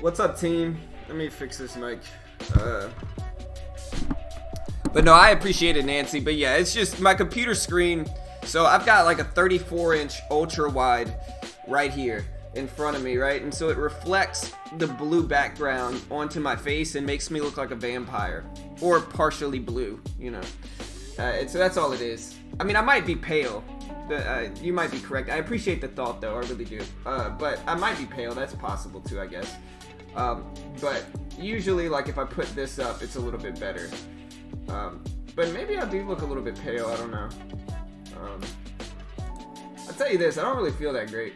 What's up, team? Let me fix this mic. But no, I appreciate it, Nancy. But yeah, it's just my computer screen. So I've got like a 34-inch ultra wide right here in front of me, right? And so it reflects the blue background onto my face and makes me look like a vampire, or partially blue, you know. And so that's all it is. I mean, I might be pale. You might be correct. I appreciate the thought, though. I really do. But I might be pale. That's possible too, I guess. But usually, like, if I put this up, it's a little bit better. But maybe I do look a little bit pale. I don't know. I'll tell you this. I don't really feel that great.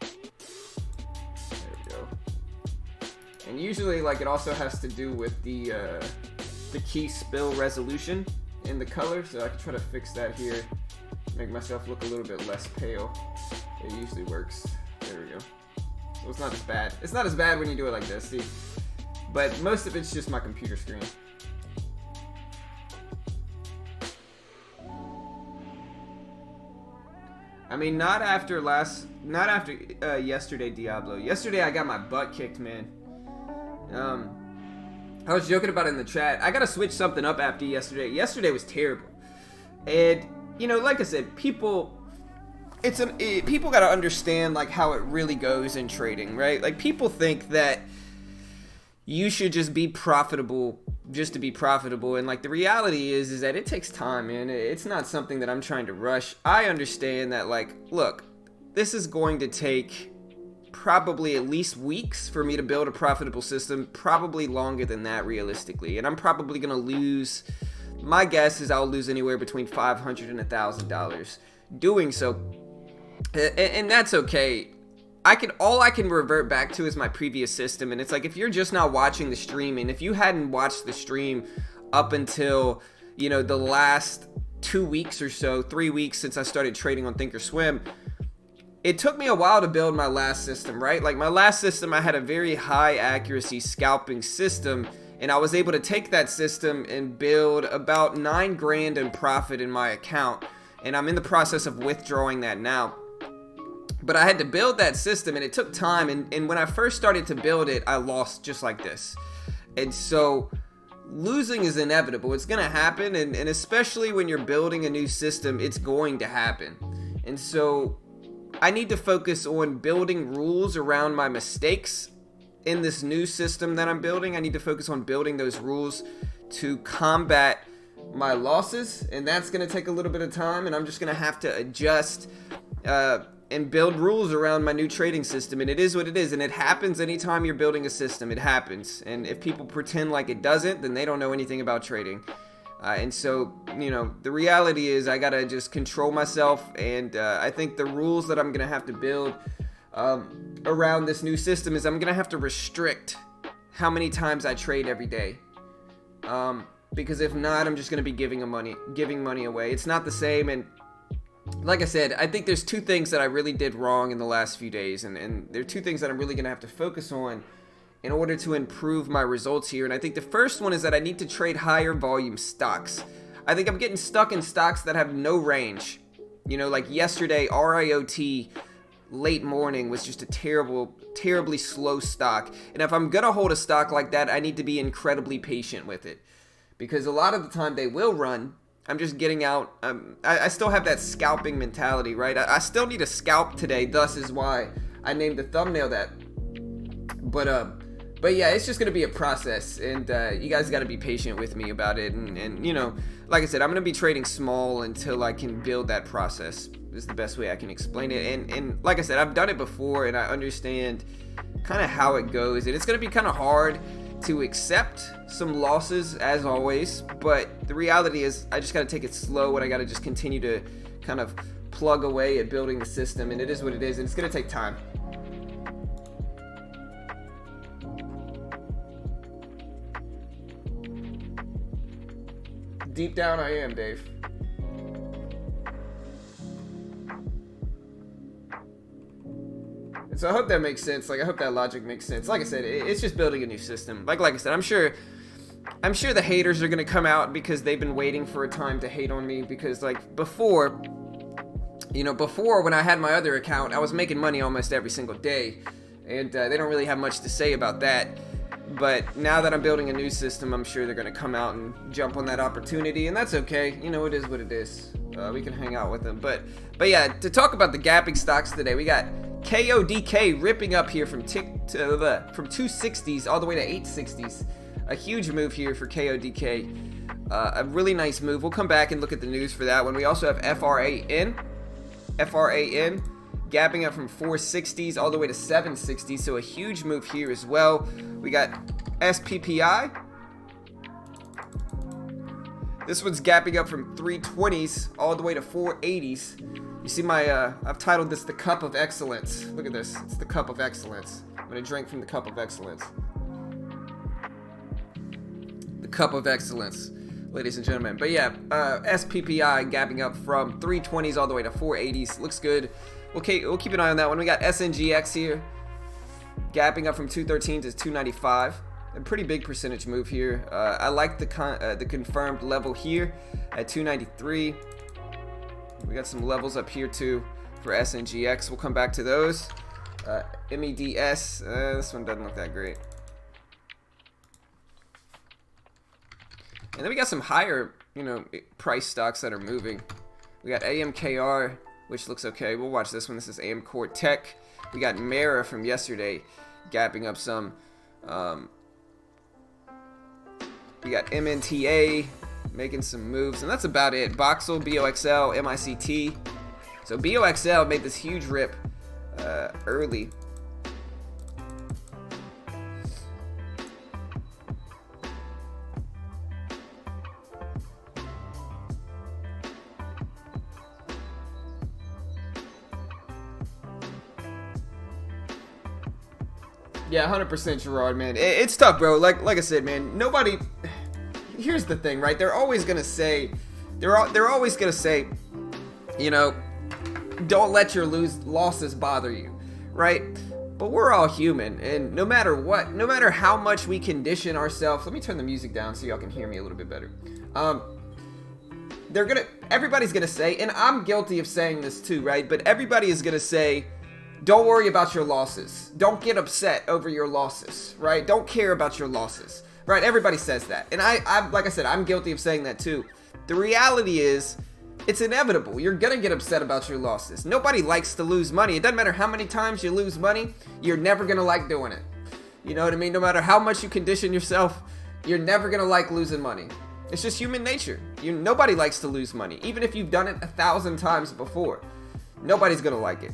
There we go. And usually, like, it also has to do with the key spill resolution in the color. So I can try to fix that here. Make myself look a little bit less pale. It usually works. There we go. So it's not as bad. It's not as bad when you do it like this, see? But most of it's just my computer screen. I mean, not after yesterday, Diablo. Yesterday I got my butt kicked, man. I was joking about it in the chat. I gotta switch something up after yesterday. Yesterday was terrible. And, you know, like I said, people gotta understand, like, how it really goes in trading, right? Like, people think that you should just be profitable just to be profitable, and, like, the reality is that it takes time, man. It's not something that I'm trying to rush. I understand that, like, look, this is going to take probably at least weeks for me to build a profitable system, probably longer than that realistically, and I'm probably gonna lose, my guess is I'll lose anywhere between $500 and $1,000 doing so. And that's okay. All I can revert back to is my previous system. And it's like, if you're just now watching the stream, and if you hadn't watched the stream up until, you know, the last 2 weeks or so, 3 weeks since I started trading on Thinkorswim, it took me a while to build my last system, right? Like, my last system, I had a very high accuracy scalping system, and I was able to take that system and build about $9 grand in profit in my account. And I'm in the process of withdrawing that now. But I had to build that system, and it took time, and when I first started to build it, I lost just like this. And so losing is inevitable. It's gonna happen, and especially when you're building a new system, it's going to happen. And so I need to focus on building rules around my mistakes in this new system that I'm building. I need to focus on building those rules to combat my losses, and that's gonna take a little bit of time, and I'm just gonna have to adjust and build rules around my new trading system. And it is what it is, and it happens anytime you're building a system. It happens, and if people pretend like it doesn't, then they don't know anything about trading. And so, you know, the reality is I gotta just control myself, and I think the rules that I'm gonna have to build around this new system is I'm gonna have to restrict how many times I trade every day, because if not, I'm just gonna be giving money away. It's not the same. And like I said, I think there's two things that I really did wrong in the last few days, and there are two things that I'm really gonna have to focus on in order to improve my results here. And I think the first one is that I need to trade higher volume stocks. I think I'm getting stuck in stocks that have no range. You know, like yesterday, RIOT late morning was just a terribly slow stock. And if I'm gonna hold a stock like that, I need to be incredibly patient with it, because a lot of the time they will run. I'm just getting out. I still have that scalping mentality, right? I still need a scalp today. Thus is why I named the thumbnail that. But yeah, it's just gonna be a process, and you guys got to be patient with me about it. And you know, like I said, I'm gonna be trading small until I can build that process. Is the best way I can explain it. And like I said, I've done it before, and I understand kind of how it goes. And it's gonna be kind of hard to accept some losses, as always, but the reality is I just got to take it slow, and I got to just continue to kind of plug away at building the system, and it is what it is, and it's going to take time. Deep down I am, Dave. And so I hope that makes sense. Like, I hope that logic makes sense. Like I said, it's just building a new system. Like I said, I'm sure the haters are gonna come out because they've been waiting for a time to hate on me. Because, like, before, You know, before when I had my other account, I was making money almost every single day, and they don't really have much to say about that. But now that I'm building a new system, I'm sure they're going to come out and jump on that opportunity, and that's okay. You know, it is what it is. We can hang out with them. But yeah, to talk about the gapping stocks today, we got KODK ripping up here from 260s all the way to 860s. A huge move here for KODK. A really nice move. We'll come back and look at the news for that one. We also have FRAN gapping up from 460s all the way to 760s, so a huge move here as well. We got SPPI. This one's gapping up from 320s all the way to 480s. You see I've titled this the Cup of Excellence. Look at this. It's the Cup of Excellence. I'm going to drink from the Cup of Excellence. The Cup of Excellence, ladies and gentlemen. But yeah, SPPI gapping up from 320s all the way to 480s. Looks good. Okay, we'll keep an eye on that one. We got SNGX here, gapping up from 213 to 295. A pretty big percentage move here. I like the confirmed level here at 293. We got some levels up here too for SNGX. We'll come back to those. MEDS, this one doesn't look that great. And then we got some higher, price stocks that are moving. We got AMKR, which looks okay. We'll watch this one. This is Amcor Tech. We got Mara from yesterday gapping up some. We got MNTA making some moves, and that's about it. Boxel, BOXL, MICT. So BOXL made this huge rip early. Yeah, 100% Gerard, man. It's tough, bro. Like I said, man, nobody... Here's the thing, right? They're always going to say... They're always going to say, don't let your losses bother you, right? But we're all human, and no matter what, no matter how much we condition ourselves... Let me turn the music down so y'all can hear me a little bit better. Everybody's going to say, and I'm guilty of saying this too, right? But everybody is going to say... Don't worry about your losses. Don't get upset over your losses, right? Don't care about your losses, right? Everybody says that. And I like I said, I'm guilty of saying that too. The reality is, it's inevitable. You're going to get upset about your losses. Nobody likes to lose money. It doesn't matter how many times you lose money, you're never going to like doing it. You know what I mean? No matter how much you condition yourself, you're never going to like losing money. It's just human nature. Nobody likes to lose money. Even if you've done it 1,000 times before, nobody's going to like it.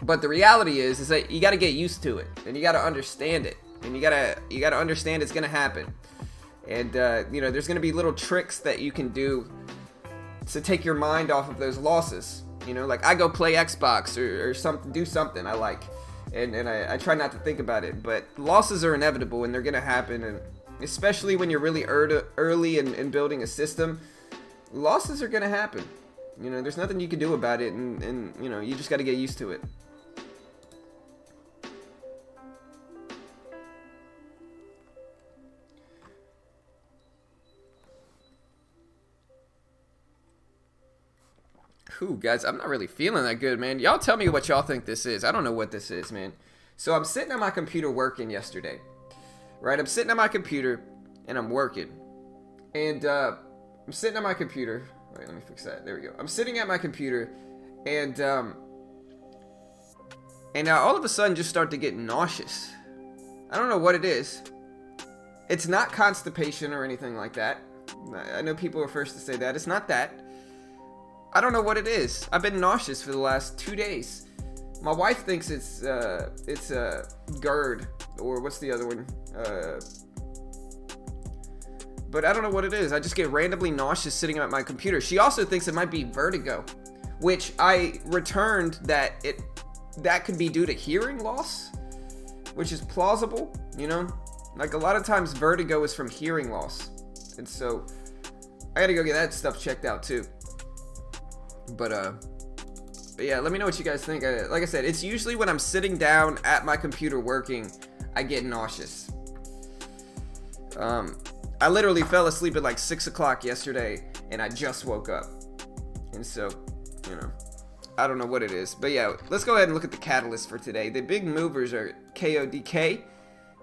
But the reality is that you got to get used to it, and you got to understand it, and you got to understand it's going to happen. And there's going to be little tricks that you can do to take your mind off of those losses. Like I go play Xbox or something, do something I like, and I try not to think about it. But losses are inevitable, and they're going to happen, and especially when you're really early in building a system, losses are going to happen. There's nothing you can do about it, and you just got to get used to it. Whew, guys, I'm not really feeling that good, man. Y'all tell me what y'all think this is. I don't know what this is, man. So I'm sitting at my computer working yesterday, right? I'm sitting at my computer, and I'm working. And I'm sitting at my computer. Wait, let me fix that. There we go. I'm sitting at my computer, and now all of a sudden just start to get nauseous. I don't know what it is. It's not constipation or anything like that. I know people are first to say that. It's not that. I don't know what it is. I've been nauseous for the last 2 days. My wife thinks it's GERD, or what's the other one? But I don't know what it is. I just get randomly nauseous sitting at my computer. She also thinks it might be vertigo, which I returned that could be due to hearing loss, which is plausible, Like a lot of times vertigo is from hearing loss. And so I gotta go get that stuff checked out too. But yeah, let me know what you guys think. Like I said, it's usually when I'm sitting down at my computer working, I get nauseous. I literally fell asleep at like 6 o'clock yesterday, and I just woke up. And so you know, I don't know what it is. But yeah, let's go ahead and look at the catalyst for today. The big movers are KODK,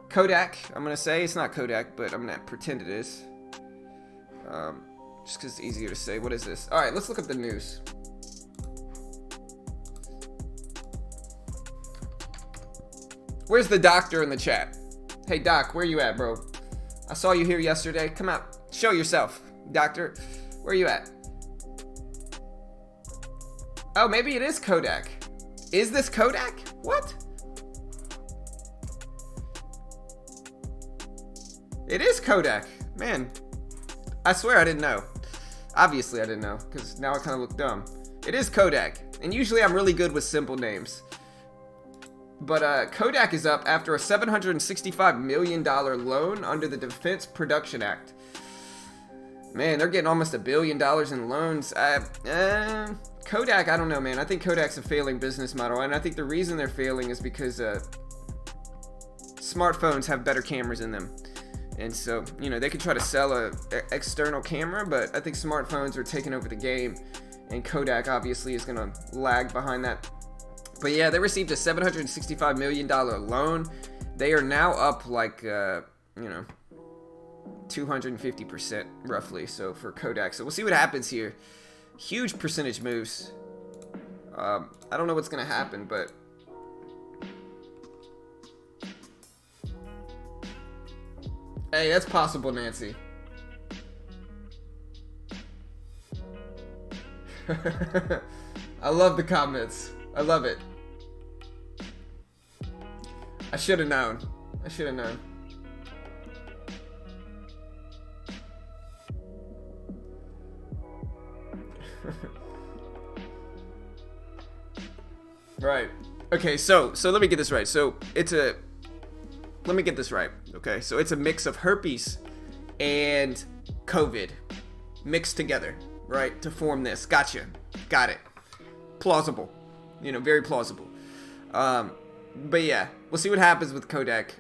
Kodak. I'm going to say it's not Kodak, but I'm going to pretend it is. Just because it's easier to say. What is this? All right, let's look at the news. Where's the doctor in the chat? Hey, Doc, where you at, bro? I saw you here yesterday. Come out. Show yourself, doctor. Where you at? Oh, maybe it is Kodak. Is this Kodak? What? It is Kodak. Man, I swear I didn't know. Obviously I didn't know, because now I kind of look dumb. It is Kodak. And usually I'm really good with simple names. But Kodak is up after a $765 million loan under the Defense Production Act. Man, they're getting almost $1 billion in loans. Kodak, I don't know, man. I think Kodak's a failing business model. And I think the reason they're failing is because smartphones have better cameras in them. And so, you know, they could try to sell a external camera, but I think smartphones are taking over the game, and Kodak obviously is going to lag behind that. But yeah, they received a $765 million loan. They are now up like, you know, 250% roughly, so for Kodak. So we'll see what happens here. Huge percentage moves. I don't know what's going to happen, but hey, that's possible, Nancy. I love the comments. I love it. I should have known. I should have known. Right. Okay, so let me get this right. So let me get this right. Okay, so it's a mix of herpes and COVID mixed together, right, to form this. Gotcha. Got it. Plausible. You know, very plausible. But yeah, we'll see what happens with Kodak.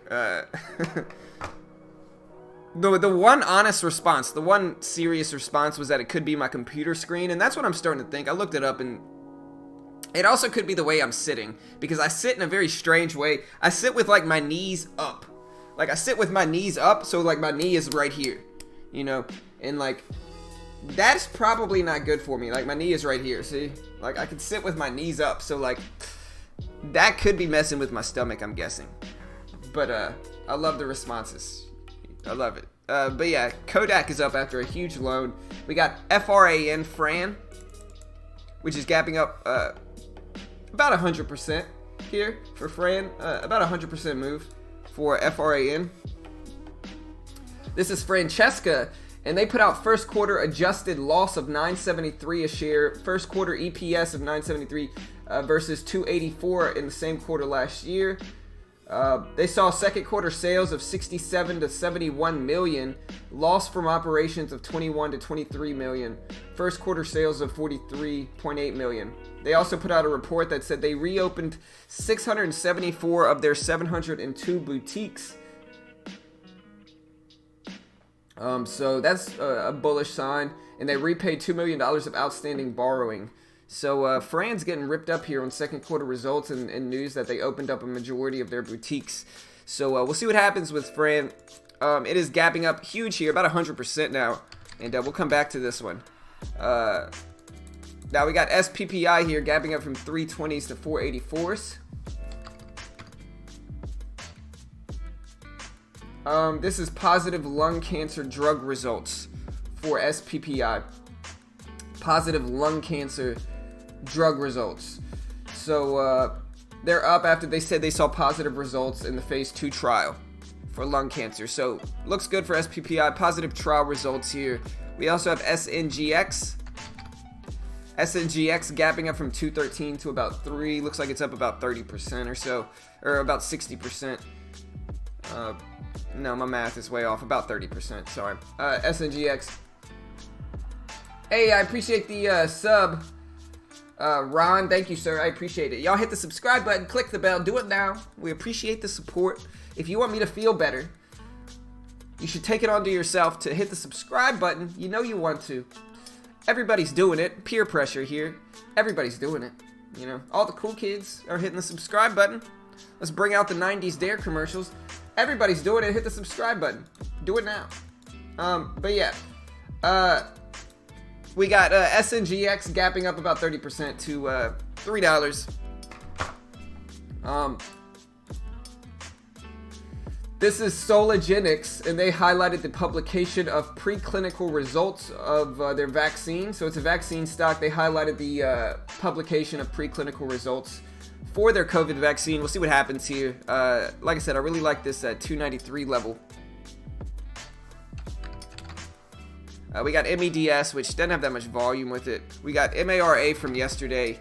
The one honest response, the one serious response was that it could be my computer screen, and that's what I'm starting to think. I looked it up, and it also could be the way I'm sitting, because I sit in a very strange way. I sit with, like, my knees up. Like, I sit with my knees up, so, like, my knee is right here, you know? And, like, that's probably not good for me. Like, my knee is right here, see? Like, I can sit with my knees up, so, like, that could be messing with my stomach, I'm guessing. But, I love the responses. I love it. But, yeah, Kodak is up after a huge loan. We got Fran, which is gapping up, about 100% here for Fran. About 100% move for FRAN. This is Francesca, and they put out first quarter adjusted loss of $9.73 a share. First quarter EPS of $9.73 versus $2.84 in the same quarter last year. They saw second quarter sales of 67 to 71 million, loss from operations of 21 to 23 million, first quarter sales of 43.8 million. They also put out a report that said they reopened 674 of their 702 boutiques. So that's a bullish sign, and they repaid $2 million of outstanding borrowing. So Fran's getting ripped up here on second quarter results and news that they opened up a majority of their boutiques. So we'll see what happens with Fran. It is gapping up huge here, about 100% now. And we'll come back to this one. Now we got SPPI here gapping up from 320s to 484s. This is positive lung cancer drug results for SPPI. Positive lung cancer drug results. So they're up after they said they saw positive results in the phase 2 trial for lung cancer. So looks good for SPPI. Positive trial results here. We also have SNGX. SNGX gapping up from 213 to about 3. Looks like it's up about 30% or so, or about 60%. No, my math is way off. About 30%. Sorry. SNGX. Hey, I appreciate the sub. Ron, thank you, sir. I appreciate it. Y'all hit the subscribe button, click the bell, do it now. We appreciate the support. If you want me to feel better, you should take it onto yourself to hit the subscribe button. You know you want to. everybody's doing it. Peer pressure here. Everybody's doing it. You know, all the cool kids are hitting the subscribe button. Let's bring out the 90s Dare commercials. Everybody's doing it. Hit the subscribe button. Do it now. But yeah. We got SNGX gapping up about 30% to $3. This is Sologenics, and they highlighted the publication of preclinical results of their vaccine. So it's a vaccine stock. They highlighted the publication of preclinical results for their COVID vaccine. We'll see what happens here. Like I said, I really like this at 293 level. We got MEDS, which doesn't have that much volume with it. We got MARA from yesterday.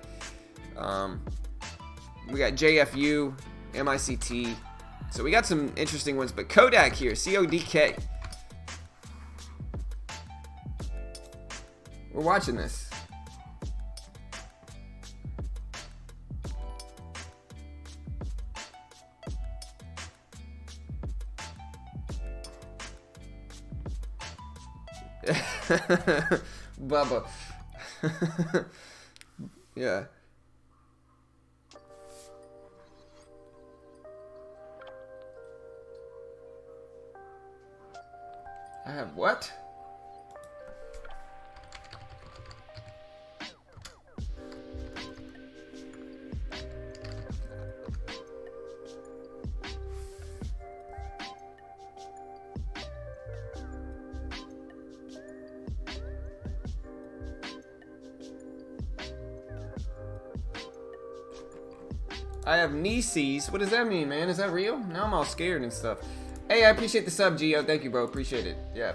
We got JFU, MICT. So we got some interesting ones, but KODK here, KODK. We're watching this. Bubba. Yeah. I have what? I have nieces. What does that mean, man? Is that real? Now I'm all scared and stuff. Hey, I appreciate the sub, Gio. Thank you, bro. Appreciate it. Yeah.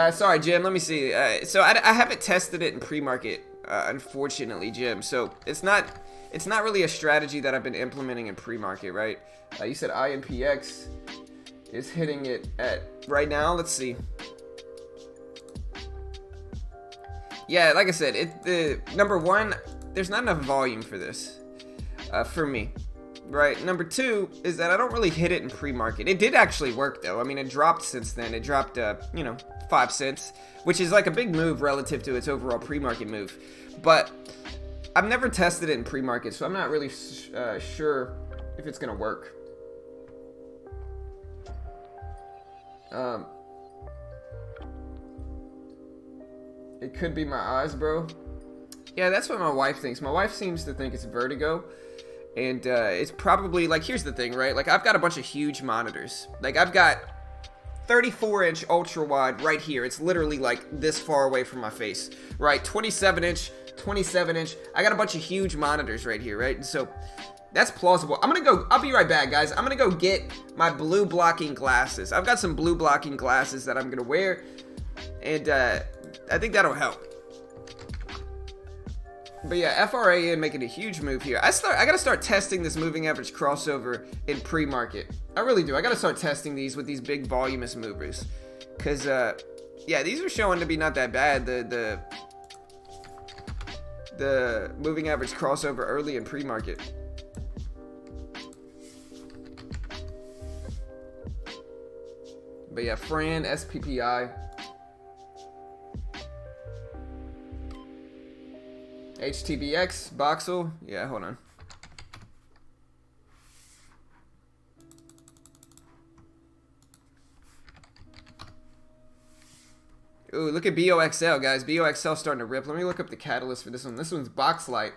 Sorry, Jim. Let me see. So I haven't tested it in pre-market, unfortunately, Jim. So it's not really a strategy that I've been implementing in pre-market, right? You said INPX is hitting it at right now. Let's see. Yeah, like I said, number one, there's not enough volume for this, for me. Right. Number two is that I don't really hit it in pre-market. It did actually work though. I mean, it dropped since then. It dropped, 5 cents, which is like a big move relative to its overall pre-market move. But I've never tested it in pre-market, so I'm not really sure if it's gonna work. It could be my eyes, bro. Yeah, that's what my wife thinks. My wife seems to think it's vertigo. And it's probably, like, here's the thing, right? Like, I've got a bunch of huge monitors. Like, I've got 34-inch ultra-wide right here. It's literally, like, this far away from my face, right? 27-inch, 27-inch. I got a bunch of huge monitors right here, right? And so that's plausible. I'll be right back, guys. I'm gonna go get my blue blocking glasses. I've got some blue blocking glasses that I'm gonna wear. And I think that'll help. But yeah, FRAN making a huge move here. I gotta start testing this moving average crossover in pre-market. I really do. I gotta start testing these with these big voluminous movers. Cause yeah, these are showing to be not that bad. The moving average crossover early in pre-market. But yeah, Fran, SPPI. HTBX, Boxel. Yeah, hold on. Ooh, look at BOXL, guys. BOXL starting to rip. Let me look up the catalyst for this one. This one's Boxlight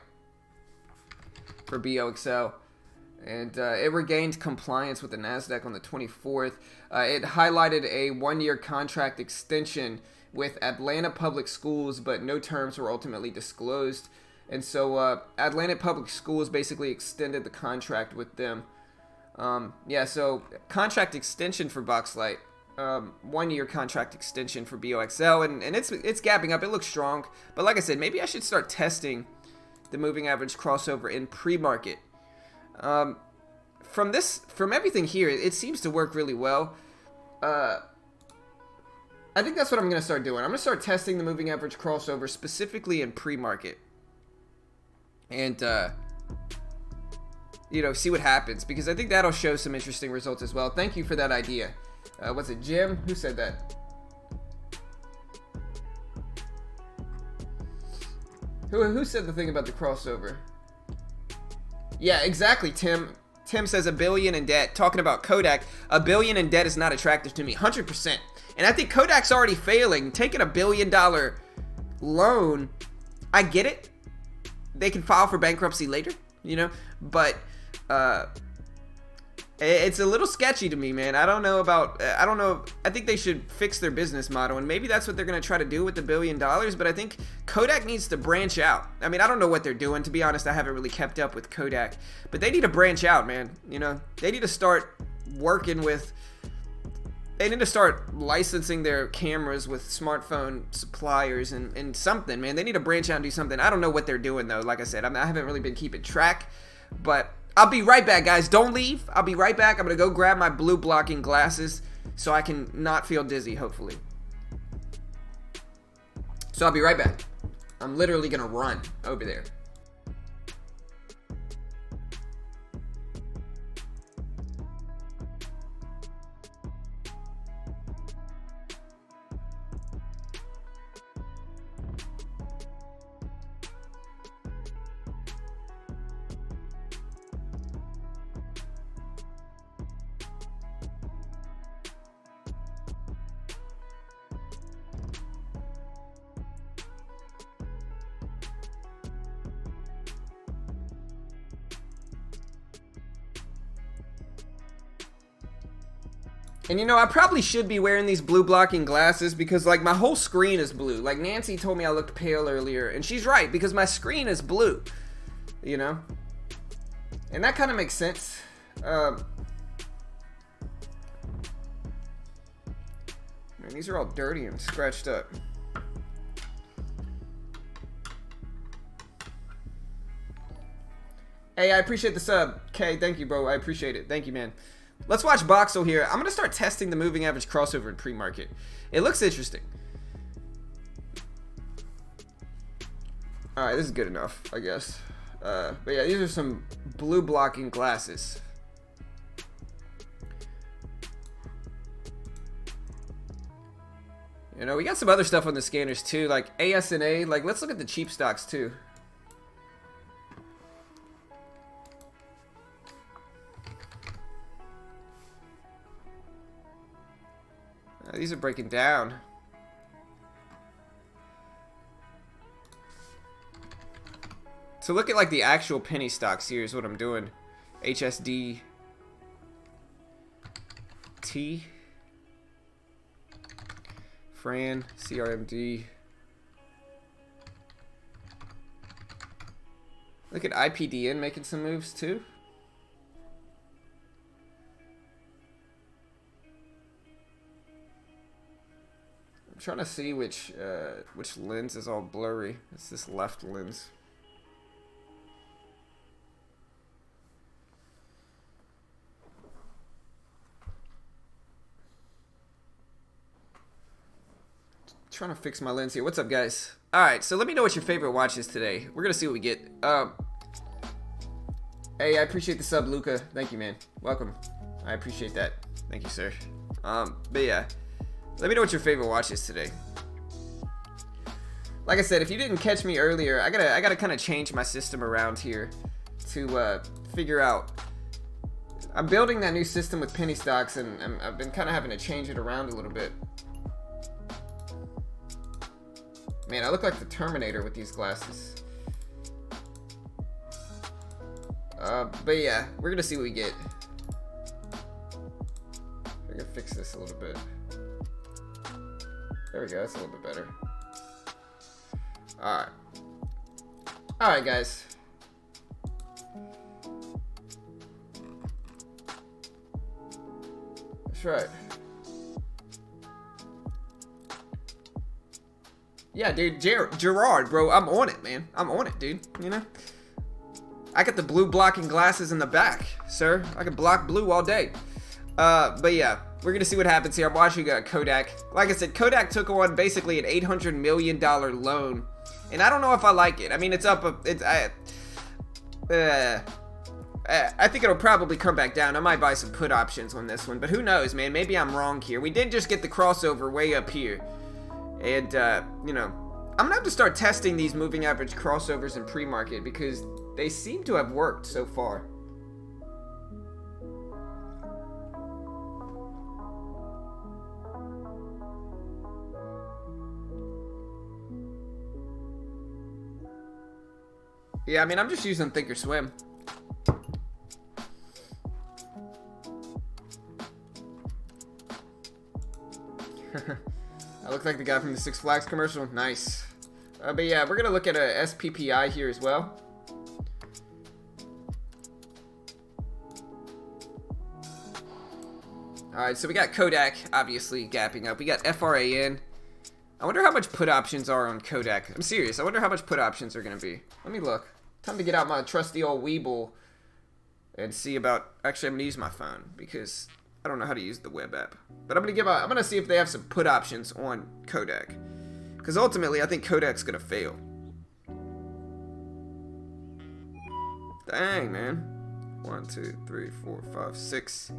for BOXL. And it regained compliance with the NASDAQ on the 24th. It highlighted a one-year contract extension with Atlanta Public Schools, but no terms were ultimately disclosed. And so Atlanta Public Schools basically extended the contract with them. Yeah, so contract extension for Boxlight. 1 year contract extension for BOXL, and it's gapping up. It looks strong. But like I said, maybe I should start testing the moving average crossover in pre-market. From everything here, it seems to work really well. I think that's what I'm going to start doing. I'm going to start testing the moving average crossover specifically in pre-market. And, see what happens. Because I think that'll show some interesting results as well. Thank you for that idea. Was it Jim? Who said that? Who said the thing about the crossover? Yeah, exactly, Tim. Tim says $1 billion in debt. Talking about Kodak, $1 billion in debt is not attractive to me. 100%. And I think Kodak's already failing. Taking $1 billion loan, I get it. They can file for bankruptcy later, you know. But it's a little sketchy to me, man. I don't know. I think they should fix their business model, and maybe that's what they're going to try to do with the $1 billion. But I think Kodak needs to branch out. I mean, I don't know what they're doing. To be honest, I haven't really kept up with Kodak. But they need to branch out, man. You know, they need to start working with... They need to start licensing their cameras with smartphone suppliers and something, man. They need to branch out and do something. I don't know what they're doing, though. Like I said, I haven't really been keeping track. But I'll be right back, guys. Don't leave. I'll be right back. I'm going to go grab my blue blocking glasses so I can not feel dizzy, hopefully. So I'll be right back. I'm literally going to run over there. And you know, I probably should be wearing these blue blocking glasses because like my whole screen is blue. Like Nancy told me I looked pale earlier, and she's right because my screen is blue, you know? And that kind of makes sense. Man, these are all dirty and scratched up. Hey, I appreciate the sub. Kay, thank you, bro. I appreciate it. Thank you, man. Let's watch Boxel here. I'm going to start testing the moving average crossover in pre-market. It looks interesting. Alright, this is good enough, I guess. But yeah, these are some blue blocking glasses. You know, we got some other stuff on the scanners too, like ASNA. Like, let's look at the cheap stocks too. These are breaking down. So look at like the actual penny stocks. Here's what I'm doing. HSD T Fran CRMD. Look at IPDN making some moves too. I'm trying to see which lens is all blurry. It's this left lens. Trying to fix my lens here. What's up, guys? All right, so let me know what your favorite watch is today. We're gonna see what we get. Hey, I appreciate the sub, Luca. Thank you, man. Welcome. I appreciate that. Thank you, sir. But yeah. Let me know what your favorite watch is today. Like I said, if you didn't catch me earlier, I gotta kind of change my system around here to figure out. I'm building that new system with penny stocks, and I've been kind of having to change it around a little bit. Man, I look like the Terminator with these glasses. But yeah, we're gonna see what we get. We're gonna fix this a little bit. There we go, that's a little bit better. Alright. Alright, guys. That's right. Yeah, dude, Gerard, bro, I'm on it, man. I'm on it, dude, you know? I got the blue blocking glasses in the back, sir. I can block blue all day. But yeah. We're going to see what happens here. I'm watching Kodak. Like I said, Kodak took on basically an $800 million loan. And I don't know if I like it. I mean, it's up. I think it'll probably come back down. I might buy some put options on this one. But who knows, man. Maybe I'm wrong here. We did just get the crossover way up here. And, you know, I'm gonna have to start testing these moving average crossovers in pre-market because they seem to have worked so far. Yeah, I mean, I'm just using Thinkorswim. I look like the guy from the Six Flags commercial. Nice. But yeah, we're going to look at a SPPI here as well. Alright, so we got KODK, obviously, gapping up. We got FRAN. I wonder how much put options are on KODK. I'm serious. I wonder how much put options are going to be. Let me look. Time to get out my trusty old Weeble and see about... Actually, I'm going to use my phone because I don't know how to use the web app. But I'm going to see if they have some put options on KODK. Because ultimately, I think KODK's going to fail. Dang, man. 1, 2, 3, 4, 5, 6...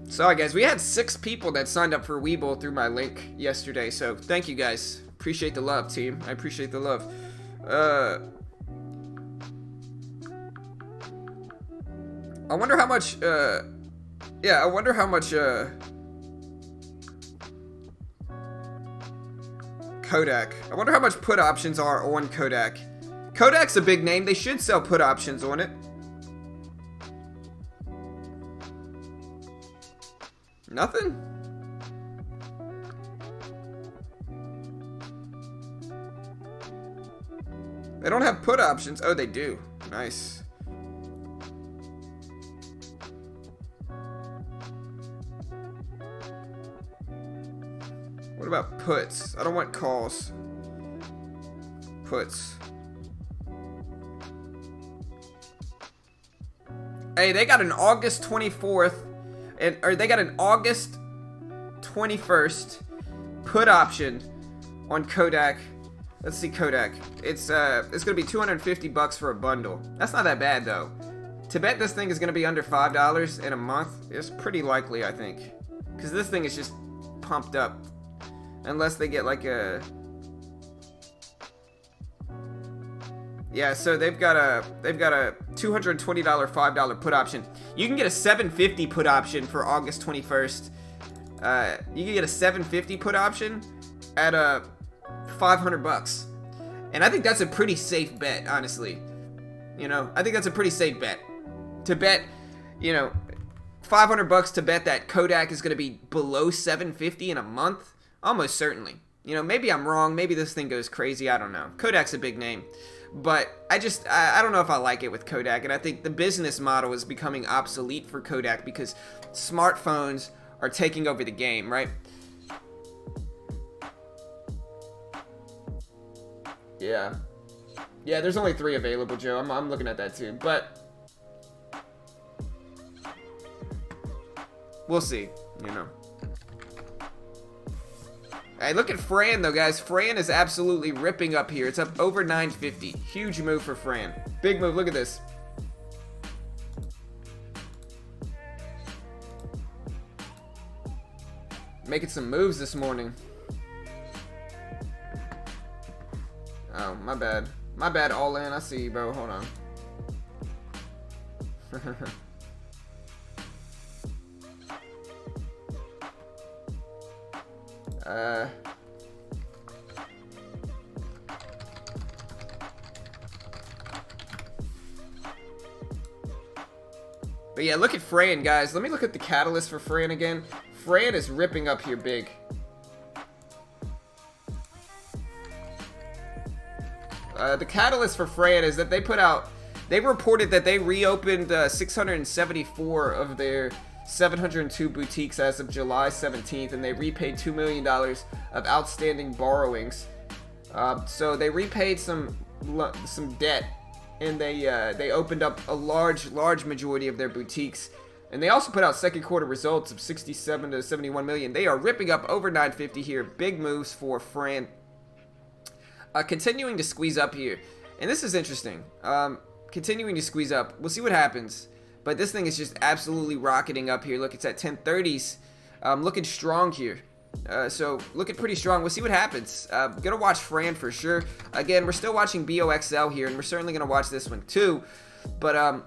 Sorry guys, we had 6 people that signed up for Weeble through my link yesterday, so thank you guys. Appreciate the love, team. I appreciate the love. I wonder how much, yeah, I wonder how much, KODK. I wonder how much put options are on KODK. KODK's a big name. They should sell put options on it. Nothing? They don't have put options. Oh, they do. Nice. What about puts? I don't want calls. Puts. Hey, they got an August 24th. Or they got an August 21st put option on KODK. Let's see KODK. It's gonna be $250 for a bundle. That's not that bad though. To bet this thing is gonna be under $5 in a month is pretty likely, I think, because this thing is just pumped up. Unless they get like a... Yeah, so they've got a $220 $5 put option. You can get a $750 put option for August 21st. You can get a $750 put option at $500, and I think that's a pretty safe bet, honestly. You know, I think that's a pretty safe bet. To bet, you know, $500 to bet that KODK is going to be below $750 in a month, almost certainly. You know, maybe I'm wrong. Maybe this thing goes crazy. I don't know. KODK's a big name. But I don't know if I like it with KODK, and I think the business model is becoming obsolete for KODK because smartphones are taking over the game, right? Yeah. Yeah, there's only 3 available, Joe. I'm looking at that too, but we'll see, you know. Hey, look at Fran, though, guys. Fran is absolutely ripping up here. It's up over 950. Huge move for Fran. Big move. Look at this. Making some moves this morning. Oh, my bad. My bad, all in. I see you, bro. Hold on. But yeah, look at Fran, guys. Let me look at the catalyst for Fran again. Fran is ripping up here big. The catalyst for Fran is that they reported that they reopened 674 of their 702 boutiques as of July 17th, and they repaid $2 million of outstanding borrowings. So they repaid some debt, and they opened up a large majority of their boutiques. And they also put out second quarter results of 67 to 71 million. They are ripping up over 950 here. Big moves for Fran. Continuing to squeeze up here. And this is interesting. Continuing to squeeze up. We'll see what happens. But this thing is just absolutely rocketing up here. Look, it's at 1030s. Looking strong here. So looking pretty strong. We'll see what happens. Gonna watch Fran for sure. Again, we're still watching BOXL here, and we're certainly gonna watch this one too. But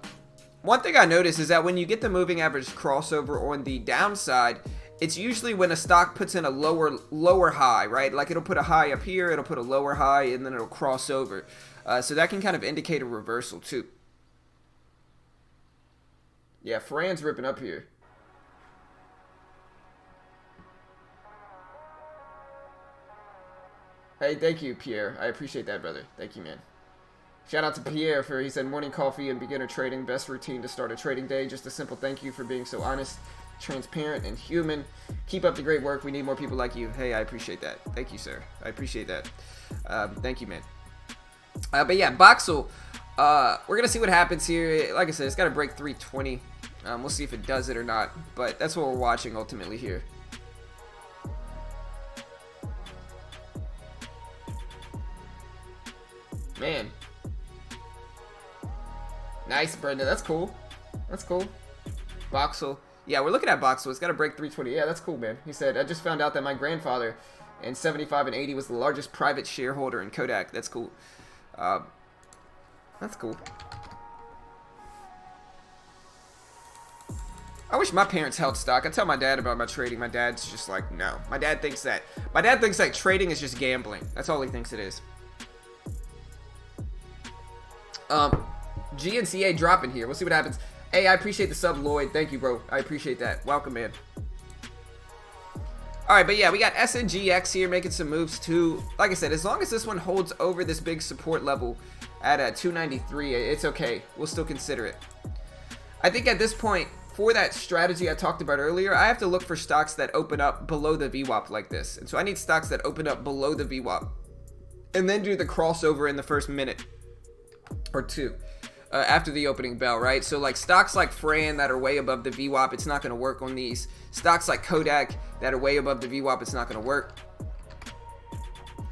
one thing I noticed is that when you get the moving average crossover on the downside, it's usually when a stock puts in a lower high, right? Like it'll put a high up here, it'll put a lower high, and then it'll cross over. So that can kind of indicate a reversal too. Yeah, Fran's ripping up here. Hey, thank you, Pierre. I appreciate that, brother. Thank you, man. Shout out to Pierre for, he said, morning coffee and beginner trading, best routine to start a trading day. Just a simple thank you for being so honest, transparent, and human. Keep up the great work. We need more people like you. Hey, I appreciate that. Thank you, sir. I appreciate that. Thank you, man. But yeah, Boxel, we're going to see what happens here. Like I said, it's got to break 320. We'll see if it does it or not. But that's what we're watching ultimately here. Man. Nice, Brenda. That's cool. That's cool. Boxel. Yeah, we're looking at Boxel. It's got to break 320. Yeah, that's cool, man. He said, I just found out that my grandfather in 75 and 80 was the largest private shareholder in KODK. That's cool. That's cool. I wish my parents held stock. I tell my dad about my trading. My dad's just like, no. My dad thinks that trading is just gambling. That's all he thinks it is. GNCA dropping here. We'll see what happens. Hey, I appreciate the sub, Lloyd. Thank you, bro. I appreciate that. Welcome, man. Alright, but yeah, we got SNGX here making some moves too. Like I said, as long as this one holds over this big support level at 293, it's okay. We'll still consider it. I think at this point, for that strategy I talked about earlier, I have to look for stocks that open up below the VWAP like this. And so I need stocks that open up below the VWAP. And then do the crossover in the first minute or two. After the opening bell, right? So like stocks like Fran that are way above the VWAP, it's not going to work on these. Stocks like KODK that are way above the VWAP, it's not going to work.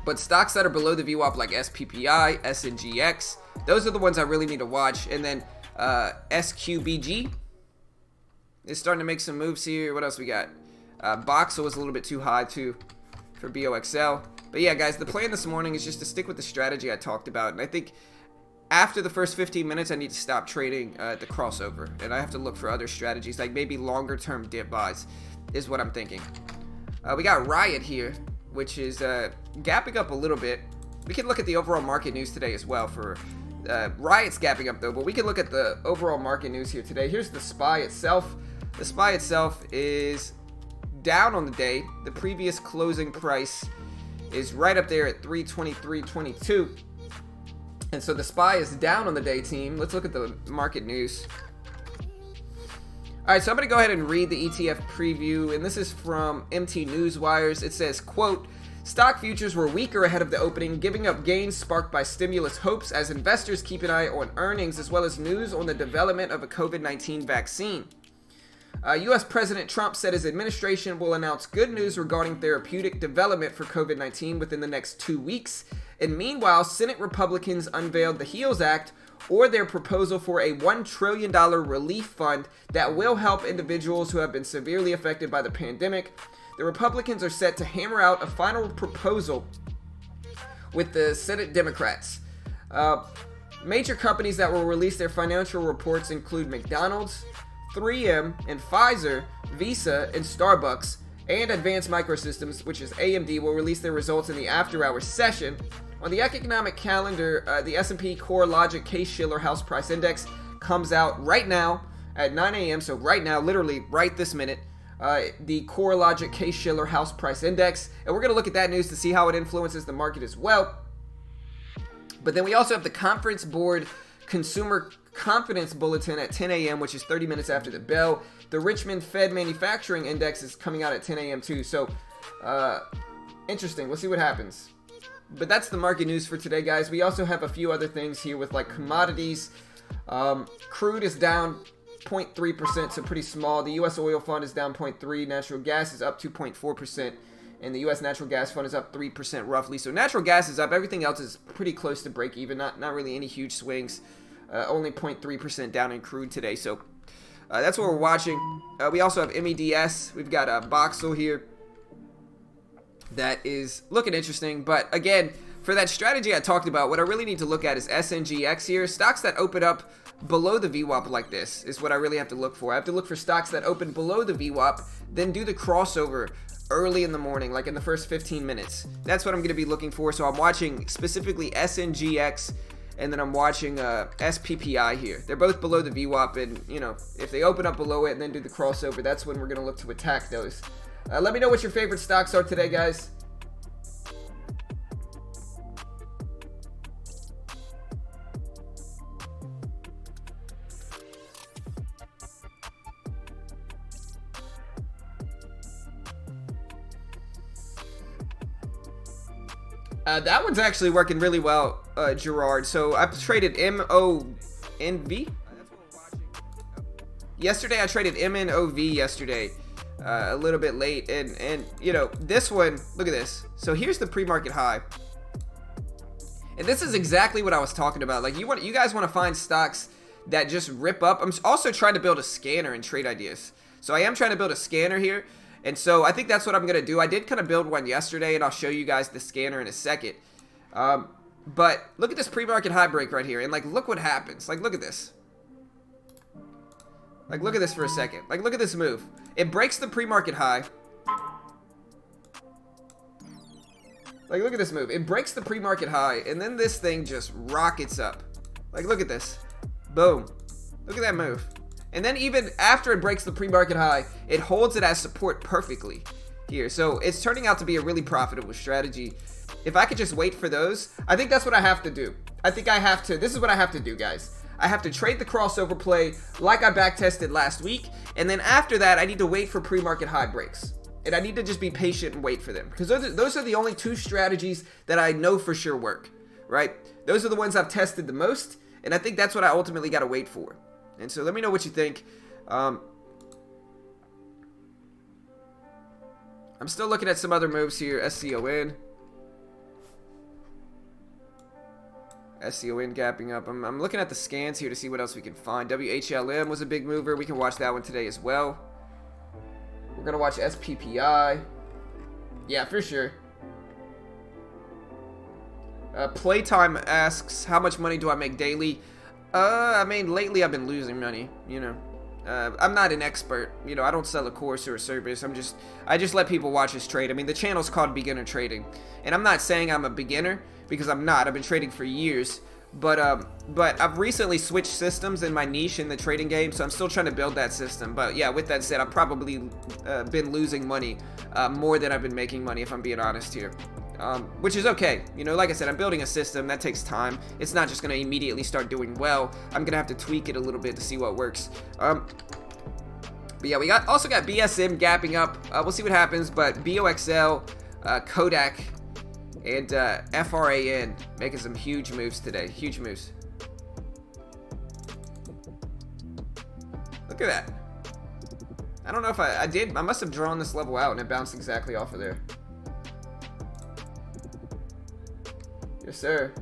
But stocks that are below the VWAP like SPPI, SNGX, those are the ones I really need to watch. And then SQBG is starting to make some moves here. What else we got? Boxel was a little bit too high too for BOXL. But yeah, guys, the plan this morning is just to stick with the strategy I talked about. And I think after the first 15 minutes, I need to stop trading the crossover. And I have to look for other strategies, like maybe longer term dip buys is what I'm thinking. We got Riot here, which is gapping up a little bit. We can look at the overall market news today as well for Riot's gapping up though, but we can look at the overall market news here today. Here's the SPY itself. The SPY itself is down on the day. The previous closing price is right up there at 323.22. And so the SPY is down on the day, team. Let's look at the market news. All right, so I'm going to go ahead and read the ETF preview, and this is from MT Newswires. It says, quote, stock futures were weaker ahead of the opening, giving up gains sparked by stimulus hopes as investors keep an eye on earnings as well as news on the development of a COVID-19 vaccine. U.S. President Trump said his administration will announce good news regarding therapeutic development for COVID-19 within the next 2 weeks. And meanwhile, Senate Republicans unveiled the HEALS Act, or their proposal for a $1 trillion relief fund that will help individuals who have been severely affected by the pandemic. The Republicans are set to hammer out a final proposal with the Senate Democrats. Major companies that will release their financial reports include McDonald's, 3M, and Pfizer, Visa, and Starbucks, and Advanced Microsystems, which is AMD, will release their results in the after-hours session. On the economic calendar, the S&P CoreLogic Case-Shiller House Price Index comes out right now at 9 a.m., so right now, literally right this minute, the CoreLogic Case-Shiller House Price Index, and we're going to look at that news to see how it influences the market as well. But then we also have the Conference Board Consumer Confidence Bulletin at 10 a.m., which is 30 minutes after the bell. The Richmond Fed Manufacturing Index is coming out at 10 a.m. too, so interesting. We'll see what happens. But that's the market news for today, guys. We also have a few other things here with like commodities. Crude is down 0.3%, so pretty small. The U.S. oil fund is down 0.3%. Natural gas is up 2.4%. and the U.S. natural gas fund is up 3% roughly. So natural gas is up. Everything else is pretty close to break even. Not really any huge swings. Only 0.3% down in crude today. So that's what we're watching. We also have MEDS. We've got Boxel here. That is looking interesting. But again, for that strategy I talked about, what I really need to look at is SNGX here. Stocks that open up below the VWAP like this is what I really have to look for. I have to look for stocks that open below the VWAP, then do the crossover early in the morning, like in the first 15 minutes. That's what I'm going to be looking for. So I'm watching specifically SNGX, and then I'm watching SPPI here. They're both below the VWAP, and you know, if they open up below it and then do the crossover, that's when we're going to look to attack those. Let me know what your favorite stocks are today, guys. That one's actually working really well, Gerard. So I've traded MONV. Yesterday I traded MNOV yesterday, a little bit late, and you know, this one, look at this. So here's the pre-market high, and this is exactly what I was talking about. Like you guys want to find stocks that just rip up. I'm also trying to build a scanner in Trade Ideas. So I am trying to build a scanner here. And so I think that's what I'm going to do. I did kind of build one yesterday, and I'll show you guys the scanner in a second. But look at this pre-market high break right here. And, like, look what happens. Like, look at this. Like, look at this for a second. Like, look at this move. It breaks the pre-market high. Like, look at this move. It breaks the pre-market high, and then this thing just rockets up. Like, look at this. Boom. Look at that move. And then even after it breaks the pre-market high, it holds it as support perfectly here. So it's turning out to be a really profitable strategy. If I could just wait for those, I think that's what I have to do. I think I have to, this is what I have to do, guys. I have to trade the crossover play like I backtested last week. And then after that, I need to wait for pre-market high breaks. And I need to just be patient and wait for them. Because those are the only two strategies that I know for sure work, right? Those are the ones I've tested the most. And I think that's what I ultimately got to wait for. And so let me know what you think. I'm still looking at some other moves here. SCON gapping up. I'm looking at the scans here to see what else we can find. WHLM was a big mover. We can watch that one today as well. We're going to watch SPPI. Yeah, for sure. Playtime asks, how much money do I make daily? I mean, lately I've been losing money, you know. I'm not an expert, you know. I don't sell a course or a service. I just let people watch us trade. I mean, the channel's called Beginner Trading, and I'm not saying I'm a beginner because I'm not. I've been trading for years, but I've recently switched systems in my niche in the trading game, so I'm still trying to build that system. But yeah, with that said, I've probably been losing money more than I've been making money, if I'm being honest here. Which is okay. You know, like I said, I'm building a system that takes time. It's not just going to immediately start doing well. I'm going to have to tweak it a little bit to see what works. But yeah, we also got BSM gapping up. We'll see what happens, but BOXL, KODK, and FRAN making some huge moves today. Huge moves. Look at that. I don't know if I did. I must have drawn this level out and it bounced exactly off of there. Yes, sir.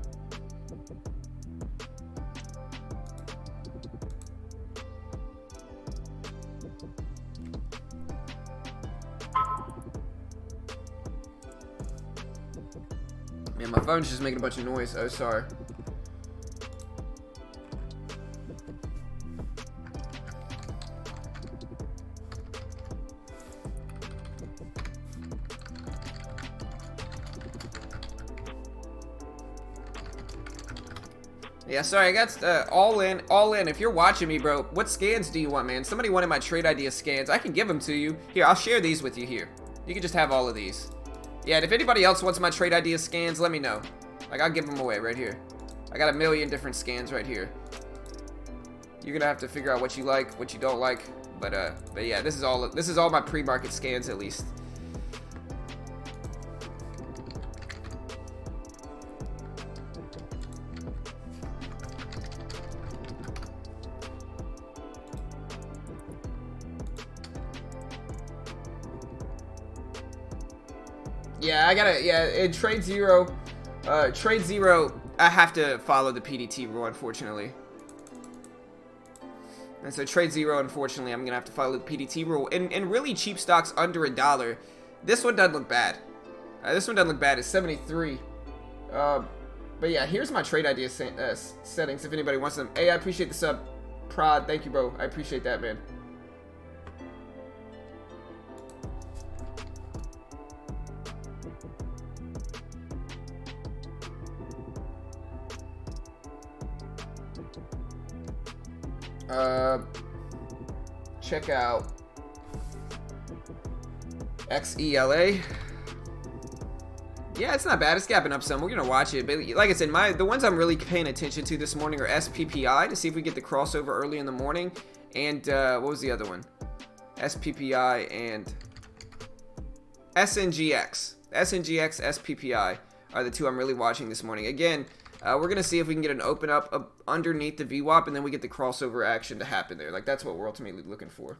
Man, my phone's just making a bunch of noise. Oh, sorry. Yeah, sorry, I got all in. If you're watching me, bro, what scans do you want, man? Somebody wanted my Trade Idea scans. I can give them to you. Here, I'll share these with you here. You can just have all of these. Yeah, and if anybody else wants my Trade Idea scans, let me know. Like, I'll give them away right here. I got a million different scans right here. You're gonna have to figure out what you like, what you don't like. But yeah, this is all my pre-market scans at least. Yeah, I gotta, yeah, in Trade Zero, I have to follow the PDT rule, unfortunately. And so Trade Zero, unfortunately, I'm gonna have to follow the PDT rule. And really cheap stocks under $1, this one doesn't look bad. This one doesn't look bad. It's 73. But yeah, here's my trade idea settings if anybody wants them. Hey, I appreciate the sub. Prod, thank you, bro. I appreciate that, man. Check out XELA. Yeah, it's not bad. It's gapping up some. We're gonna watch it, but like I said, the ones I'm really paying attention to this morning are SPPI to see if we get the crossover early in the morning, and what was the other one? SPPI and SNGX. SNGX, SPPI are the two I'm really watching this morning. Again, we're gonna see if we can get an open up underneath the VWAP, and then we get the crossover action to happen there. Like that's what we're ultimately looking for.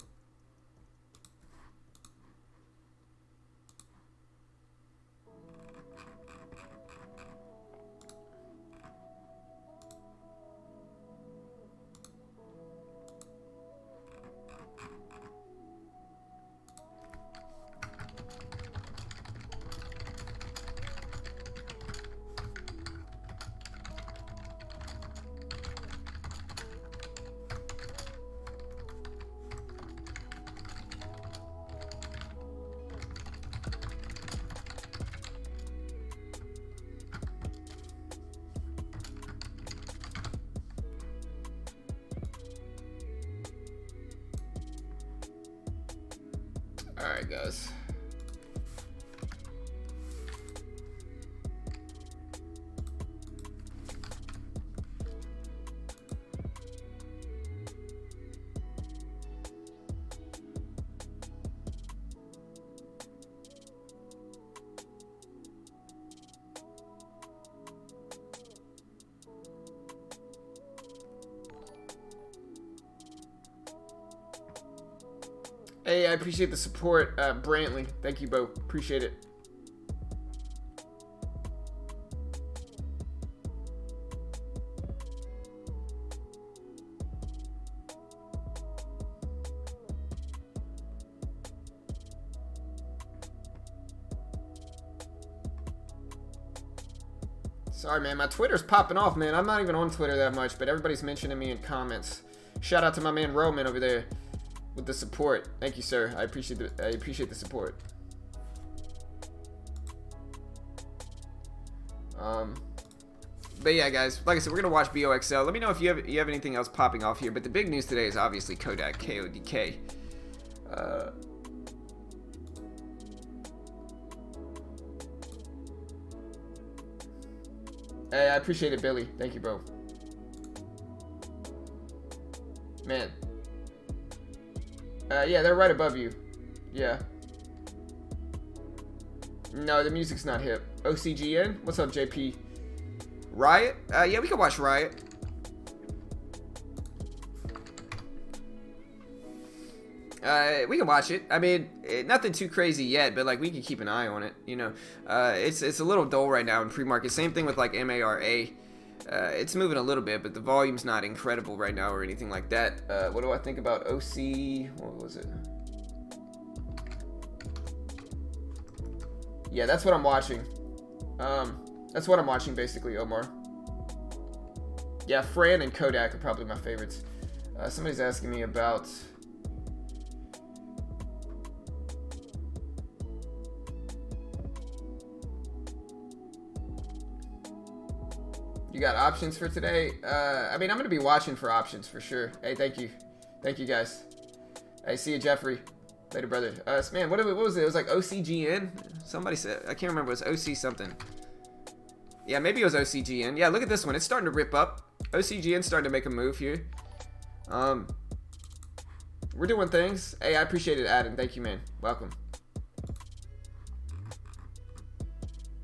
Alright, guys. Hey, I appreciate the support, Brantley. Thank you, Bo. Appreciate it. Sorry, man. My Twitter's popping off, man. I'm not even on Twitter that much, but everybody's mentioning me in comments. Shout out to my man Roman over there with the support. Thank you, sir. I appreciate the support. But yeah, guys, like I said, we're gonna watch BOXL. Let me know if you have anything else popping off here. But the big news today is obviously KODK, KODK. Hey, I appreciate it, Billy. Thank you, bro. Man. Yeah, they're right above you. Yeah. No, the music's not hip. OCGN? What's up, JP? Riot? Yeah, we can watch Riot. We can watch it. I mean, nothing too crazy yet, but like we can keep an eye on it. You know, it's a little dull right now in pre-market. Same thing with like MARA. It's moving a little bit, but the volume's not incredible right now or anything like that. What do I think about OC? What was it? Yeah, that's what I'm watching. That's what I'm watching basically, Omar. Yeah, Fran and Kodak are probably my favorites. Somebody's asking me about... You got options for today? I mean, I'm going to be watching for options for sure. Hey, thank you. Thank you, guys. Hey, see you, Jeffrey. Later, brother. Man, what was it? It was like OCGN? Somebody said, I can't remember. It was OC something. Yeah, maybe it was OCGN. Yeah, look at this one. It's starting to rip up. OCGN's starting to make a move here. We're doing things. Hey, I appreciate it, Adam. Thank you, man. Welcome.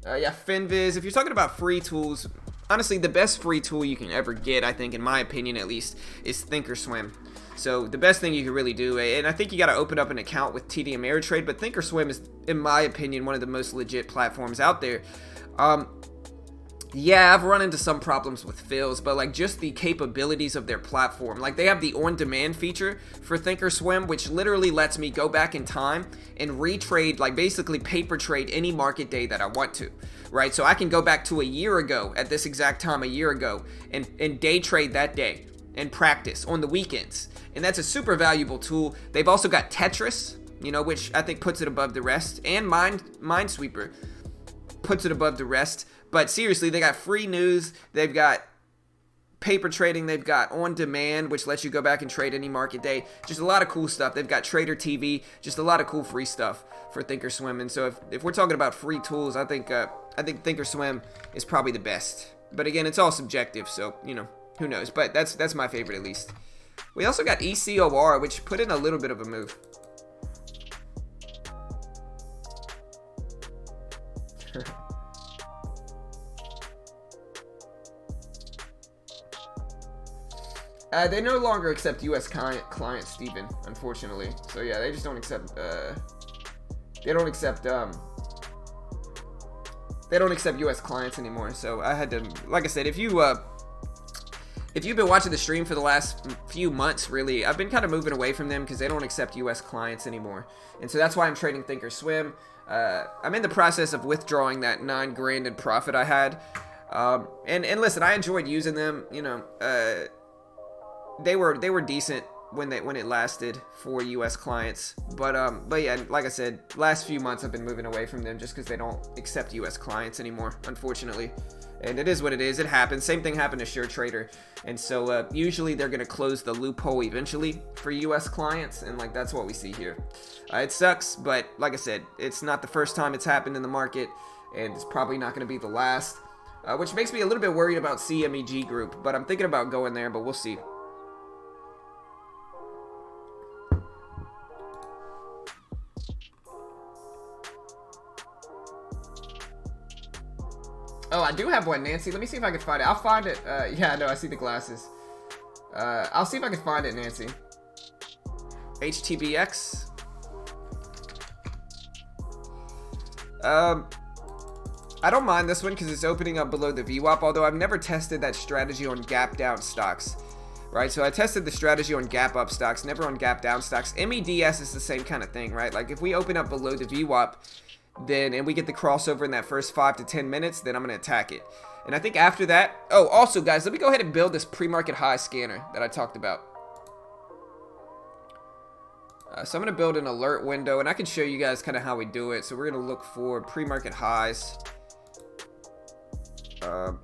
Yeah, Finviz. If you're talking about free tools, honestly, the best free tool you can ever get, I think, in my opinion at least, is Thinkorswim. So the best thing you can really do, and I think you got to open up an account with TD Ameritrade, but Thinkorswim is, in my opinion, one of the most legit platforms out there. Yeah, I've run into some problems with fills, but like just the capabilities of their platform. Like they have the on-demand feature for Thinkorswim, which literally lets me go back in time and retrade, like basically paper trade any market day that I want to, right? So I can go back to a year ago at this exact time a year ago and day trade that day and practice on the weekends. And that's a super valuable tool. They've also got Tetris, you know, which I think puts it above the rest, and Minesweeper puts it above the rest. But seriously, they got free news, they've got paper trading, they've got on demand, which lets you go back and trade any market day. Just a lot of cool stuff. They've got Trader TV, just a lot of cool free stuff for Thinkorswim. And so if we're talking about free tools, I think Thinkorswim is probably the best. But again, it's all subjective, so you know, who knows? But that's my favorite at least. We also got ECOR, which put in a little bit of a move. They no longer accept U.S. clients, Steven, unfortunately. So yeah, they just don't accept. They don't accept U.S. clients anymore. So I had to, like I said, if you've been watching the stream for the last few months, really, I've been kind of moving away from them because they don't accept U.S. clients anymore. And so that's why I'm trading Thinkorswim. I'm in the process of withdrawing that $9 grand in profit I had. And listen, I enjoyed using them. You know, they were decent when it lasted for U.S. clients, but yeah, like I said, last few months I've been moving away from them just because they don't accept U.S. clients anymore, unfortunately. And it is what it is. It happens. Same thing happened to SureTrader, and so usually they're gonna close the loophole eventually for U.S. clients, and like that's what we see here. It sucks, but like I said, it's not the first time it's happened in the market, and it's probably not gonna be the last. Which makes me a little bit worried about CMEG Group, but I'm thinking about going there, but we'll see. Oh, I do have one, Nancy. Let me see if I can find it. I'll find it. Yeah, no, I see the glasses. I'll see if I can find it, Nancy. HTBX. I don't mind this one because it's opening up below the VWAP, although I've never tested that strategy on gap down stocks. Right, so I tested the strategy on gap up stocks, never on gap down stocks. MEDS is the same kind of thing, right? Like if we open up below the VWAP, and we get the crossover in that first 5 to 10 minutes, then I'm going to attack it. And I think after that, oh, also guys, let me go ahead and build this pre-market high scanner that I talked about. So I'm going to build an alert window, and I can show you guys kind of how we do it. So we're going to look for pre-market highs. We're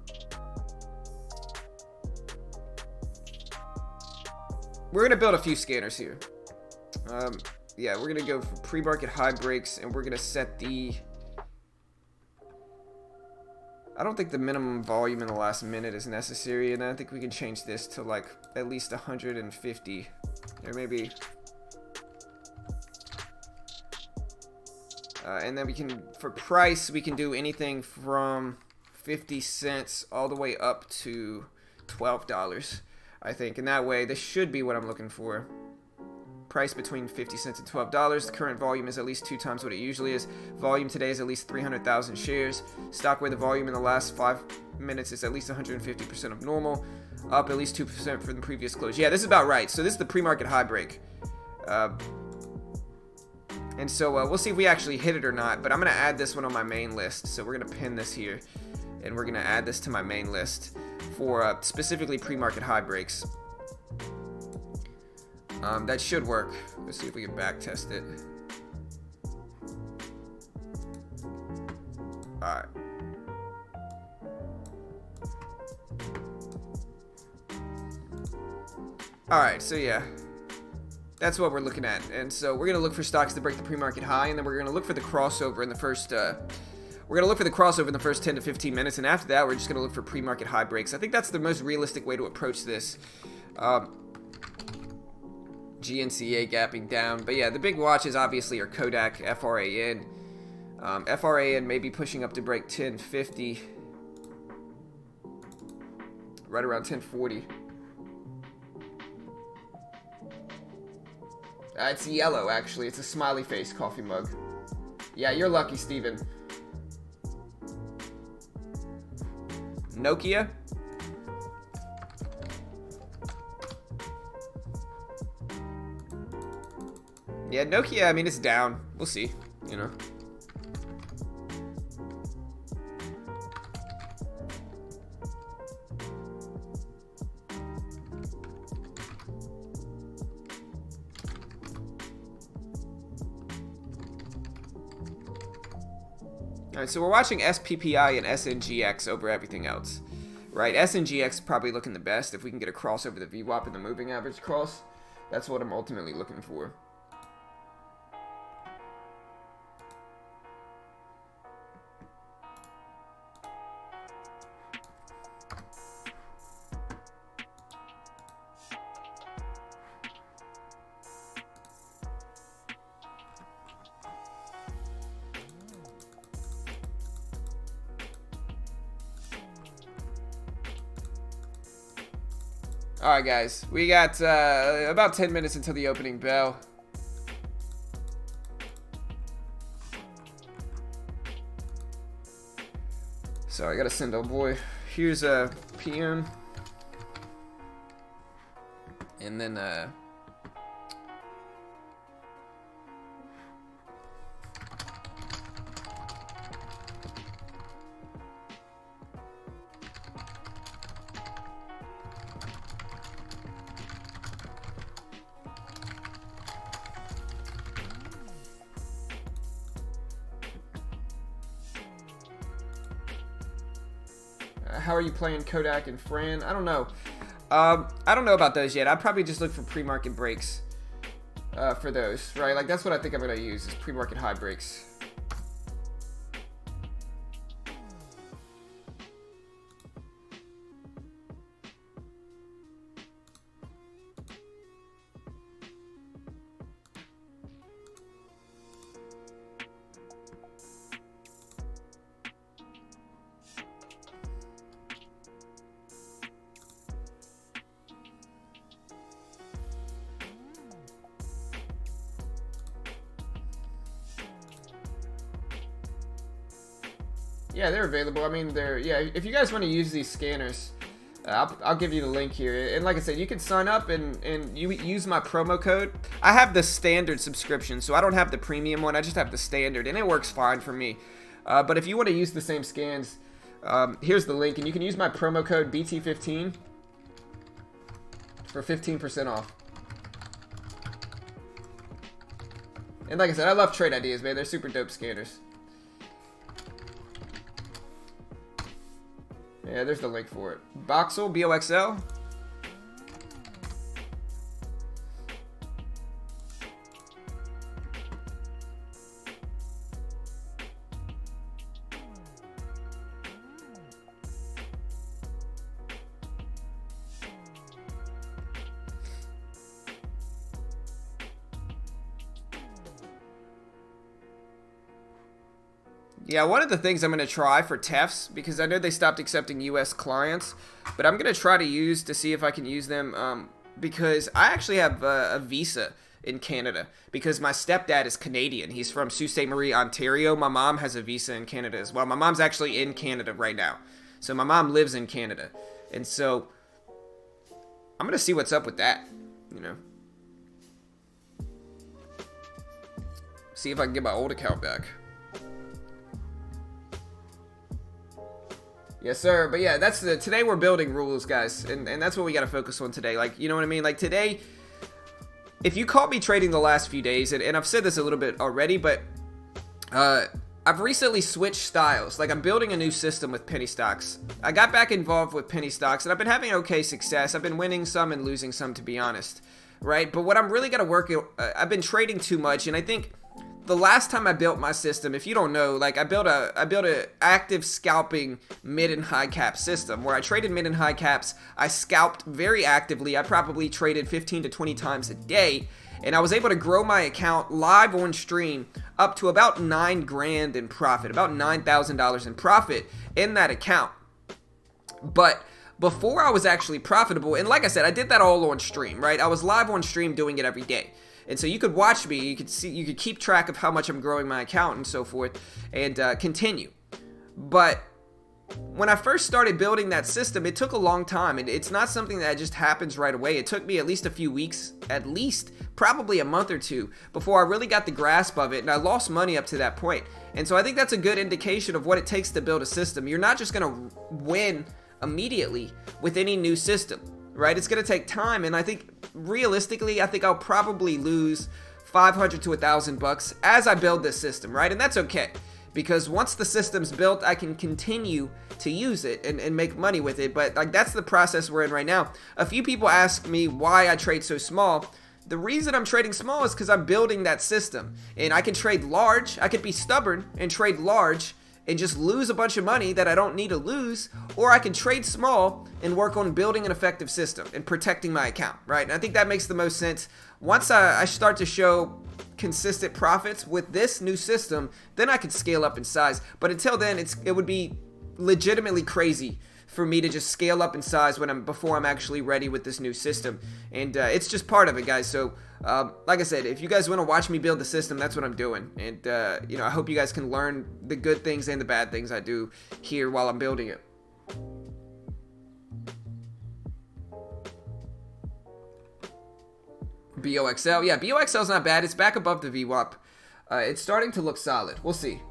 going to build a few scanners here. Yeah, we're going to go for pre-market high breaks, and we're going to set the... I don't think the minimum volume in the last minute is necessary, and I think we can change this to like at least 150, or maybe... and then we can, for price, we can do anything from 50 cents all the way up to $12, I think. And that way, this should be what I'm looking for. Price between 50 cents and $12. The current volume is at least 2 times what it usually is. Volume today is at least 300,000 shares. Stock where the volume in the last 5 minutes is at least 150% of normal. Up at least 2% from the previous close. Yeah, this is about right. So this is the pre-market high break. And so we'll see if we actually hit it or not. But I'm going to add this one on my main list. So we're going to pin this here. And we're going to add this to my main list for specifically pre-market high breaks. That should work. Let's see if we can back test it. Alright. Alright, so yeah. That's what we're looking at. And so we're going to look for stocks to break the pre-market high, and then we're going to look for the crossover in the first... we're going to look for the crossover in the first 10 to 15 minutes, and after that, we're just going to look for pre-market high breaks. I think that's the most realistic way to approach this. GNCA gapping down. But yeah, the big watches obviously are KODK, FRAN. FRAN may be pushing up to break 1050. right around 1040. It's yellow, actually. It's a smiley face coffee mug. Yeah, you're lucky, Steven. Nokia? Yeah, Nokia, I mean, it's down. We'll see, you know. Alright, so we're watching SPPI and SNGX over everything else. Right, SNGX is probably looking the best if we can get a cross over the VWAP and the moving average cross. That's what I'm ultimately looking for. Alright guys, we got about 10 minutes until the opening bell. So I gotta send old boy. Here's a PM. And then how are you playing KODK and Fran? I don't know. I don't know about those yet. I'd probably just look for pre-market breaks for those, right? Like, that's what I think I'm going to use, is pre-market high breaks. Yeah, they're available. I mean, yeah, if you guys want to use these scanners, I'll give you the link here. And like I said, you can sign up and you use my promo code. I have the standard subscription, so I don't have the premium one. I just have the standard, and it works fine for me. But if you want to use the same scans, here's the link, and you can use my promo code BT15 for 15% off. And like I said, I love trade ideas, man. They're super dope scanners. Yeah, there's the link for it. Boxel, BOXL. Yeah, one of the things I'm going to try for TEFs, because I know they stopped accepting US clients, but I'm going to try to use to see if I can use them, because I actually have a visa in Canada, because my stepdad is Canadian. He's from Sault Ste. Marie, Ontario. My mom has a visa in Canada as well. My mom's actually in Canada right now. So my mom lives in Canada. And so I'm going to see what's up with that, you know. See if I can get my old account back. Yes, sir. But yeah, that's today we're building rules, guys, and that's what we got to focus on today. Like, you know what I mean? Like, today, if you caught me trading the last few days, and I've said this a little bit already, but I've recently switched styles. Like, I'm building a new system with penny stocks. I got back involved with penny stocks, and I've been having okay success. I've been winning some and losing some, to be honest, right? But what I'm really got to work, I've been trading too much, and I think the last time I built my system, if you don't know, like I built a active scalping mid and high cap system where I traded mid and high caps. I scalped very actively. I probably traded 15 to 20 times a day, and I was able to grow my account live on stream up to about $9,000 in profit, about $9,000 in profit in that account. But before I was actually profitable. And like I said, I did that all on stream, right? I was live on stream doing it every day. And so you could watch me, you could see, you could keep track of how much I'm growing my account and so forth, and continue. But when I first started building that system, it took a long time, and it's not something that just happens right away. It took me at least a few weeks, at least probably a month or two, before I really got the grasp of it, and I lost money up to that point. And so I think that's a good indication of what it takes to build a system. You're not just going to win immediately with any new system, right? It's going to take time, and I think realistically, I think I'll probably lose $500 to $1,000 as I build this system, right? And that's okay, because once the system's built, I can continue to use it and make money with it. But like, that's the process we're in right now. A few people ask me why I trade so small. The reason I'm trading small is because I'm building that system, and I can trade large. I could be stubborn and trade large and just lose a bunch of money that I don't need to lose, or I can trade small and work on building an effective system and protecting my account, right? And I think that makes the most sense. Once I start to show consistent profits with this new system, then I can scale up in size. But until then, it would be legitimately crazy for me to just scale up in size before I'm actually ready with this new system. And it's just part of it, guys. So like I said, if you guys want to watch me build the system, that's what I'm doing. And you know, I hope you guys can learn the good things and the bad things I do here while I'm building it. BOXL, yeah, BOXL's not bad. It's back above the VWAP. It's starting to look solid. We'll see.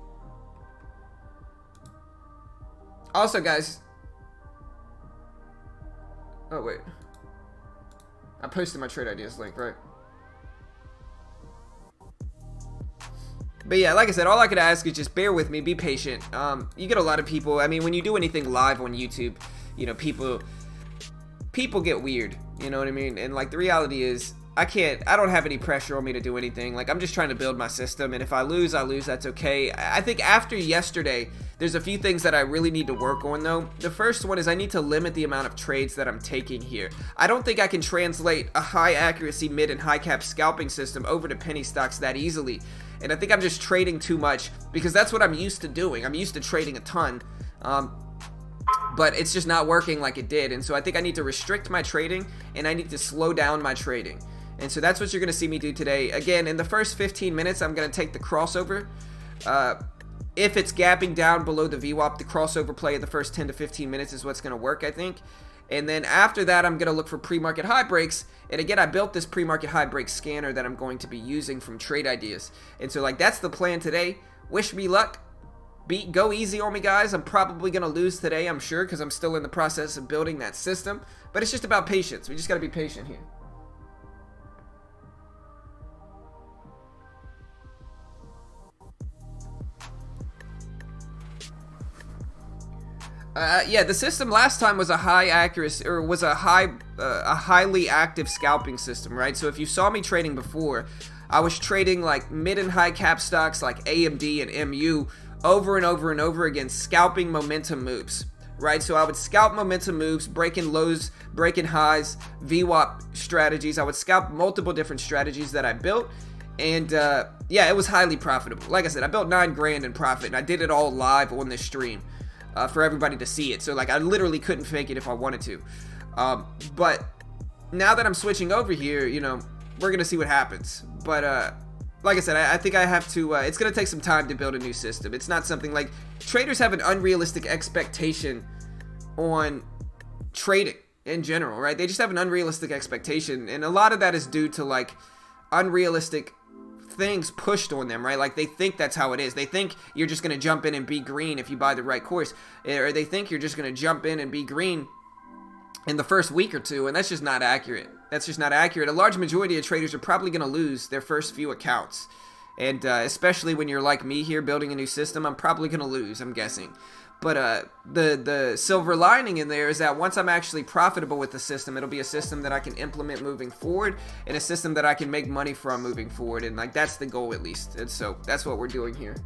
Also, guys. Oh, wait. I posted my trade ideas link, right? But yeah, like I said, all I could ask is just bear with me, be patient. You get a lot of people. I mean, when you do anything live on YouTube, you know, people get weird. You know what I mean? And like, the reality is, I don't have any pressure on me to do anything. Like, I'm just trying to build my system, and if I lose, I lose. That's okay. I think after yesterday, there's a few things that I really need to work on, though. The first one is I need to limit the amount of trades that I'm taking here. I don't think I can translate a high accuracy mid and high cap scalping system over to penny stocks that easily. And I think I'm just trading too much, because that's what I'm used to doing. I'm used to trading a ton. But it's just not working like it did. And so I think I need to restrict my trading, and I need to slow down my trading. And so that's what you're going to see me do today. Again, in the first 15 minutes, I'm going to take the crossover. If it's gapping down below the VWAP, the crossover play in the first 10 to 15 minutes is what's going to work, I think. And then after that, I'm going to look for pre-market high breaks. And again, I built this pre-market high break scanner that I'm going to be using from Trade Ideas. And so, like, that's the plan today. Wish me luck. Go easy on me, guys. I'm probably going to lose today, I'm sure, because I'm still in the process of building that system. But it's just about patience. We just got to be patient here. Yeah, the system last time was a high accuracy, or was a highly active scalping system, right? So if you saw me trading before, I was trading like mid and high cap stocks like AMD and MU over and over and over again, scalping momentum moves, right? So I would scalp momentum moves, breaking lows, breaking highs, VWAP strategies. I would scalp multiple different strategies that I built. And yeah, it was highly profitable. Like I said, I built $9 grand in profit, and I did it all live on this stream. For everybody to see it. So like, I literally couldn't fake it if I wanted to. But now that I'm switching over here, you know, we're gonna see what happens. But like I said, I think I have to, it's gonna take some time to build a new system. It's not something like, traders have an unrealistic expectation on trading in general, right? They just have an unrealistic expectation, and a lot of that is due to like unrealistic things pushed on them, right? Like, they think that's how it is. They think you're just going to jump in and be green if you buy the right course, or they think you're just going to jump in and be green in the first week or two, and that's just not accurate. That's just not accurate. A large majority of traders are probably going to lose their first few accounts, and especially when you're like me here building a new system, I'm probably going to lose, I'm guessing. But the silver lining in there is that once I'm actually profitable with the system, it'll be a system that I can implement moving forward, and a system that I can make money from moving forward. And like, that's the goal, at least. And so that's what we're doing here.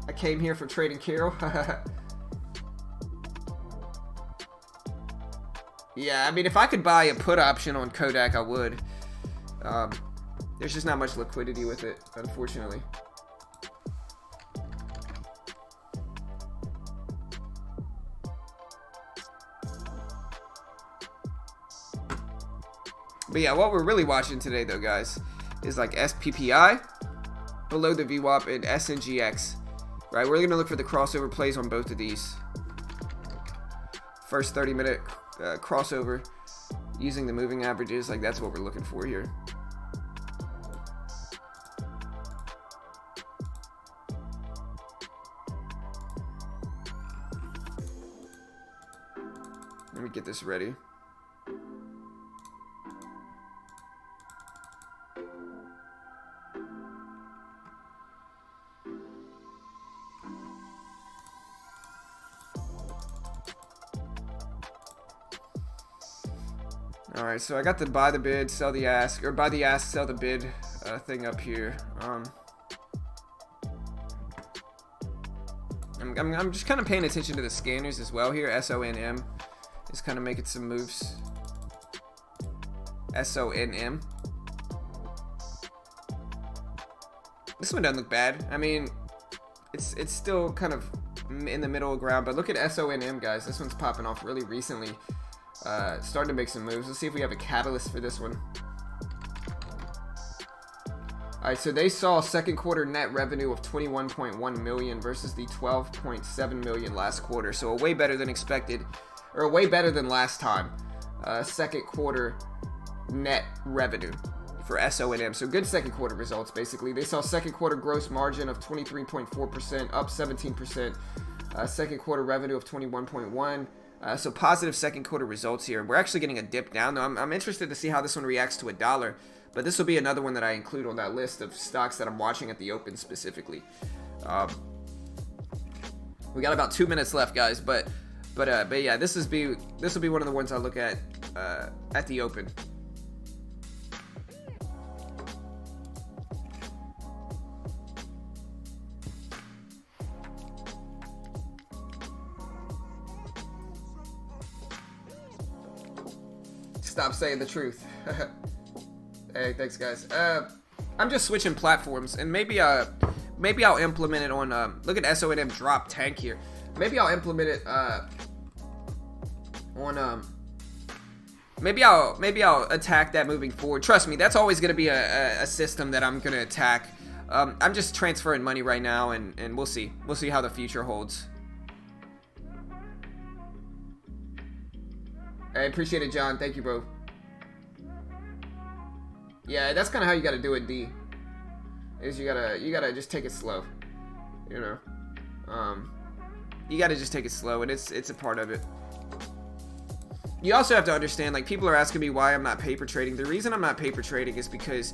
I came here for trading Carol. Yeah, I mean, if I could buy a put option on KODK, I would. There's just not much liquidity with it, unfortunately. But yeah, what we're really watching today, though, guys, is like SPPI below the VWAP and SNGX. Right, we're gonna look for the crossover plays on both of these. First 30-minute crossover using the moving averages, like that's what we're looking for here. Let me get this ready. Alright, so I got the buy the bid, sell the ask, or buy the ask, sell the bid thing up here. I'm just kind of paying attention to the scanners as well here. SONM is kind of making some moves. SONM. This one doesn't look bad. I mean, it's still kind of in the middle of ground, but look at SONM, guys. This one's popping off really recently. Starting to make some moves. Let's see if we have a catalyst for this one. Alright, so they saw second quarter net revenue of 21.1 million versus the 12.7 million last quarter. So a way better than expected, or a way better than last time. Second quarter net revenue for SONM. So good second quarter results, basically. They saw second quarter gross margin of 23.4%, up 17%. Second quarter revenue of 21.1. So positive second quarter results here. We're actually getting a dip down, though. I'm interested to see how this one reacts to $1. But this will be another one that I include on that list of stocks that I'm watching at the open specifically. We got about 2 minutes left, guys. But yeah, this will be one of the ones I look at the open. Stop saying the truth. Hey, thanks, guys. I'm just switching platforms, and maybe I'll implement it on. Look at SONM drop tank here. Maybe I'll implement it on. Maybe I'll attack that moving forward. Trust me, that's always gonna be a system that I'm gonna attack. I'm just transferring money right now, and we'll see. We'll see how the future holds. I appreciate it, John. Thank you, bro. Yeah, that's kind of how you gotta do it, D. Is you gotta just take it slow. You know, you gotta just take it slow, and it's a part of it. You also have to understand, like, people are asking me why I'm not paper trading. The reason I'm not paper trading is because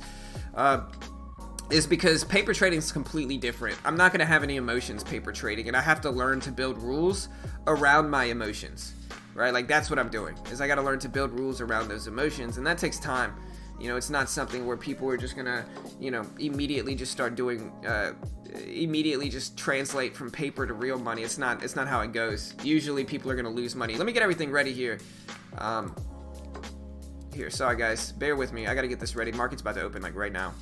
paper trading is completely different. I'm not gonna have any emotions paper trading, and I have to learn to build rules around my emotions. Right, like that's what I'm doing. Is I got to learn to build rules around those emotions, and that takes time. You know, it's not something where people are just gonna, you know, immediately just start doing, immediately just translate from paper to real money. It's not how it goes. Usually, people are gonna lose money. Let me get everything ready here. Here, sorry guys, bear with me. I gotta get this ready. Market's about to open like right now.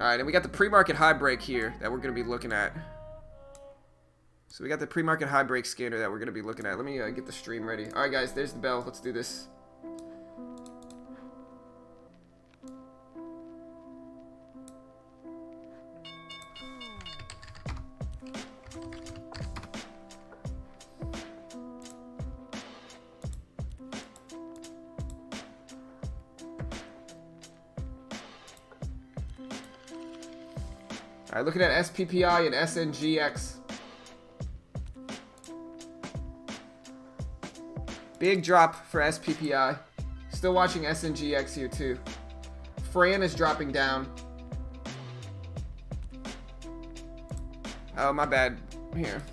Alright, and we got the pre-market high break here that we're going to be looking at. So we got the pre-market high break scanner that we're going to be looking at. Let me get the stream ready. Alright guys, there's the bell. Let's do this. Alright, looking at SPPI and SNGX. Big drop for SPPI. Still watching SNGX here too. Fran is dropping down. Oh, my bad. Here.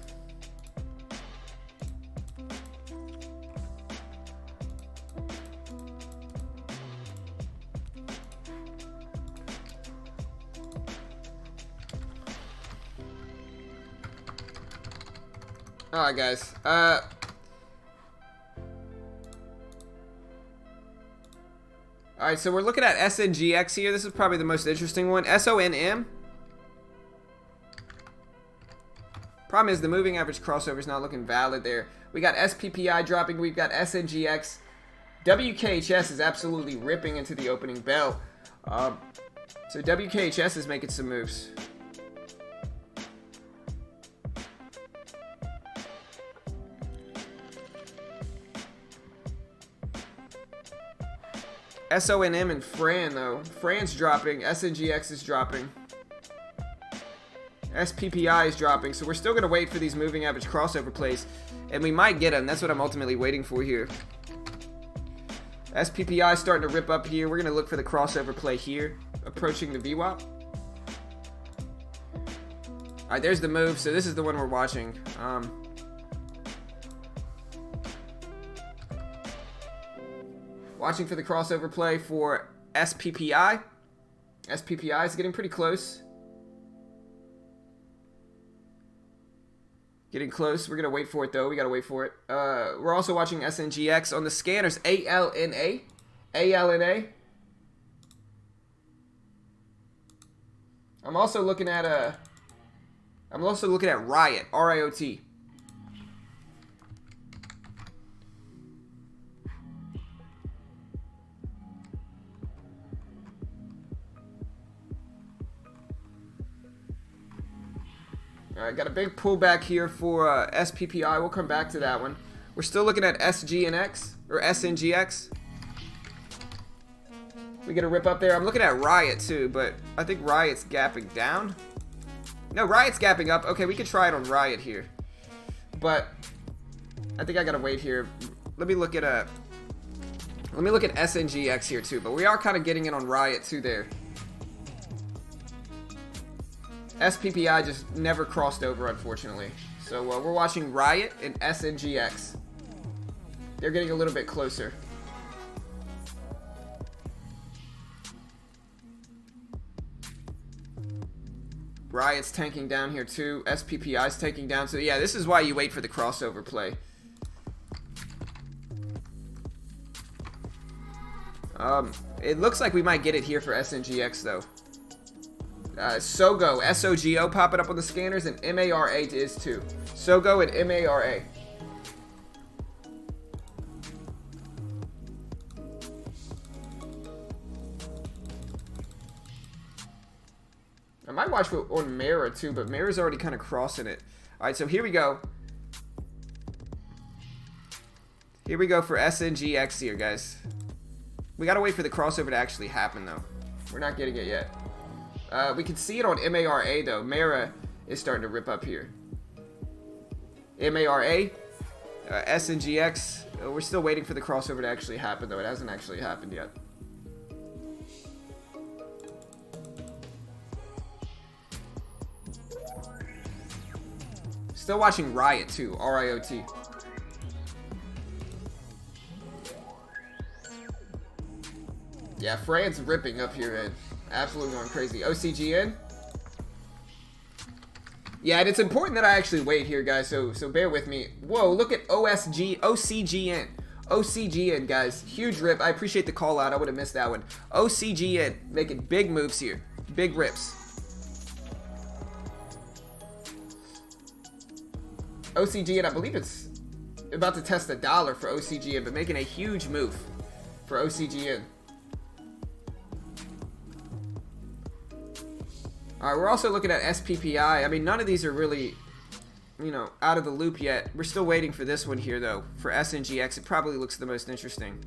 Alright guys, Alright, so we're looking at SNGX here. This is probably the most interesting one. SONM. Problem is the moving average crossover is not looking valid there. We got SPPI dropping. We've got SNGX. WKHS is absolutely ripping into the opening bell. So WKHS is making some moves. SONM and Fran, though. Fran's dropping. SNGX is dropping. SPPI is dropping. So we're still going to wait for these moving average crossover plays. And we might get them. That's what I'm ultimately waiting for here. SPPI is starting to rip up here. We're going to look for the crossover play here. Approaching the VWAP. Alright, there's the move. So this is the one we're watching. Watching for the crossover play for SPPI. SPPI is getting pretty close. Getting close. We're going to wait for it, though. We got to wait for it. We're also watching SNGX on the scanners. ALNA. ALNA. I'm also looking at Riot. RIOT. Alright, got a big pullback here for SPPI. We'll come back to that one. We're still looking at SGNX, or SNGX. We get a rip up there. I'm looking at Riot too, but I think Riot's gapping down. No, Riot's gapping up. Okay, we could try it on Riot here. But I think I gotta wait here. Let me look at SNGX here too, but we are kind of getting it on Riot too there. SPPI just never crossed over, unfortunately. So we're watching Riot and SNGX. They're getting a little bit closer. Riot's tanking down here too. SPPI's tanking down. So yeah, this is why you wait for the crossover play. It looks like we might get it here for SNGX though. SOGO, SOGO popping up on the scanners, and MARA is too. SOGO and MARA. I might watch on Mara too, but Mara's already kind of crossing it. Alright, so here we go. Here we go for SNGX here, guys. We gotta wait for the crossover to actually happen, though. We're not getting it yet. We can see it on MARA, though. Mara is starting to rip up here. MARA, SNGX. We're still waiting for the crossover to actually happen, though. It hasn't actually happened yet. Still watching Riot, too. RIOT. Yeah, Fran's ripping up here, man. Absolutely going crazy. OCGN. Yeah, and it's important that I actually wait here, guys, so bear with me. Whoa, look at OCGN. OCGN, guys. Huge rip. I appreciate the call out. I would have missed that one. OCGN making big moves here. Big rips. OCGN, I believe it's about to test $1 for OCGN, but making a huge move for OCGN. Alright, we're also looking at SPPI. I mean, none of these are really, you know, out of the loop yet. We're still waiting for this one here, though. For SNGX, it probably looks the most interesting.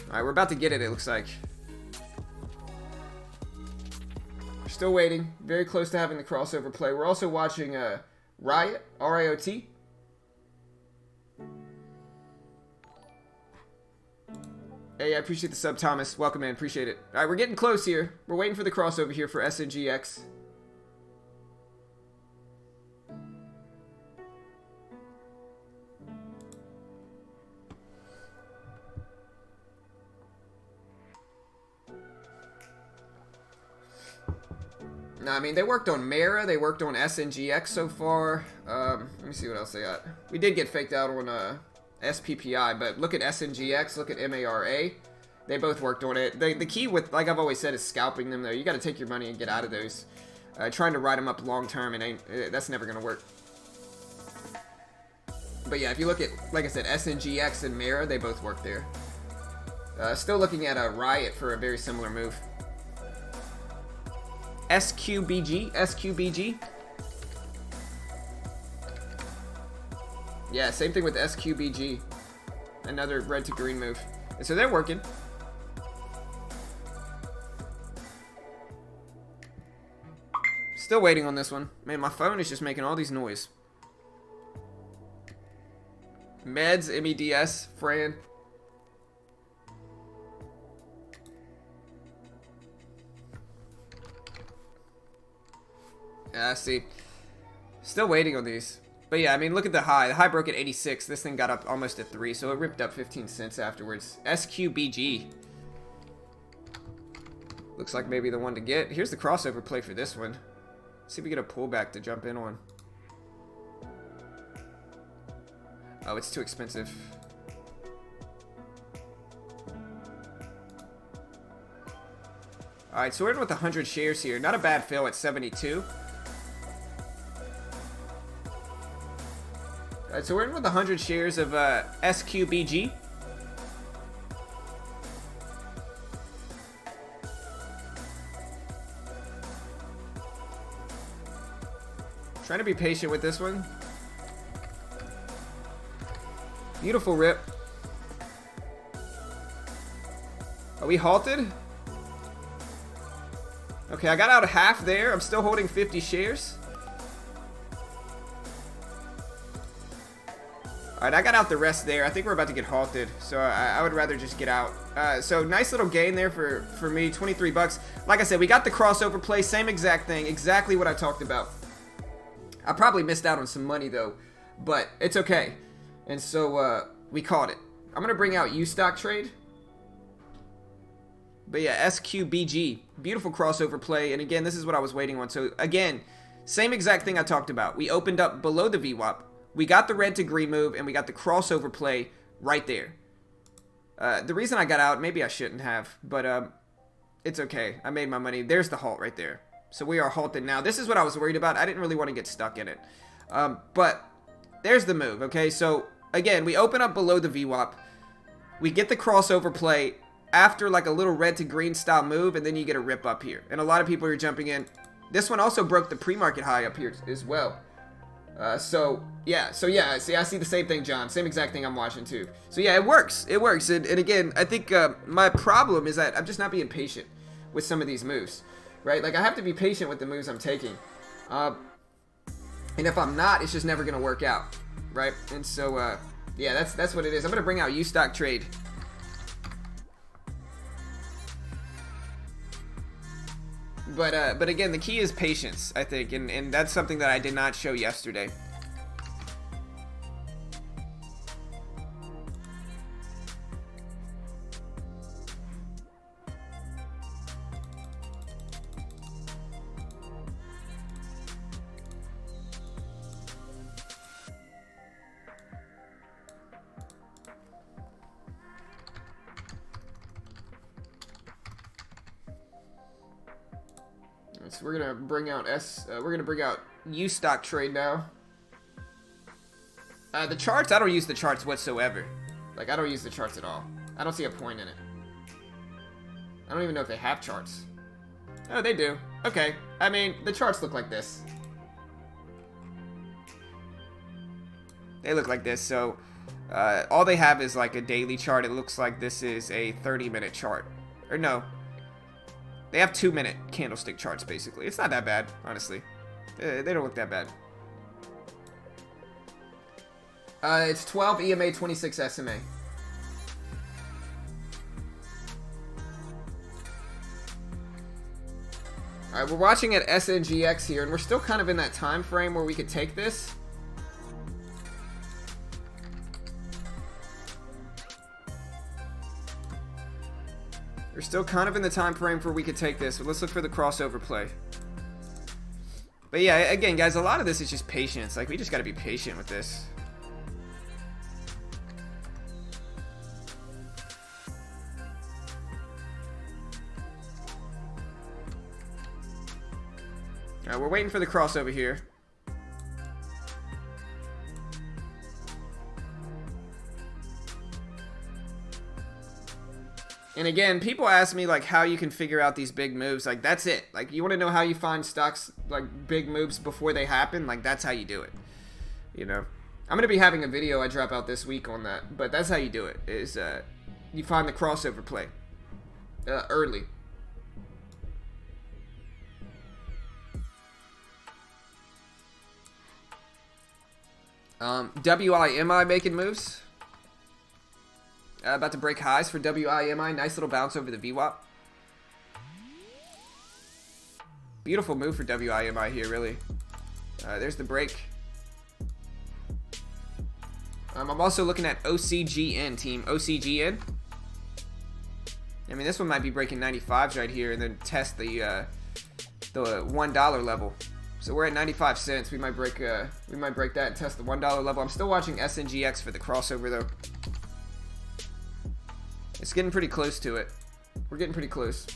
Alright, we're about to get it, it looks like. We're still waiting. Very close to having the crossover play. We're also watching Riot, RIOT. Hey, I appreciate the sub, Thomas. Welcome, man. Appreciate it. All right, we're getting close here. We're waiting for the crossover here for SNGX. No, I mean, they worked on Mara. They worked on SNGX so far. Let me see what else they got. We did get faked out on SPPI, but look at SNGX, look at MARA. They both worked on it. The key with, like I've always said, is scalping them, though. You got to take your money and get out of those. Trying to ride them up long term, and that's never going to work. But yeah, if you look at, like I said, SNGX and MARA, they both work there. Still looking at a Riot for a very similar move. SQBG. Yeah, same thing with SQBG. Another red to green move. And so they're working. Still waiting on this one. Man, my phone is just making all these noise. Meds, MEDS, Fran. Yeah, see. Still waiting on these. But yeah, I mean, look at the high. The high broke at 86. This thing got up almost at 3, so it ripped up 15 cents afterwards. SQBG. Looks like maybe the one to get. Here's the crossover play for this one. See if we get a pullback to jump in on. Oh, it's too expensive. Alright, so we're in with 100 shares here. Not a bad fill at 72. Alright, so we're in with 100 shares of SQBG. Trying to be patient with this one. Beautiful rip. Are we halted? Okay, I got out half there. I'm still holding 50 shares. Alright, I got out the rest there. I think we're about to get halted, so I would rather just get out. So nice little gain there for me, 23 bucks. Like I said, we got the crossover play, same exact thing, exactly what I talked about. I probably missed out on some money though, but it's okay. And so we caught it. I'm gonna bring out U-Stock trade. But yeah, SQBG, beautiful crossover play. And again, this is what I was waiting on. So again, same exact thing I talked about. We opened up below the VWAP. We got the red to green move, and we got the crossover play right there. The reason I got out, maybe I shouldn't have, but it's okay. I made my money. There's the halt right there. So we are halted now. This is what I was worried about. I didn't really want to get stuck in it. But there's the move, okay? So, again, we open up below the VWAP. We get the crossover play after like a little red to green style move, and then you get a rip up here. And a lot of people are jumping in. This one also broke the pre-market high up here as well. So yeah, see, I see the same thing, John. Same exact thing I'm watching too. So yeah, it works. It works. And again, I think my problem is that I'm just not being patient with some of these moves. Right? Like, I have to be patient with the moves I'm taking. And if I'm not, it's just never going to work out. Right? And so, yeah, that's what it is. I'm going to bring out U-Stock trade. But again, the key is patience, I think. And that's something that I did not show yesterday. So we're gonna bring out U-Stock trade now. The charts, I don't use the charts whatsoever. Like, I don't use the charts at all. I don't see a point in it. I don't even know if they have charts. Oh, they do. Okay. I mean, the charts look like this. They look like this. So, all they have is like a daily chart. It looks like this is a 30-minute chart. Or no. They have 2-minute candlestick charts, basically. It's not that bad, honestly. They don't look that bad. It's 12 EMA, 26 SMA. Alright, we're watching at SNGX here, and we're still kind of in that time frame where we could take this. We're still kind of in the time frame where we could take this, but let's look for the crossover play. But yeah, again, guys, a lot of this is just patience. Like, we just got to be patient with this. We're waiting for the crossover here. And again, people ask me like how you can figure out these big moves. Like that's it. Like you want to know how you find stocks like big moves before they happen. Like that's how you do it. You know, I'm gonna be having a video I drop out this week on that. But that's how you do it. Is you find the crossover play early. WIMI making moves. About to break highs for WIMI. Nice little bounce over the VWAP. Beautiful move for WIMI here, really. There's the break. I'm also looking at OCGN, team. OCGN. I mean, this one might be breaking 95s right here and then test the $1 level. So we're at 95 cents. We might break that and test the $1 level. I'm still watching SNGX for the crossover, though. It's getting pretty close to it. We're getting pretty close.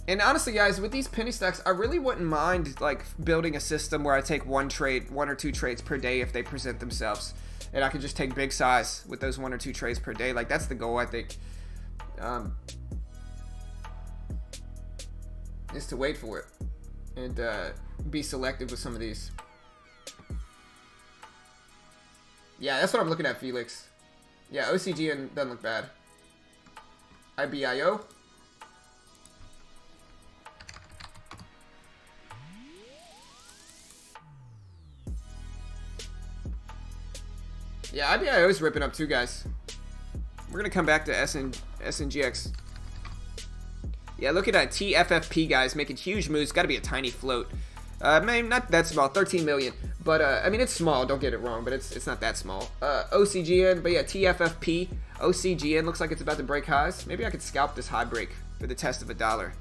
And honestly, guys, with these penny stocks, I really wouldn't mind like building a system where I take one or two trades per day if they present themselves, and I could just take big size with those 1 or 2 trades per day. Like that's the goal, I think. Is to wait for it and be selective with some of these. Yeah, that's what I'm looking at, Felix. Yeah, OCGN doesn't look bad. IBIO. Yeah, IBIO is ripping up too, guys. We're going to come back to SNGX. Yeah, look at that TFFP, guys, making huge moves. Got to be a tiny float. Maybe not that small, 13 million. But, I mean, it's small. Don't get it wrong, but it's not that small. OCGN, but yeah, TFFP. OCGN looks like it's about to break highs. Maybe I could scalp this high break for the test of $1.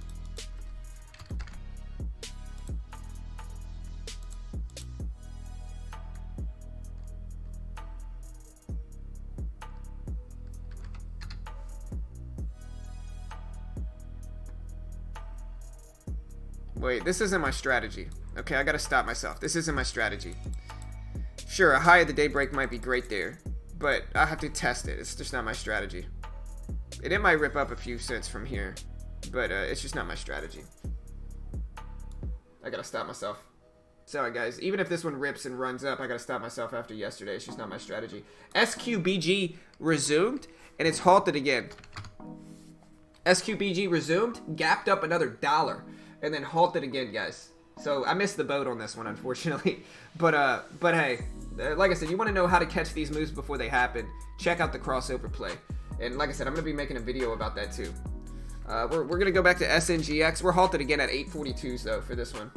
Wait, this isn't my strategy. Okay, I gotta stop myself. This isn't my strategy. Sure, a high of the day break might be great there, but I have to test it. It's just not my strategy. It might rip up a few cents from here, but it's just not my strategy. I gotta stop myself. Sorry, guys. Even if this one rips and runs up, I gotta stop myself after yesterday. It's just not my strategy. SQBG resumed, and it's halted again. SQBG resumed, gapped up another $1. And then halted again, guys. So I missed the boat on this one, unfortunately. But hey, like I said, you want to know how to catch these moves before they happen. Check out the crossover play. And like I said, I'm going to be making a video about that too. We're going to go back to SNGX. We're halted again at 842s though for this one.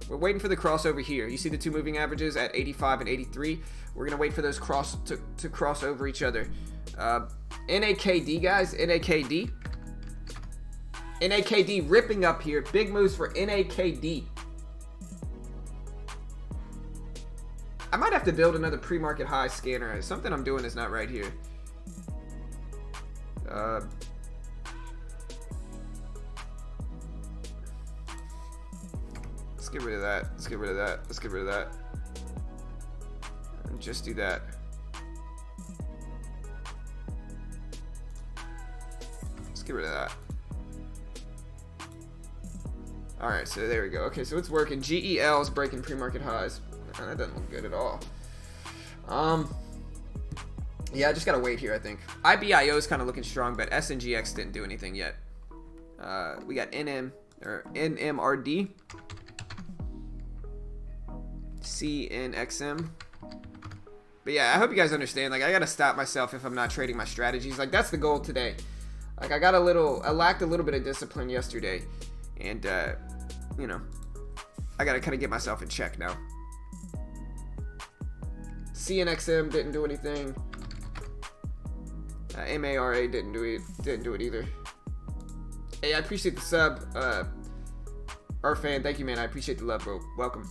We're waiting for the crossover here. You see the two moving averages at 85 and 83. We're going to wait for those to cross over each other. NAKD, guys. NAKD. NAKD ripping up here. Big moves for NAKD. I might have to build another pre-market high scanner. Something I'm doing is not right here. Let's get rid of that. Let's get rid of that. Let's get rid of that. And just do that. Get rid of that. Alright, so there we go. Okay, so it's working. GEL is breaking pre-market highs. That doesn't look good at all. Yeah, I just gotta wait here, I think. IBIO is kind of looking strong, but SNGX didn't do anything yet. We got NMRD. CNXM. But yeah, I hope you guys understand. Like, I gotta stop myself if I'm not trading my strategies. Like, that's the goal today. Like, I lacked a little bit of discipline yesterday, and, you know, I gotta kind of get myself in check now. CNXM didn't do anything. MARA didn't do it either. Hey, I appreciate the sub. Fan, thank you, man. I appreciate the love, bro. Welcome.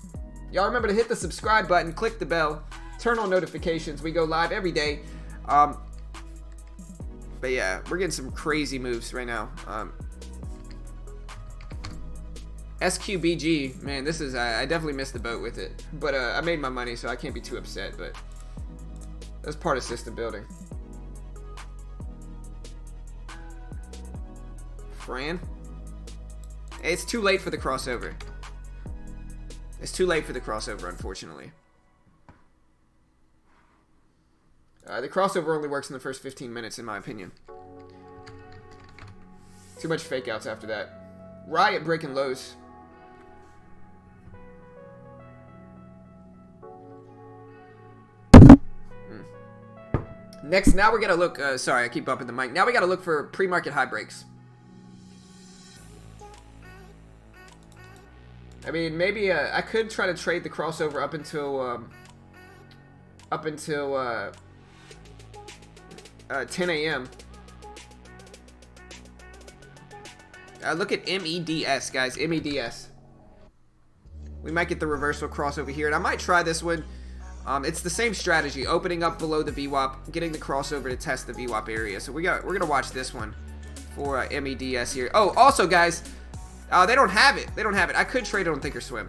Y'all remember to hit the subscribe button, click the bell, turn on notifications. We go live every day. But yeah, we're getting some crazy moves right now. SQBG, man, this is, I definitely missed the boat with it. But I made my money, so I can't be too upset. But that's part of system building. Fran? It's too late for the crossover. It's too late for the crossover, unfortunately. The crossover only works in the first 15 minutes, in my opinion. Too much fake outs after that. Riot breaking lows. Next, now we're gonna look. Sorry, I keep bumping the mic. Now we gotta look for pre-market high breaks. I mean, maybe I could try to trade the crossover up until 10 a.m. Look at MEDS, guys. MEDS. We might get the reversal crossover here, and I might try this one. It's the same strategy: opening up below the VWAP, getting the crossover to test the VWAP area. So we're gonna watch this one for MEDS here. Oh, also, guys. They don't have it. They don't have it. I could trade it on Thinkorswim,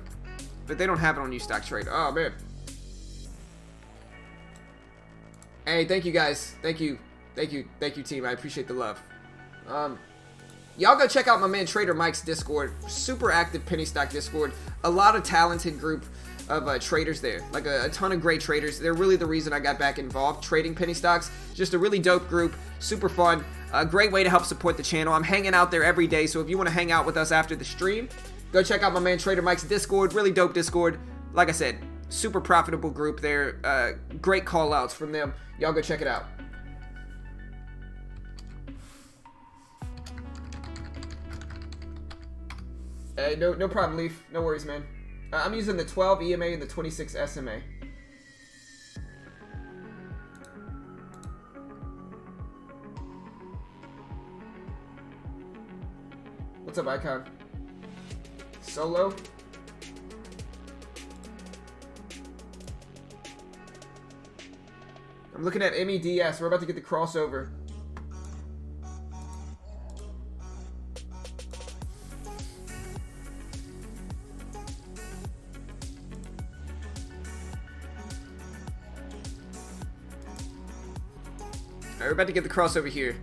but they don't have it on Ustock Trade. Oh, man. Hey, thank you, guys. Thank you. Thank you. Thank you, team. I appreciate the love. Y'all go check out my man Trader Mike's Discord. Super active penny stock Discord. A lot of talented group of traders there. Like a ton of great traders. They're really the reason I got back involved trading penny stocks. Just a really dope group. Super fun. A great way to help support the channel. I'm hanging out there every day, so if you want to hang out with us after the stream, go check out my man Trader Mike's Discord. Really dope Discord. Like I said, super profitable group there. Great call outs from them. Y'all go check it out. No problem, Leaf. No worries, man. I'm using the 12 EMA and the 26 SMA. What's up, Icon? Solo? I'm looking at MEDS. We're about to get the crossover. Alright, we're about to get the crossover here.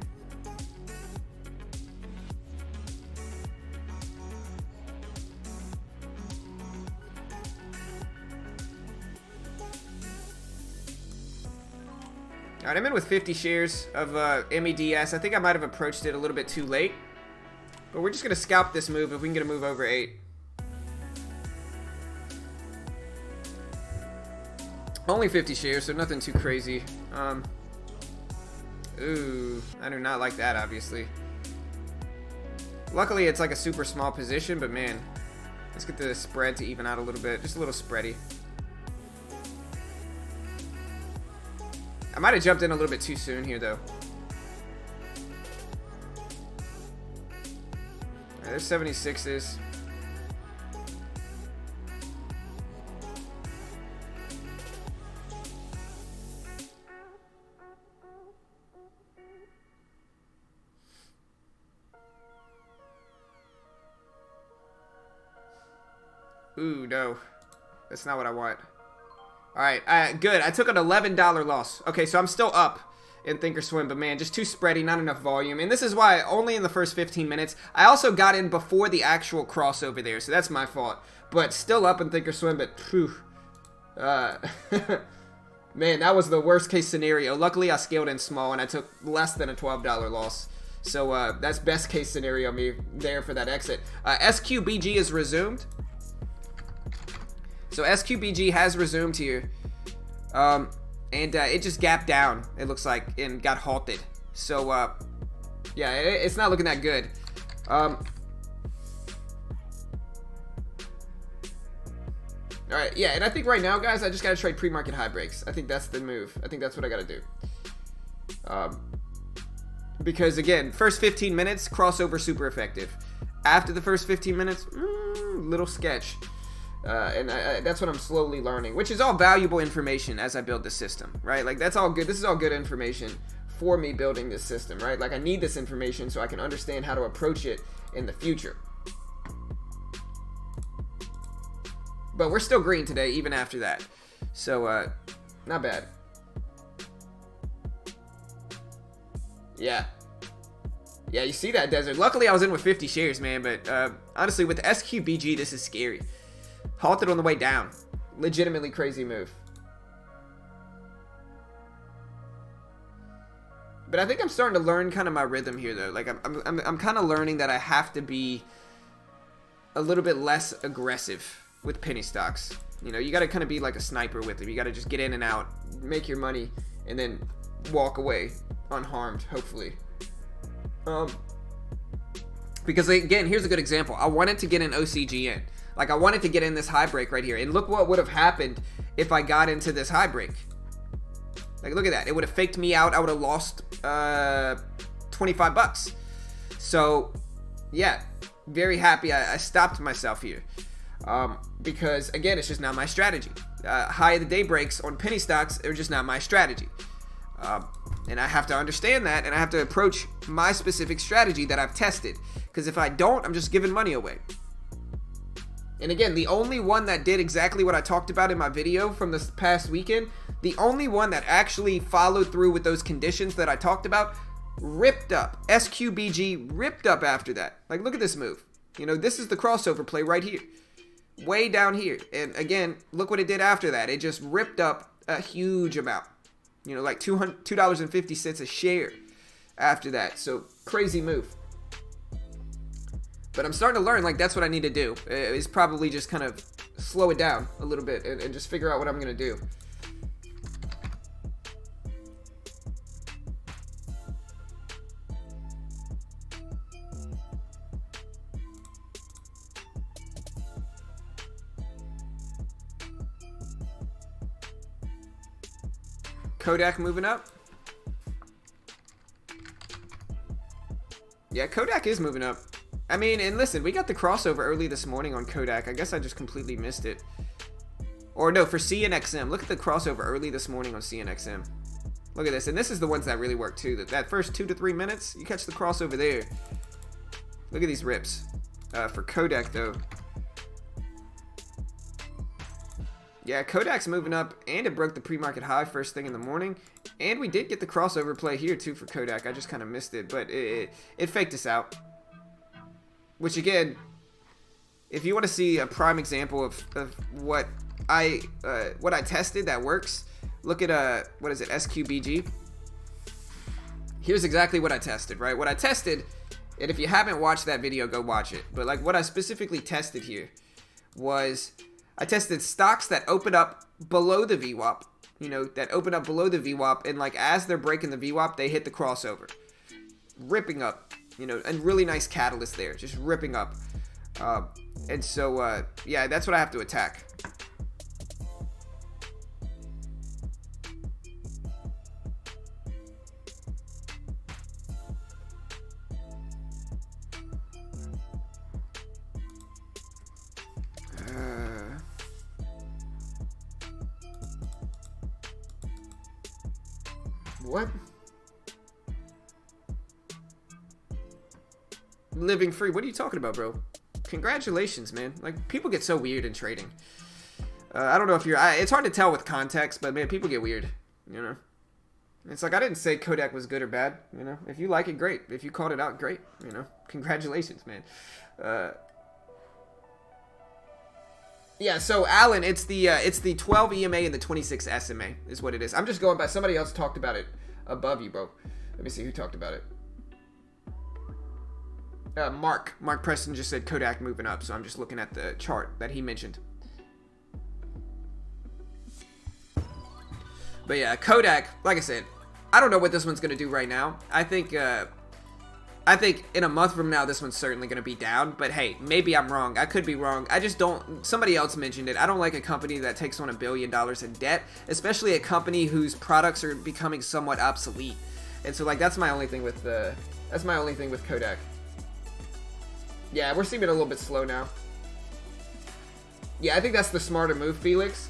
Alright, I'm in with 50 shares of MEDS. I think I might have approached it a little bit too late. But we're just going to scalp this move if we can get a move over 8. Only 50 shares, so nothing too crazy. Ooh, I do not like that, obviously. Luckily, it's like a super small position, but man, let's get the spread to even out a little bit. Just a little spready. I might have jumped in a little bit too soon here, though. Alright, there's 76s. Ooh, no. That's not what I want. Alright, good. I took an $11 loss. Okay, so I'm still up in Thinkorswim, but man, just too spready, not enough volume. And this is why only in the first 15 minutes. I also got in before the actual crossover there, so that's my fault. But still up in Thinkorswim, but phew. Man, that was the worst case scenario. Luckily, I scaled in small, and I took less than a $12 loss. So that's best case scenario me there for that exit. SQBG is resumed. So SQBG has resumed here, and it just gapped down, it looks like, and got halted. So, yeah, it's not looking that good. Alright, yeah, and I think right now, guys, I just gotta trade pre-market high breaks. I think that's the move. I think that's what I gotta do. Because, again, first 15 minutes, crossover super effective. after the first 15 minutes, little sketch. And that's what I'm slowly learning, which is all valuable information as I build the system, right? Like, that's all good. This is all good information for me building this system, right? Like, I need this information so I can understand how to approach it in the future. But we're still green today, even after that. So, not bad. Yeah. Yeah, you see that, Desert. Luckily, I was in with 50 shares, man. But honestly, with SQBG, this is scary. Halted on the way down. Legitimately crazy move. But I think I'm starting to learn kind of my rhythm here, though. Like, I'm kind of learning that I have to be a little bit less aggressive with penny stocks. You know, you got to kind of be like a sniper with them. You got to just get in and out, make your money, and then walk away unharmed, hopefully. Because, again, here's a good example. I wanted to get an OCG in. Like, I wanted to get in this high break right here. And look what would have happened if I got into this high break. Like, look at that. It would have faked me out. I would have lost 25 bucks. So, yeah. Very happy I stopped myself here. Because, again, it's just not my strategy. High of the day breaks on penny stocks are just not my strategy. And I have to understand that, and I have to approach my specific strategy that I've tested. Because if I don't, I'm just giving money away. And again, the only one that did exactly what I talked about in my video from this past weekend, the only one that actually followed through with those conditions that I talked about, ripped up. SQBG ripped up after that. Like, look at this move. You know, this is the crossover play right here. Way down here. And again, look what it did after that. It just ripped up a huge amount. You know, like $2.50 a share after that. So, crazy move. But I'm starting to learn, like, that's what I need to do. Is probably just kind of slow it down a little bit and just figure out what I'm going to do. KODK moving up. Yeah, KODK is moving up. I mean, and listen, we got the crossover early this morning on KODK. I guess I just completely missed it. Or no, for CNXM. Look at the crossover early this morning on CNXM. Look at this. And this is the ones that really work too. That first 2 to 3 minutes, you catch the crossover there. Look at these rips. For KODK though. Yeah, KODK's moving up, and it broke the pre-market high first thing in the morning. And we did get the crossover play here too for KODK. I just kind of missed it, but it faked us out. Which again, if you want to see a prime example of what I tested that works, look at what is it, SQBG. Here's exactly what I tested, right? What I tested, and if you haven't watched that video, go watch it. But like what I specifically tested here was I tested stocks that open up below the VWAP, you know, that open up below the VWAP, and like as they're breaking the VWAP, they hit the crossover, ripping up. You know, and really nice catalyst there, just ripping up. And so, yeah, that's what I have to attack. What? Living free. What are you talking about, bro? Congratulations, man. Like, people get so weird in trading. I don't know if you're... it's hard to tell with context, but, man, people get weird, you know? It's like, I didn't say KODK was good or bad, you know? If you like it, great. If you called it out, great, you know? Congratulations, man. Yeah, so, Alan, it's the 12 EMA and the 26 SMA is what it is. I'm just going by... Somebody else talked about it above you, bro. Let me see who talked about it. Mark Preston just said KODK moving up, so I'm just looking at the chart that he mentioned. But yeah, KODK, like I said, I don't know what this one's going to do right now. I think in a month from now, this one's certainly going to be down. But hey, maybe I'm wrong. I could be wrong. I just don't... Somebody else mentioned it. I don't like a company that takes on $1 billion in debt, especially a company whose products are becoming somewhat obsolete. And so, like, that's my only thing with KODK. Yeah, we're seeing it a little bit slow now. Yeah, I think that's the smarter move, Felix.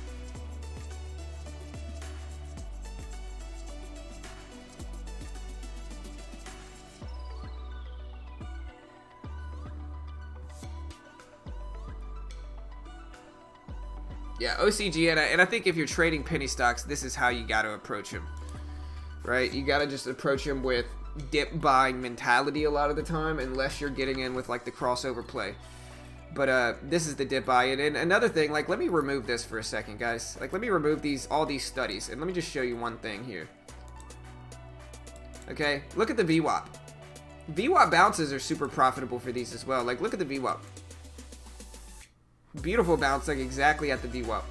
Yeah, OCG, and I think if you're trading penny stocks, this is how you got to approach him, right? You got to just approach him with dip buying mentality a lot of the time, unless you're getting in with like the crossover play. But this is the dip buy. And another thing, like, let me remove this for a second, guys. Like, let me remove all these studies, and let me just show you one thing here. Okay, look at the VWAP. VWAP bounces are super profitable for these as well. Like, look at the VWAP. Beautiful bounce, like exactly at the VWAP.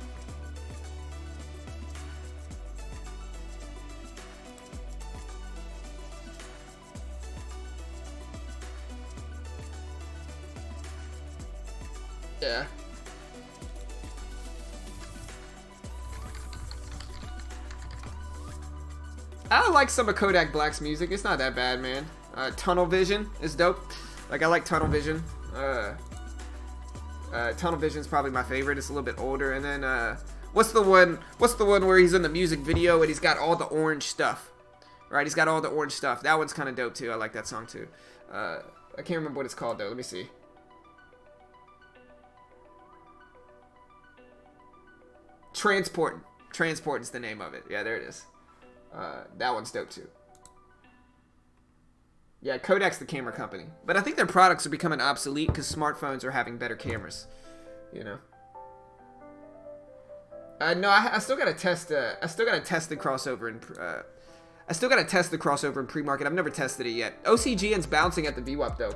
Yeah. I like some of Kodak Black's music. It's not that bad, man. Tunnel Vision is dope. Like, I like Tunnel Vision. Tunnel Vision is probably my favorite. It's a little bit older. And then what's the one where he's in the music video and he's got all the orange stuff? Right, he's got all the orange stuff. That one's kind of dope too. I like that song too. I can't remember what it's called though. Let me see. Transport is the name of it. Yeah, there it is. That one's dope too. Yeah, Kodak's the camera company. But I think their products are becoming obsolete because smartphones are having better cameras. You know. No, I still gotta test. I still gotta test the crossover in. I still gotta test the crossover in pre-market. I've never tested it yet. OCGN's bouncing at the VWAP though.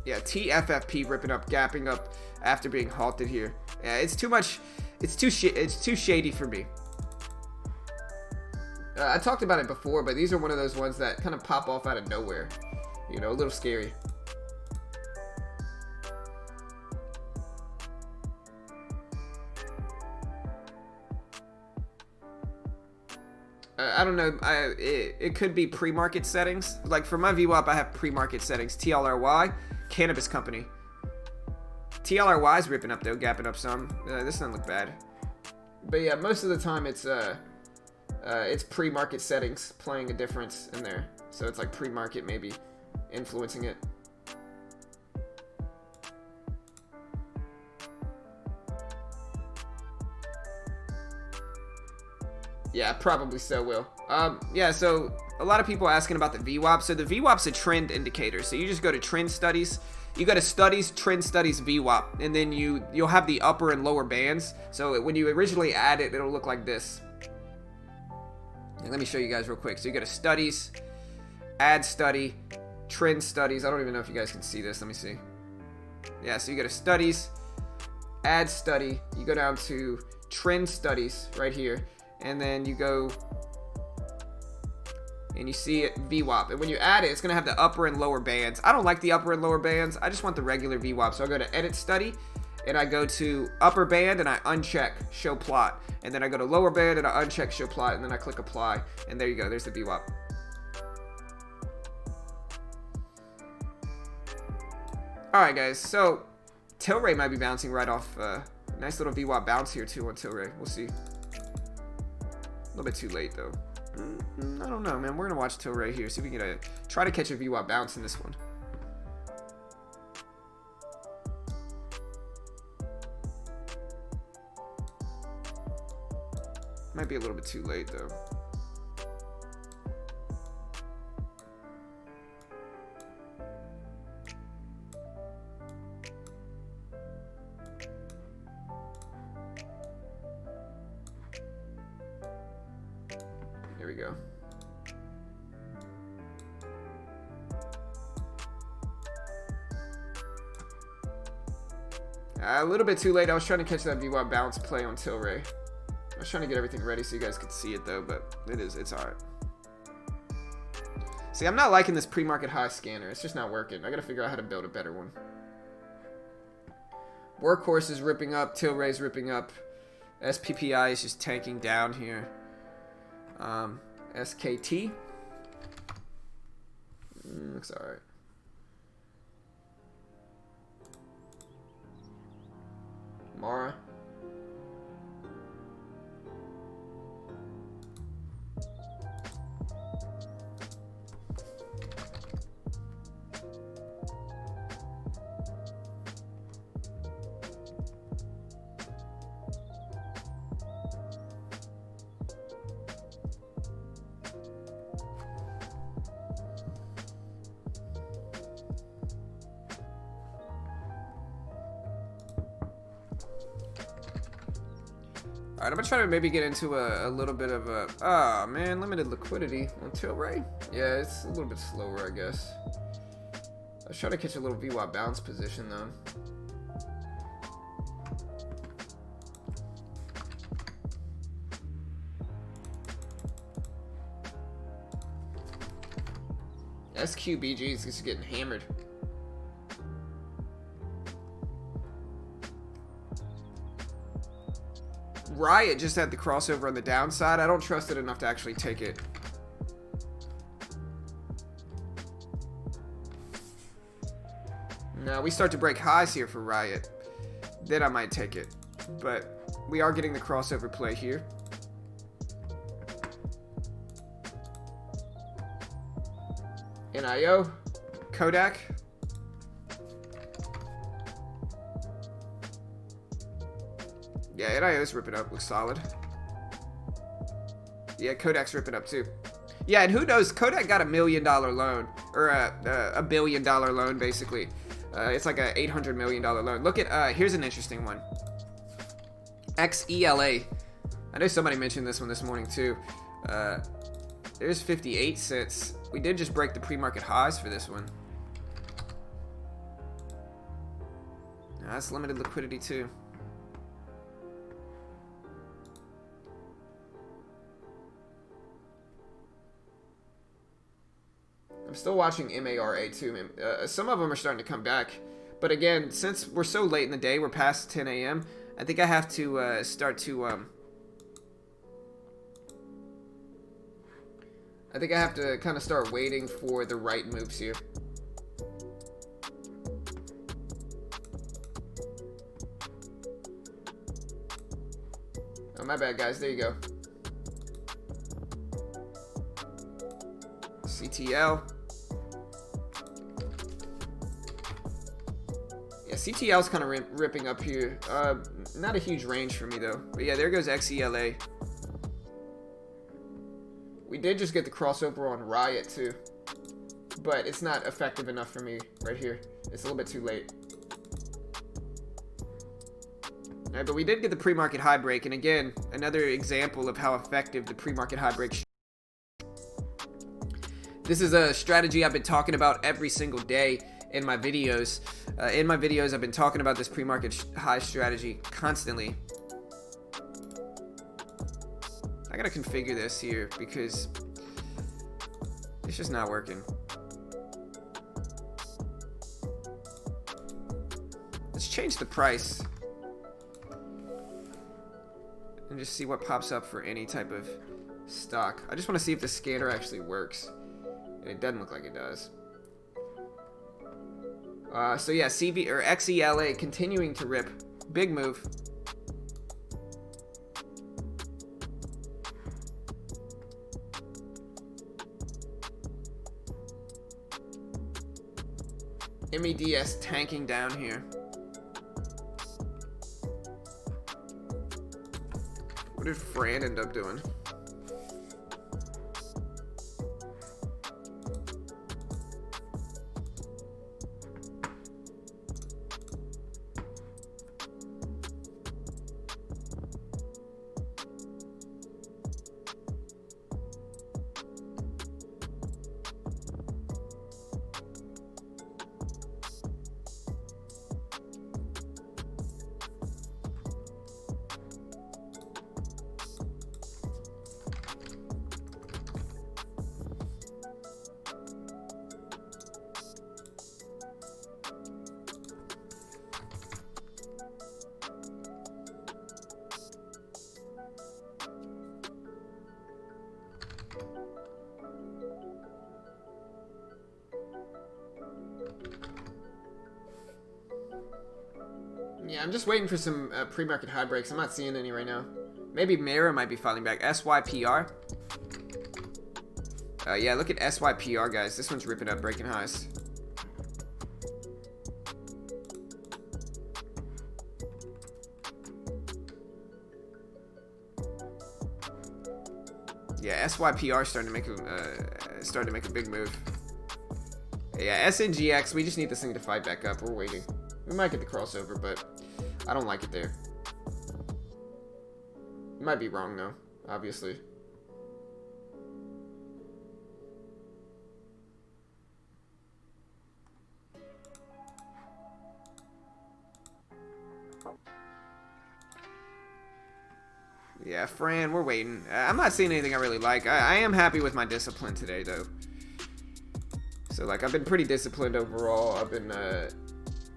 Yeah, TFFP ripping up, gapping up after being halted here. Yeah, it's too much. It's too shady for me. I talked about it before, but these are one of those ones that kind of pop off out of nowhere. You know, a little scary. I don't know. It could be pre-market settings. Like for my VWAP, I have pre-market settings. TLRY, cannabis company. TLRY is ripping up though, gapping up some. This doesn't look bad. But yeah, most of the time it's pre-market settings playing a difference in there. So it's like pre-market maybe influencing it. Yeah, probably so, Will. Yeah, so a lot of people asking about the VWAP. So the VWAP's a trend indicator. So you just go to trend studies. You go to studies, trend studies, VWAP. And then you'll have the upper and lower bands. So when you originally add it, it'll look like this. And let me show you guys real quick. So you go to studies, add study, trend studies. I don't even know if you guys can see this. Let me see. Yeah, so you go to studies, add study. You go down to trend studies right here. And then you go and you see it VWAP. And when you add it, it's going to have the upper and lower bands. I don't like the upper and lower bands. I just want the regular VWAP. So I go to edit study and I go to upper band and I uncheck show plot. And then I go to lower band and I uncheck show plot. And then I click apply. And there you go. There's the VWAP. Alright guys, so Tilray might be bouncing right off. Nice little VWAP bounce here too on Tilray. We'll see. A little bit too late though. I don't know, man. We're gonna watch Tilray here. See if we can try to catch a VWAP bounce in this one. Might be a little bit too late though. There we go. A little bit too late. I was trying to catch that VWAP bounce play on Tilray. I was trying to get everything ready so you guys could see it though, but it's alright. See, I'm not liking this pre-market high scanner. It's just not working. I gotta figure out how to build a better one. Workhorse is ripping up. Tilray's ripping up. SPPI is just tanking down here. SKT. Looks all right. Mara. Alright, I'm gonna try to maybe get into a little bit of a... Ah, man, limited liquidity on Tilray. Yeah, it's a little bit slower, I guess. I was trying to catch a little VWAP bounce position, though. SQBG is just getting hammered. Riot just had the crossover on the downside. I don't trust it enough to actually take it. No, we start to break highs here for Riot. Then I might take it. But we are getting the crossover play here. NIO. KODK. Yeah, NIO's ripping up. Looks solid. Yeah, KODK's ripping up too. Yeah, and who knows? KODK got $1 million loan. Or a $1 billion loan, basically. It's like a $800 million loan. Look at, here's an interesting one. XELA. I know somebody mentioned this one this morning too. There's 58 cents. We did just break the pre-market highs for this one. That's limited liquidity too. I'm still watching MARA too. Some of them are starting to come back. But again, since we're so late in the day, we're past 10 a.m., I think I have to start to... I think I have to kind of start waiting for the right moves here. Oh, my bad, guys. There you go. CTL. Yeah, CTL's kind of ripping up here. Not a huge range for me, though. But yeah, there goes XELA. We did just get the crossover on Riot, too. But it's not effective enough for me right here. It's a little bit too late. Alright, but we did get the pre-market high break. And again, another example of how effective the pre-market high break. This is a strategy I've been talking about every single day in my videos. I've been talking about this pre-market high strategy constantly. I gotta configure this here because it's just not working. Let's change the price and just see what pops up for any type of stock. I just want to see if the scanner actually works. It doesn't look like it does. So yeah, CV or XELA continuing to rip. Big move. MEDS tanking down here. What did Fran end up doing? Yeah, I'm just waiting for some pre-market high breaks. I'm not seeing any right now. Maybe Mara might be falling back. SYPR. Yeah, look at SYPR, guys. This one's ripping up, breaking highs. Yeah, SYPR starting to make a big move. Yeah, SNGX. We just need this thing to fight back up. We're waiting. We might get the crossover, but I don't like it there. Might be wrong though, obviously. Yeah, Fran, we're waiting. I'm not seeing anything I really like. I am happy with my discipline today, though. So, like, I've been pretty disciplined overall.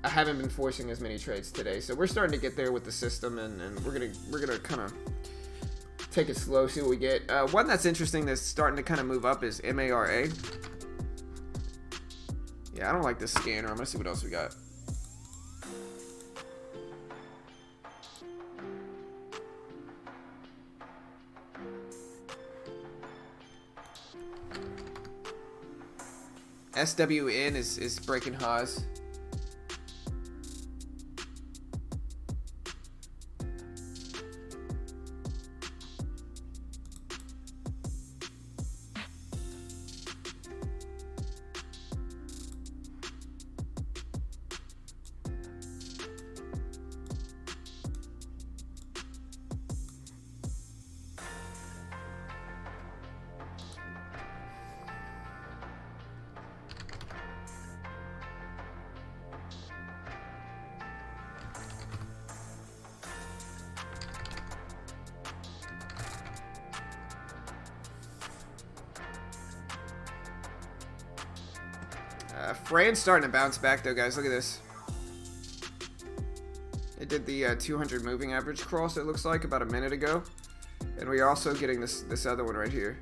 I haven't been forcing as many trades today. So we're starting to get there with the system, and we're gonna kind of take it slow, see what we get. One that's interesting that's starting to kind of move up is MARA. Yeah, I don't like this scanner. I'm gonna see what else we got. SWN is breaking highs. Fran's starting to bounce back though, guys. Look at this. It did the 200 moving average cross, it looks like, about a minute ago. And we are also getting this other one right here.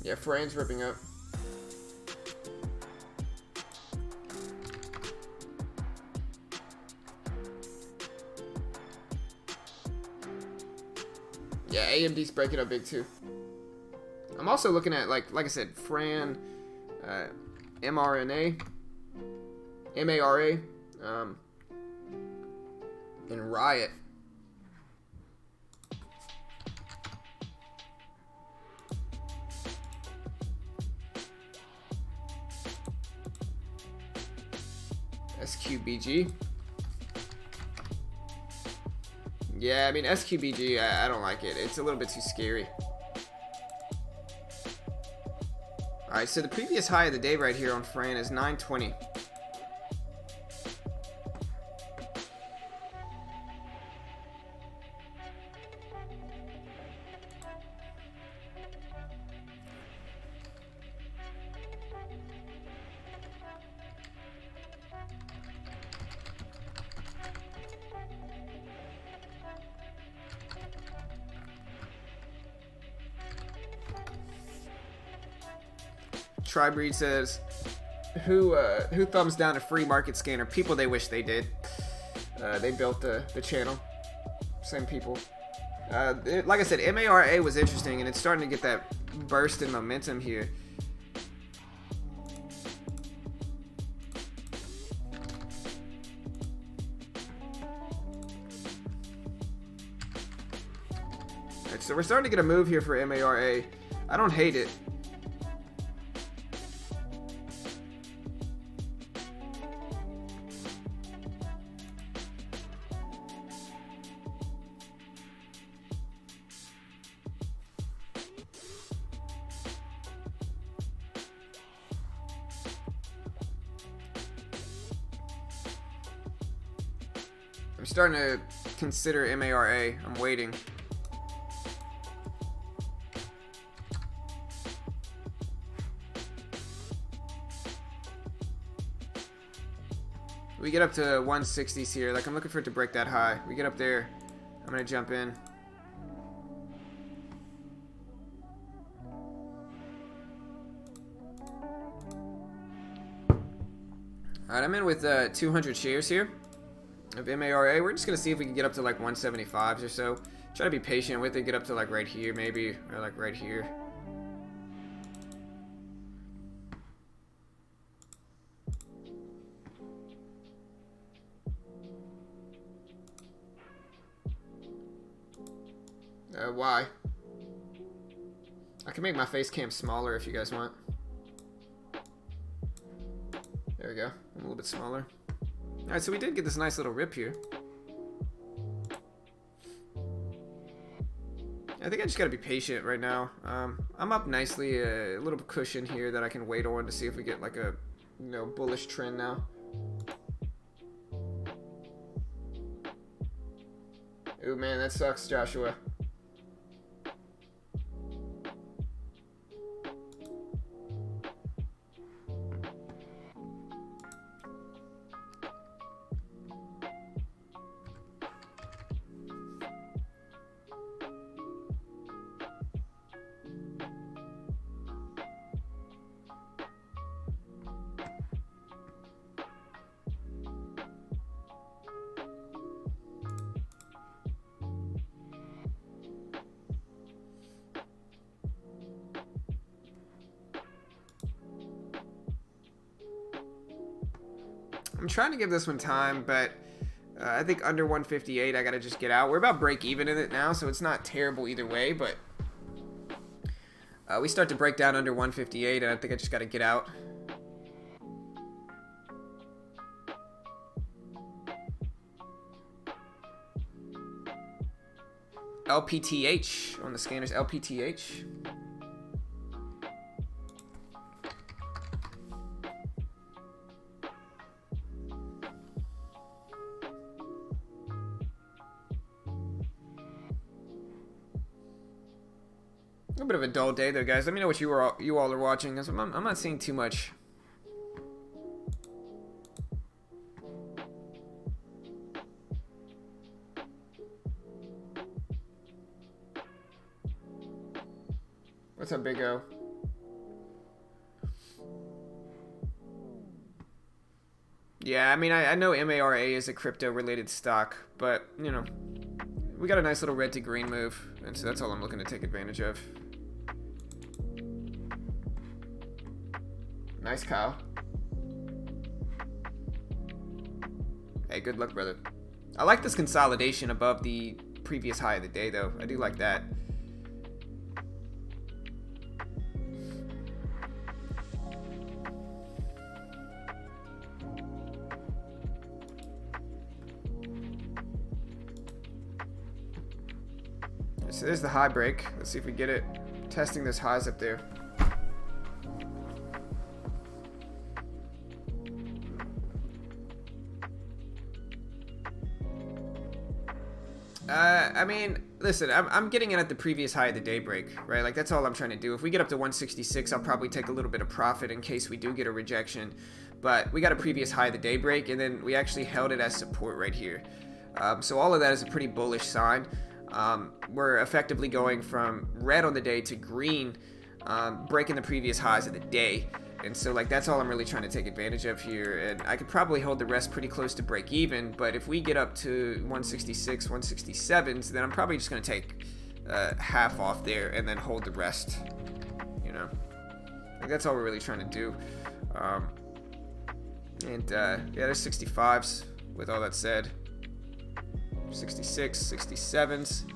Yeah, Fran's ripping up. Yeah, AMD's breaking up big too. I'm also looking at, like I said, Fran, MARA, and Riot. SQBG. Yeah, I mean, SQBG, I don't like it. It's a little bit too scary. Alright, so the previous high of the day right here on Fran is 920. Tribreed says, who thumbs down a free market scanner? People they wish they did. They built the channel. Same people. Like I said, MARA was interesting, and it's starting to get that burst in momentum here. Alright, so we're starting to get a move here for MARA. I don't hate it. I'm starting to consider MARA. I'm waiting. We get up to 160s here. Like, I'm looking for it to break that high. We get up there. I'm gonna jump in. Alright, I'm in with 200 shares here of MARA. We're just gonna see if we can get up to like 175s or so. Try to be patient with it, get up to like right here maybe, or like right here. Why? I can make my face cam smaller if you guys want. There we go. I'm a little bit smaller. Alright, so we did get this nice little rip here. I think I just gotta be patient right now. I'm up nicely, a little cushion here that I can wait on to see if we get like a, you know, bullish trend now. Ooh man, that sucks, Joshua. I'm trying to give this one time, but I think under 158, I gotta just get out. We're about break even in it now, so it's not terrible either way, but we start to break down under 158, and I think I just gotta get out. LPTH on the scanners, LPTH. A bit of a dull day there, guys. Let me know what you all are watching, because I'm not seeing too much. What's up, Big O? Yeah, I mean, I know MARA is a crypto-related stock, but, you know, we got a nice little red to green move, and so that's all I'm looking to take advantage of. Nice, Kyle. Hey, good luck, brother. I like this consolidation above the previous high of the day, though. I do like that. So there's the high break. Let's see if we get it. Testing those highs up there. I mean, listen, I'm getting in at the previous high of the day break, right? Like, that's all I'm trying to do. If we get up to 166, I'll probably take a little bit of profit in case we do get a rejection. But we got a previous high of the day break, and then we actually held it as support right here. So all of that is a pretty bullish sign. We're effectively going from red on the day to green, breaking the previous highs of the day. And so, like, that's all I'm really trying to take advantage of here. And I could probably hold the rest pretty close to break even, but if we get up to 166, 167s, then I'm probably just going to take half off there and then hold the rest, you know. Like, that's all we're really trying to do. Yeah, there's 65s with all that said. 66, 67s.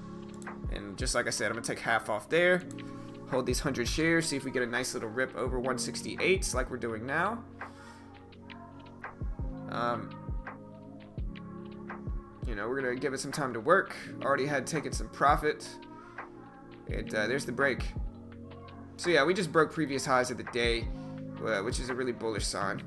And just like I said, I'm going to take half off there. Hold these 100 shares, see if we get a nice little rip over 168s like we're doing now. You know, we're going to give it some time to work. Already had taken some profit. And there's the break. So yeah, we just broke previous highs of the day, which is a really bullish sign.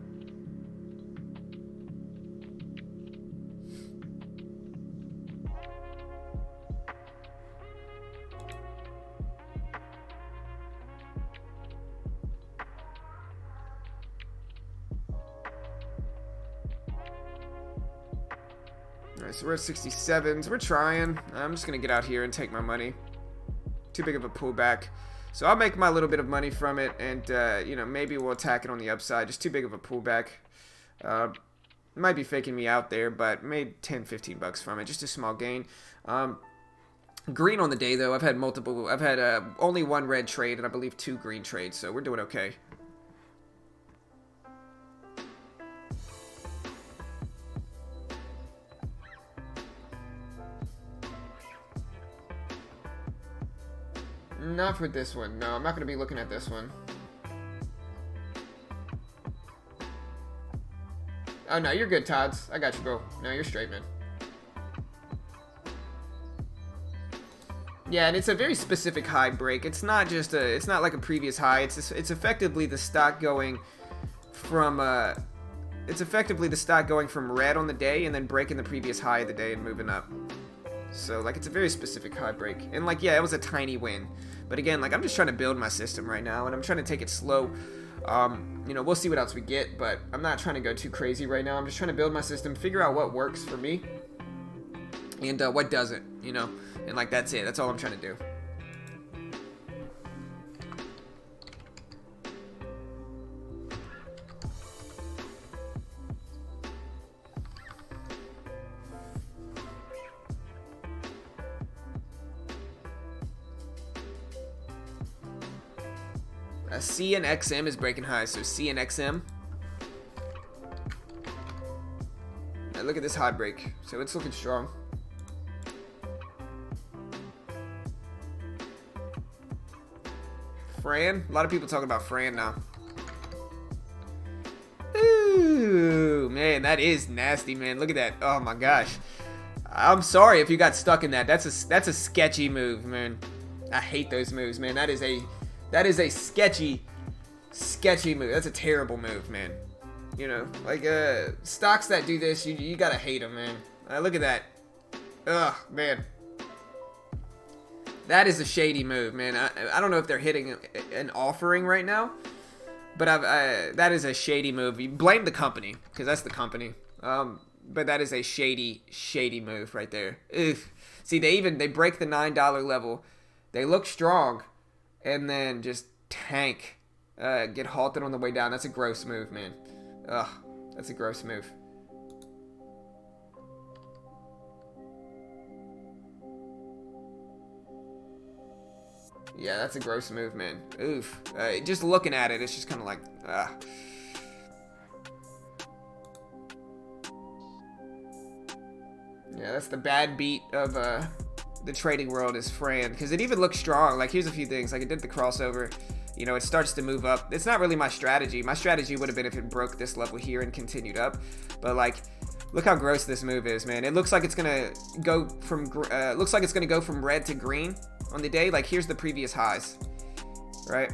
Alright, so we're at 67s. We're trying. I'm just going to get out here and take my money. Too big of a pullback. So I'll make my little bit of money from it, and, you know, maybe we'll attack it on the upside. Just too big of a pullback. Might be faking me out there, but made 10, 15 bucks from it. Just a small gain. Green on the day, though. I've had only one red trade, and I believe 2 green trades, so we're doing okay. Not for this one. No, I'm not going to be looking at this one. Oh, no, you're good, Tots. I got you, bro. No, you're straight, man. Yeah, and it's a very specific high break. It's not just it's not like a previous high. It's effectively the stock going from, it's effectively the stock going from red on the day and then breaking the previous high of the day and moving up. So, like, it's a very specific high break. And, like, yeah, it was a tiny win. But, again, like, I'm just trying to build my system right now, and I'm trying to take it slow. You know, we'll see what else we get, but I'm not trying to go too crazy right now. I'm just trying to build my system, figure out what works for me, and what doesn't, you know. And, like, that's it. That's all I'm trying to do. C and XM is breaking highs, so C and XM. Now look at this high break, so it's looking strong. Fran, a lot of people talking about Fran now. Ooh, man, that is nasty, man. Look at that. Oh my gosh. I'm sorry if you got stuck in that. That's a sketchy move, man. I hate those moves, man. That is a sketchy move. That's a terrible move, man. You know, like, stocks that do this, you gotta hate them, man. Look at that. Ugh, man. That is a shady move, man. I don't know if they're hitting an offering right now, but that is a shady move. You blame the company, because that's the company. But that is a shady move right there. Ugh. See, they break the $9 level. They look strong, and then just tank, get halted on the way down. That's a gross move, man. Ugh, that's a gross move. Yeah, that's a gross move, man. Oof. Just looking at it, it's just kind of like, Yeah, that's the bad beat of the trading world is Fran, because it even looks strong. Like, here's a few things. Like, it did the crossover. You know, it starts to move up. It's not really my strategy. My strategy would have been if it broke this level here and continued up. But, like, look how gross this move is, man. It looks like it's gonna go from red to green on the day. Like, here's the previous highs, right?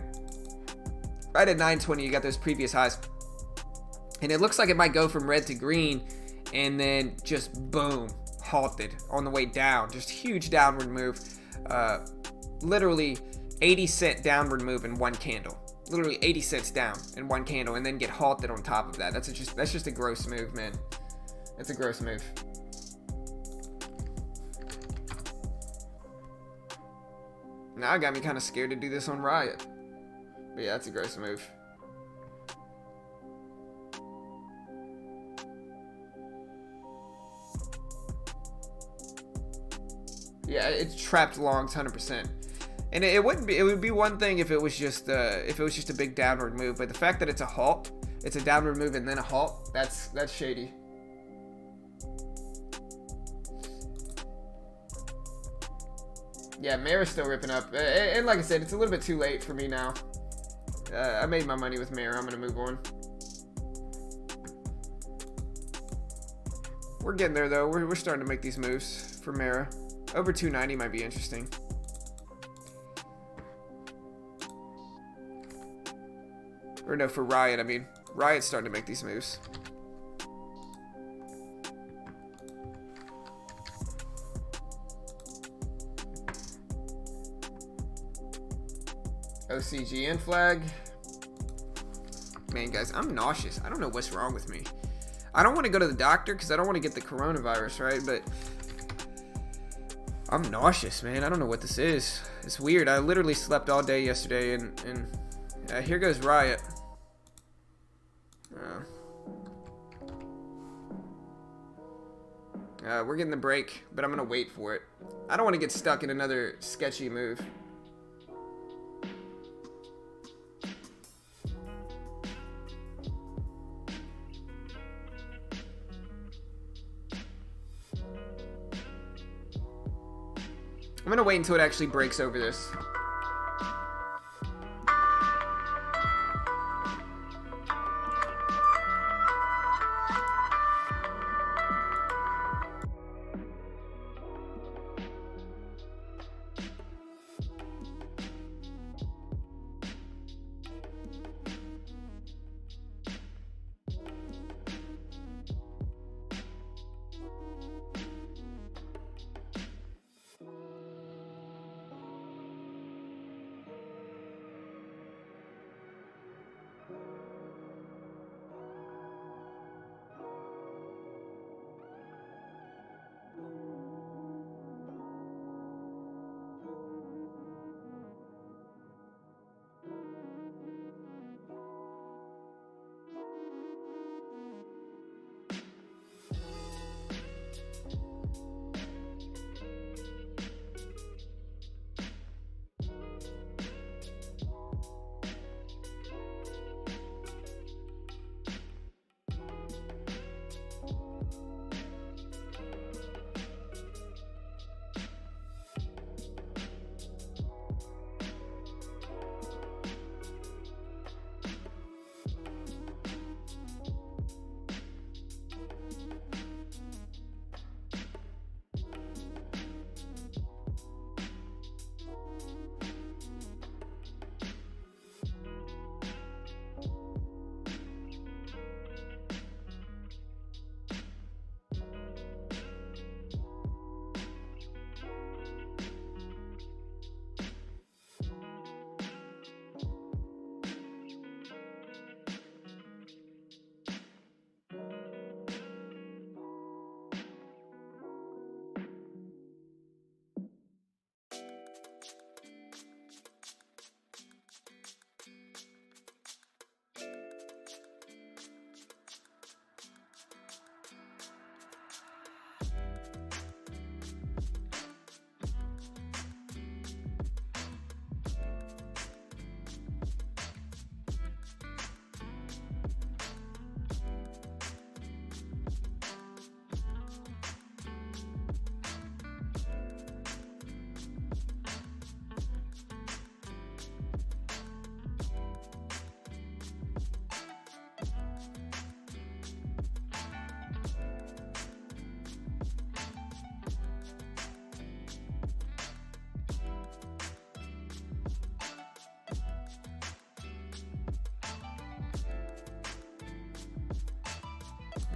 Right at 920, you got those previous highs, and it looks like it might go from red to green, and then just boom, halted on the way down. Just huge downward move. Literally 80-cent downward move in one candle. Literally 80 cents down in one candle, and then get halted on top of that. That's just a gross move, man. That's a gross move. Now it got me kind of scared to do this on Riot. But yeah, that's a gross move. Yeah, it's trapped longs 100%. And it would be one thing if it was just a big downward move, but the fact that it's a halt, it's a downward move and then a halt, that's shady. Yeah, Mara's still ripping up. And like I said, it's a little bit too late for me now. I made my money with Mara. I'm going to move on. We're getting there, though. We're starting to make these moves for Mara. Over 290 might be interesting. Or no, for Riot, I mean. Riot's starting to make these moves. OCGN flag. Man, guys, I'm nauseous. I don't know what's wrong with me. I don't want to go to the doctor because I don't want to get the coronavirus, right? But I'm nauseous, man. I don't know what this is. It's weird. I literally slept all day yesterday, and here goes Riot. We're getting the break, but I'm gonna wait for it. I don't want to get stuck in another sketchy move. I'm gonna wait until it actually breaks over this.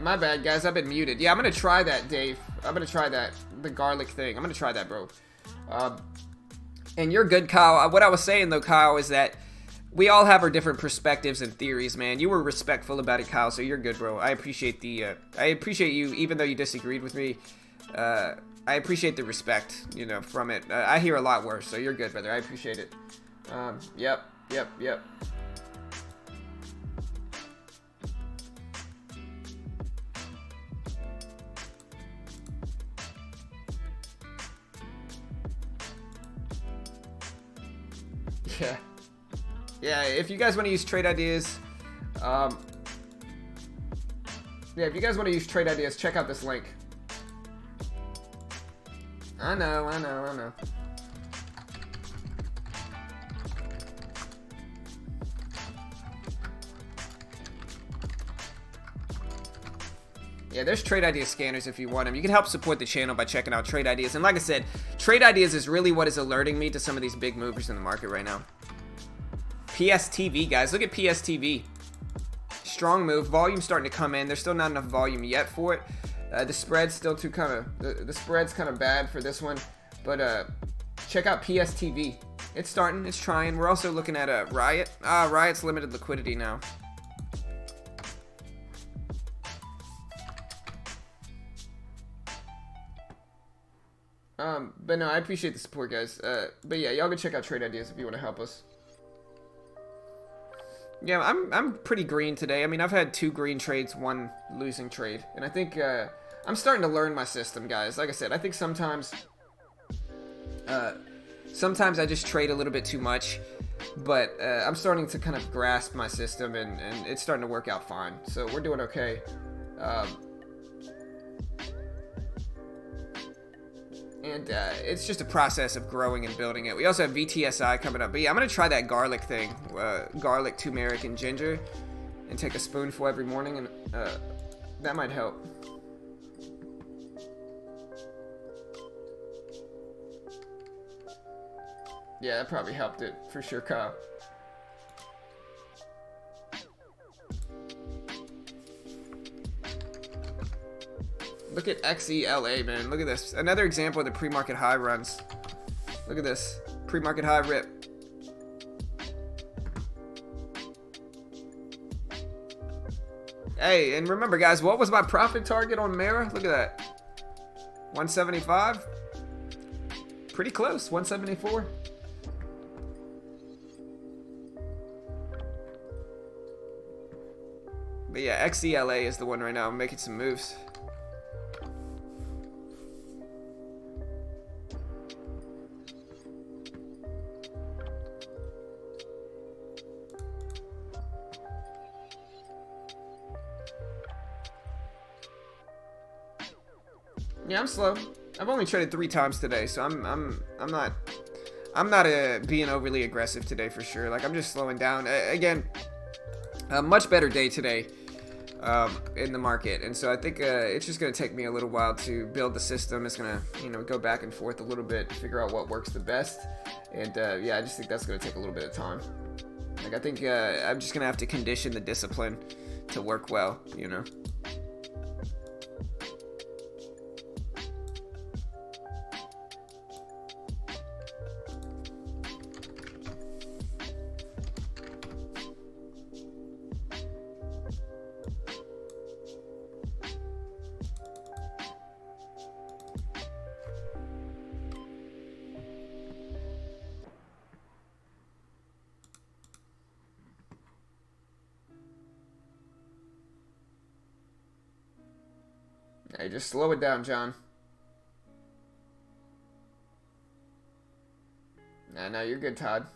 My bad, guys. I've been muted. Yeah, I'm gonna try that, Dave. I'm gonna try that. The garlic thing. I'm gonna try that, bro. And you're good, Kyle. What I was saying, though, Kyle, is that we all have our different perspectives and theories, man. You were respectful about it, Kyle, so you're good, bro. I appreciate the, I appreciate you, even though you disagreed with me. I appreciate the respect, you know, from it. I hear a lot worse, so you're good, brother. I appreciate it. Yep. Yeah, if you guys want to use trade ideas, if you guys want to use trade ideas, check out this link. I know. Yeah, there's trade idea scanners if you want them. You can help support the channel by checking out trade ideas. And like I said, trade ideas is really what is alerting me to some of these big movers in the market right now. PSTV, guys. Look at PSTV. Strong move. Volume starting to come in. There's still not enough volume yet for it. The spread's still too kind of... The spread's kind of bad for this one. But check out PSTV. It's starting. It's trying. We're also looking at Riot. Riot's limited liquidity now. But no, I appreciate the support, guys. But yeah, y'all go check out Trade Ideas if you want to help us. Yeah, I'm pretty green today. I mean, I've had 2 green trades, 1 losing trade, and I think I'm starting to learn my system, guys. Like I said, I think sometimes I just trade a little bit too much, but I'm starting to kind of grasp my system, and it's starting to work out fine. So we're doing okay. And it's just a process of growing and building it. We also have VTSI coming up. But yeah, I'm going to try that garlic thing. Garlic, turmeric, and ginger. And take a spoonful every morning. And that might help. Yeah, that probably helped it. For sure, Kyle. Look at XELA, man. Look at this. Another example of the pre-market high runs. Look at this. Pre-market high rip. Hey, and remember, guys, what was my profit target on Mara? Look at that. 175. Pretty close. 174. But yeah, XELA is the one right now. I'm making some moves. Yeah, I'm slow. I've only traded 3 times today, so I'm not being overly aggressive today for sure. Like, I'm just slowing down. Again, a much better day today in the market, and so I think it's just gonna take me a little while to build the system. It's gonna, go back and forth a little bit to figure out what works the best, and yeah, I just think that's gonna take a little bit of time. Like, I think I'm just gonna have to condition the discipline to work well, Hey, just slow it down, John. No, you're good, Todd.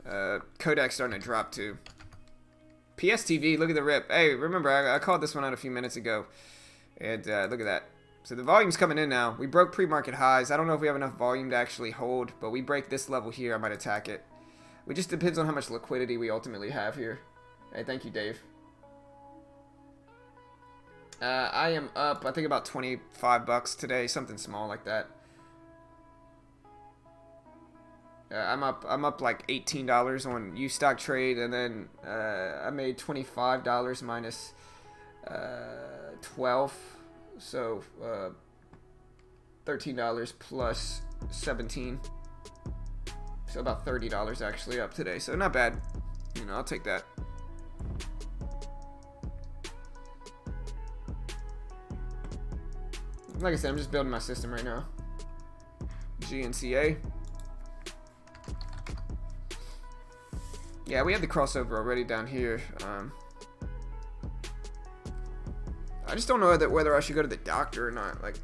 KODK's starting to drop too. PSTV, look at the rip. Hey, remember, I called this one out a few minutes ago. And look at that. So the volume's coming in now. We broke pre-market highs. I don't know if we have enough volume to actually hold, but we break this level here, I might attack it. It just depends on how much liquidity we ultimately have here. Hey, thank you, Dave. I am up, I think, about 25 bucks today, something small like that. I'm up like $18 on U-Stock trade, and then I made $25 minus 12, so $13 plus 17, so about $30 actually up today. So not bad, I'll take that. Like I said, I'm just building my system right now. GNCA. Yeah, we had the crossover already down here. I just don't know whether I should go to the doctor or not. Like,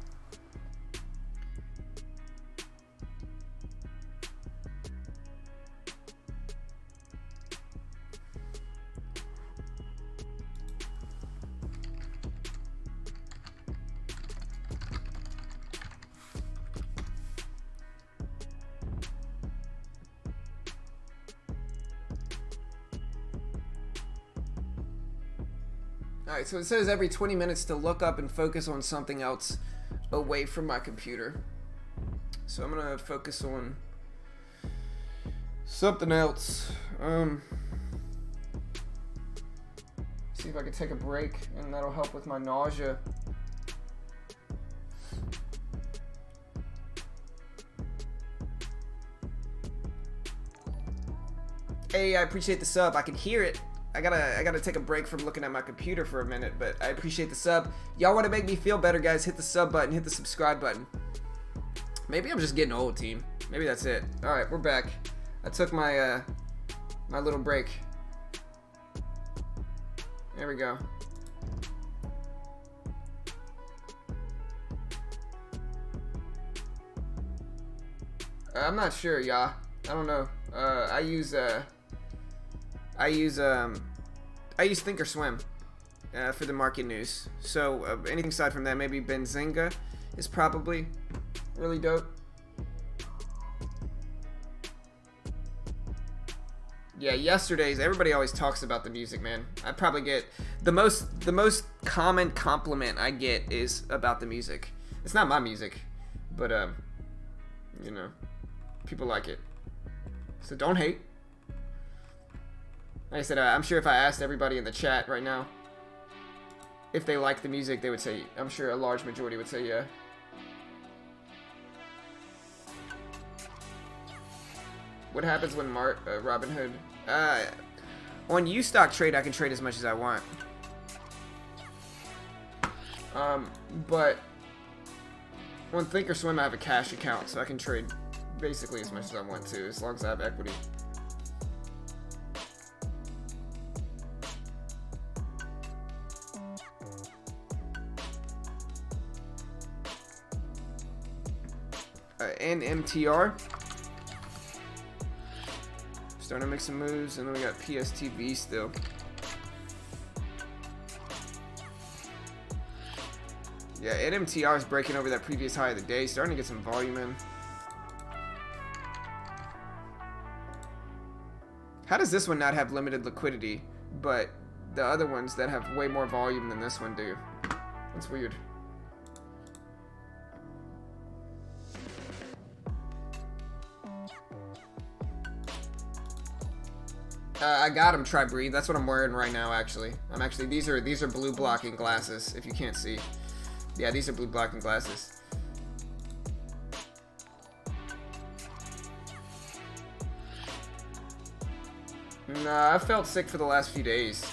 alright, so it says every 20 minutes to look up and focus on something else away from my computer. So I'm gonna focus on something else. See if I can take a break, and that'll help with my nausea. Hey, I appreciate the sub. I can hear it. I gotta take a break from looking at my computer for a minute, but I appreciate the sub. Y'all want to make me feel better, guys? Hit the sub button, hit the subscribe button. Maybe I'm just getting old, team. Maybe that's it. All right, we're back. I took my my little break. There we go. I'm not sure, y'all. I don't know. I use Thinkorswim for the market news. So anything aside from that, maybe Benzinga is probably really dope. Yeah, yesterday's. Everybody always talks about the music, man. I probably get the most common compliment I get is about the music. It's not my music, but you know, people like it. So don't hate. Like I said, I'm sure if I asked everybody in the chat right now if they like the music, they would say, I'm sure a large majority would say yeah. What happens when Robinhood? On U-Stock trade, I can trade as much as I want. But on Thinkorswim, I have a cash account, so I can trade basically as much as I want to, as long as I have equity. And MTR. Starting to make some moves, and then we got PSTV still. Yeah, NMTR is breaking over that previous high of the day, starting to get some volume in. How does this one not have limited liquidity, but the other ones that have way more volume than this one do? That's weird. I got him, Try Breathe. That's what I'm wearing right now, actually. These are blue blocking glasses, if you can't see. Yeah, these are blue blocking glasses. Nah, I felt sick for the last few days.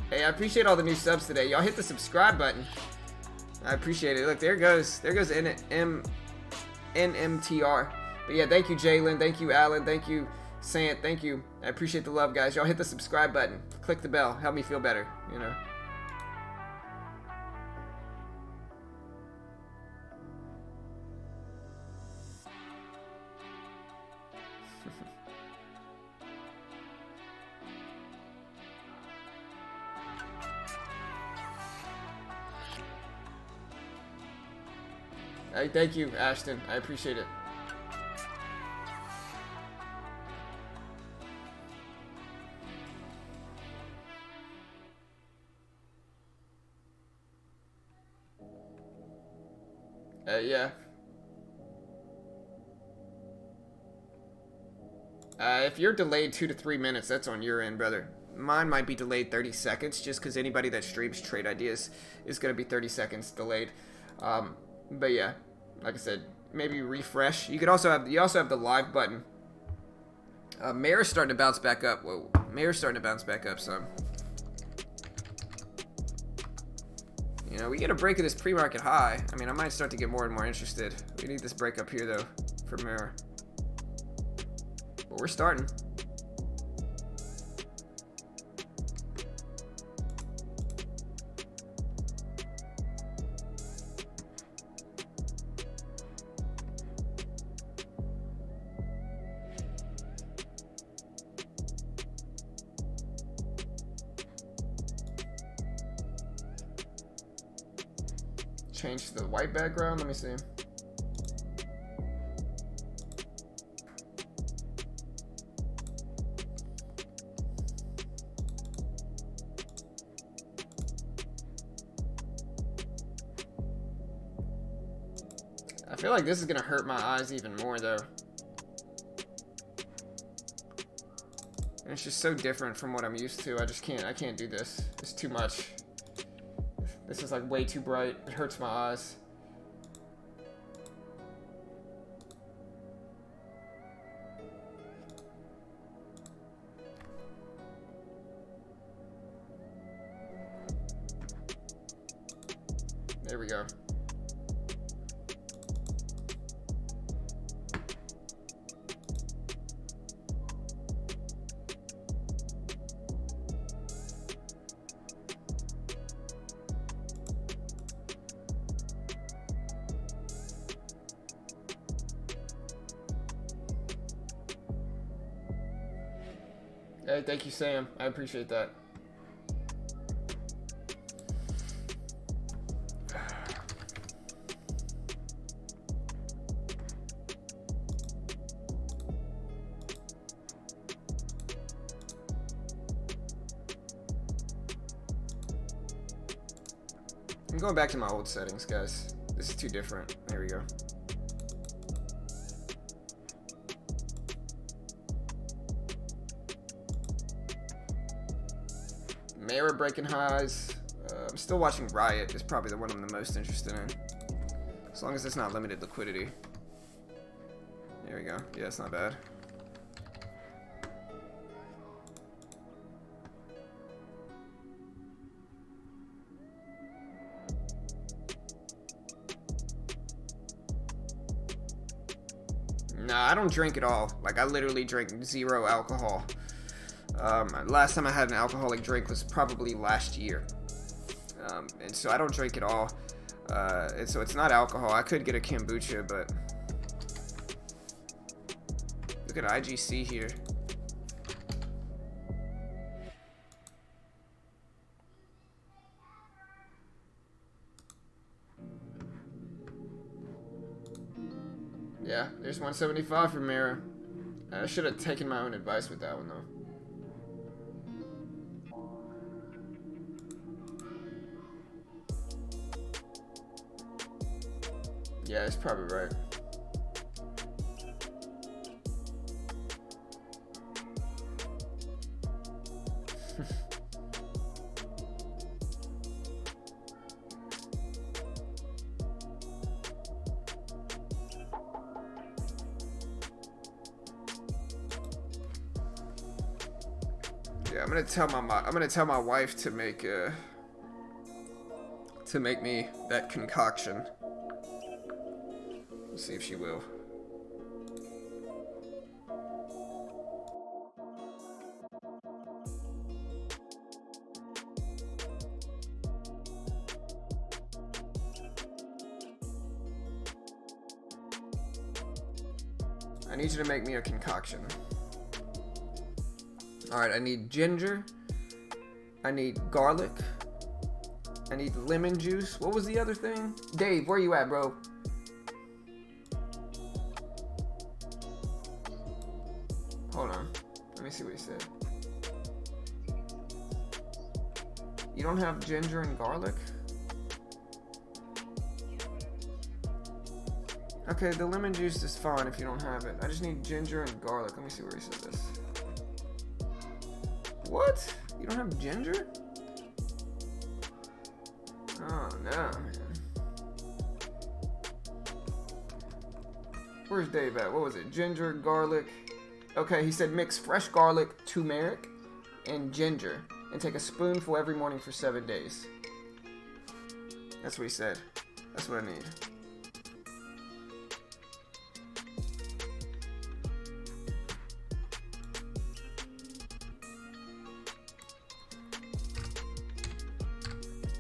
Hey, I appreciate all the new subs today. Y'all hit the subscribe button. I appreciate it. Look, there goes NMTR. But yeah, thank you, Jalen. Thank you, Alan. Thank you, Sant. Thank you. I appreciate the love, guys. Y'all hit the subscribe button. Click the bell. Help me feel better, you know. Hey, thank you, Ashton. I appreciate it. Yeah. If you're delayed 2 to 3 minutes, that's on your end, brother. Mine might be delayed 30 seconds, just because anybody that streams trade ideas is going to be 30 seconds delayed. But yeah, like I said, maybe refresh. You also have the live button. Mayor's starting to bounce back up. Whoa, Mayor's starting to bounce back up some. You know, we get a break of this pre-market high. I mean, I might start to get more and more interested. We need this break up here, though, for Mirror. But we're starting. Change to the white background. Let me see. I feel like this is gonna hurt my eyes even more, though. And it's just so different from what I'm used to. I can't do this. It's too much. This is like way too bright. It hurts my eyes. There we go. Hey, thank you, Sam. I appreciate that. I'm going back to my old settings, guys. This is too different. There we go. Mara breaking highs. I'm still watching Riot. Is probably the one I'm the most interested in. As long as it's not limited liquidity. There we go. Yeah, it's not bad. Nah, I don't drink at all. Like, I literally drink 0 alcohol. Last time I had an alcoholic drink was probably last year. And so I don't drink at all. And so it's not alcohol. I could get a kombucha, but... Look at IGC here. Yeah, there's 175 for Mara. I should have taken my own advice with that one, though. Yeah, it's probably right. Yeah, I'm gonna tell my wife to make me that concoction. We'll see if she will. I need you to make me a concoction. Alright, I need ginger. I need garlic. I need lemon juice. What was the other thing? Dave, where you at, bro? Hold on. Let me see what he said. You don't have ginger and garlic? Okay, the lemon juice is fine if you don't have it. I just need ginger and garlic. Let me see where he said this. What? You don't have ginger? Oh, no, man. Where's Dave at? What was it? Ginger, garlic. Okay, he said mix fresh garlic, turmeric, and ginger, and take a spoonful every morning for 7 days. That's what he said. That's what I need.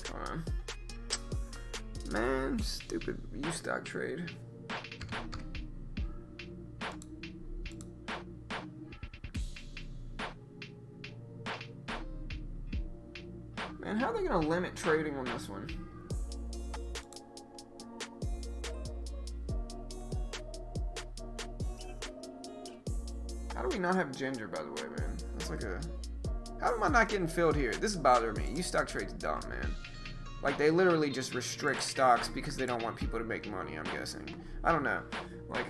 Come on. Man, stupid U-stock trade. Man, how are they gonna limit trading on this one? How do we not have ginger, by the way, man? That's like a... How am I not getting filled here? This is bothering me. U-stock trade's dumb, man. Like, they literally just restrict stocks because they don't want people to make money, I'm guessing. I don't know. Like,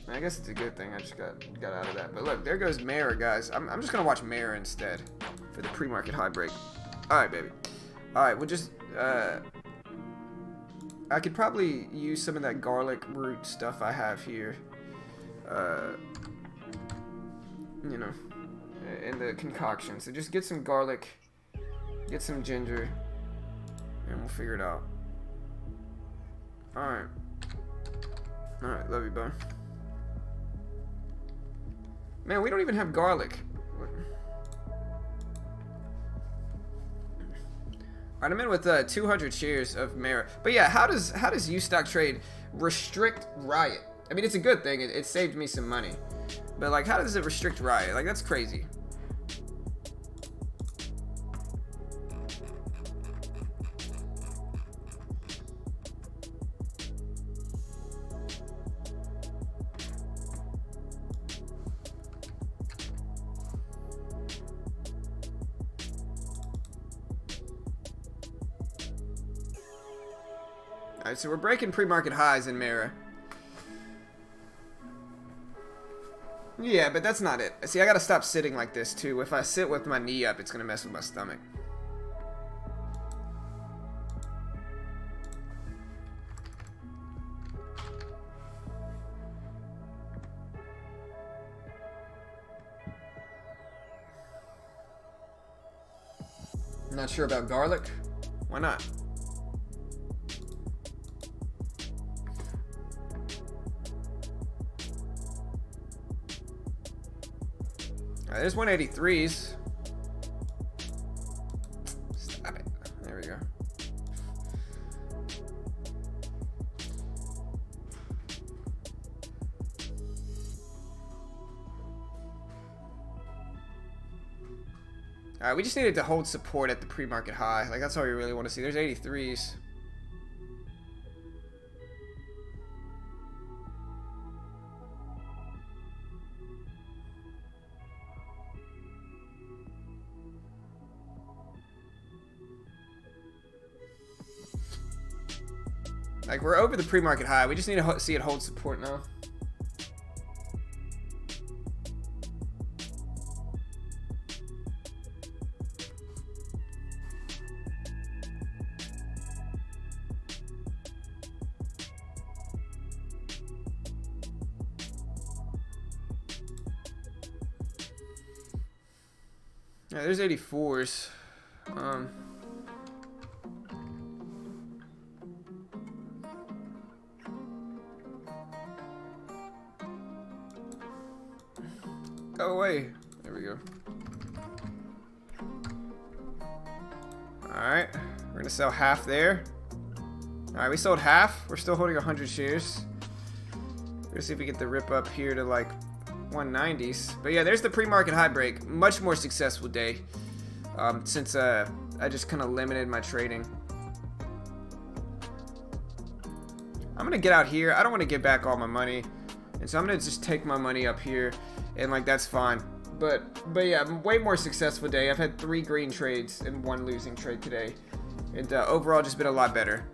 I guess it's a good thing I just got out of that. But look, there goes Mara, guys. I'm just gonna watch Mara instead for the pre-market high break. Alright, baby. Alright, we'll just, I could probably use some of that garlic root stuff I have here. You know, in the concoction. So just get some garlic, get some ginger, and we'll figure it out. Alright. Alright, love you, bud. Man, we don't even have garlic. Alright, I'm in with 200 shares of Mara. But yeah, how does U-Stock Trade restrict Riot? I mean, it's a good thing. It saved me some money. But like, how does it restrict Riot? Like, that's crazy. Alright, so we're breaking pre-market highs in Mara. Yeah, but that's not it. See, I gotta stop sitting like this, too. If I sit with my knee up, it's gonna mess with my stomach. I'm not sure about garlic. Why not? There's 183s. Stop it. There we go. Alright, we just needed to hold support at the pre-market high. Like, that's all we really want to see. There's 83s. Like, we're over the pre-market high. We just need to see it hold support now. Yeah, there's 84s. Go away. There we go. Alright. We're gonna sell half there. Alright, we sold half. We're still holding 100 shares. We're gonna see if we get the rip up here to like 190s. But yeah, there's the pre-market high break. Much more successful day. Since I just kind of limited my trading. I'm gonna get out here. I don't want to give back all my money. And so I'm gonna just take my money up here. And like, that's fine. But yeah, way more successful day. I've had 3 green trades and 1 losing trade today. And overall just been a lot better.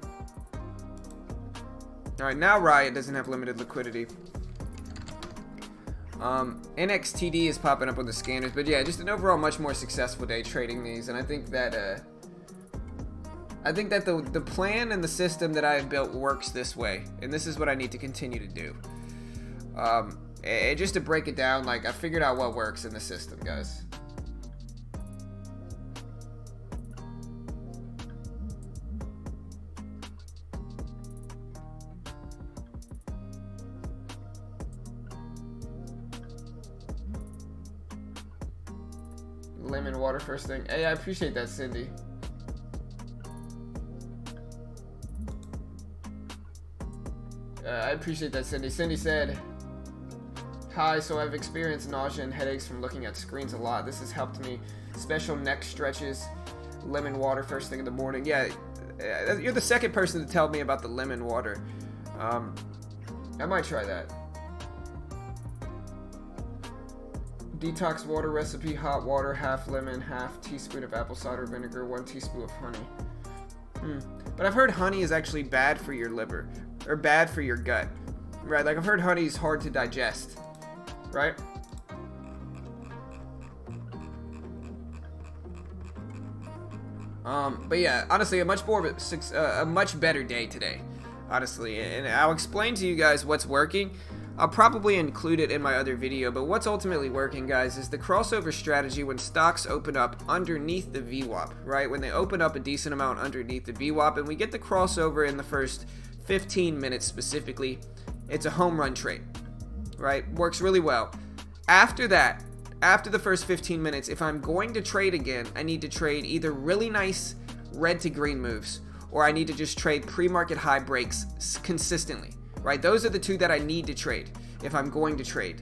Alright, now Riot doesn't have limited liquidity. NXTD is popping up on the scanners. But yeah, just an overall much more successful day trading these. And I think that the plan and the system that I have built works this way. And this is what I need to continue to do. And just to break it down, like, I figured out what works in the system, guys. Lemon water first thing. Hey, I appreciate that, Cindy. I appreciate that, Cindy. Cindy said, hi, so I've experienced nausea and headaches from looking at screens a lot. This has helped me. Special neck stretches, lemon water first thing in the morning. Yeah, you're the second person to tell me about the lemon water. I might try that. Detox water recipe, hot water, half lemon, half teaspoon of apple cider vinegar, 1 teaspoon of honey. But I've heard honey is actually bad for your liver, or bad for your gut. Right, like I've heard honey is hard to digest. Right? But yeah, honestly, a much better day today, honestly, and I'll explain to you guys what's working. I'll probably include it in my other video, but what's ultimately working, guys, is the crossover strategy when stocks open up underneath the VWAP, right? When they open up a decent amount underneath the VWAP, and we get the crossover in the first 15 minutes specifically, it's a home run trade, right? Works really well. After that, after the first 15 minutes, if I'm going to trade again, I need to trade either really nice red to green moves, or I need to just trade pre-market high breaks consistently, right? Those are the two that I need to trade if I'm going to trade.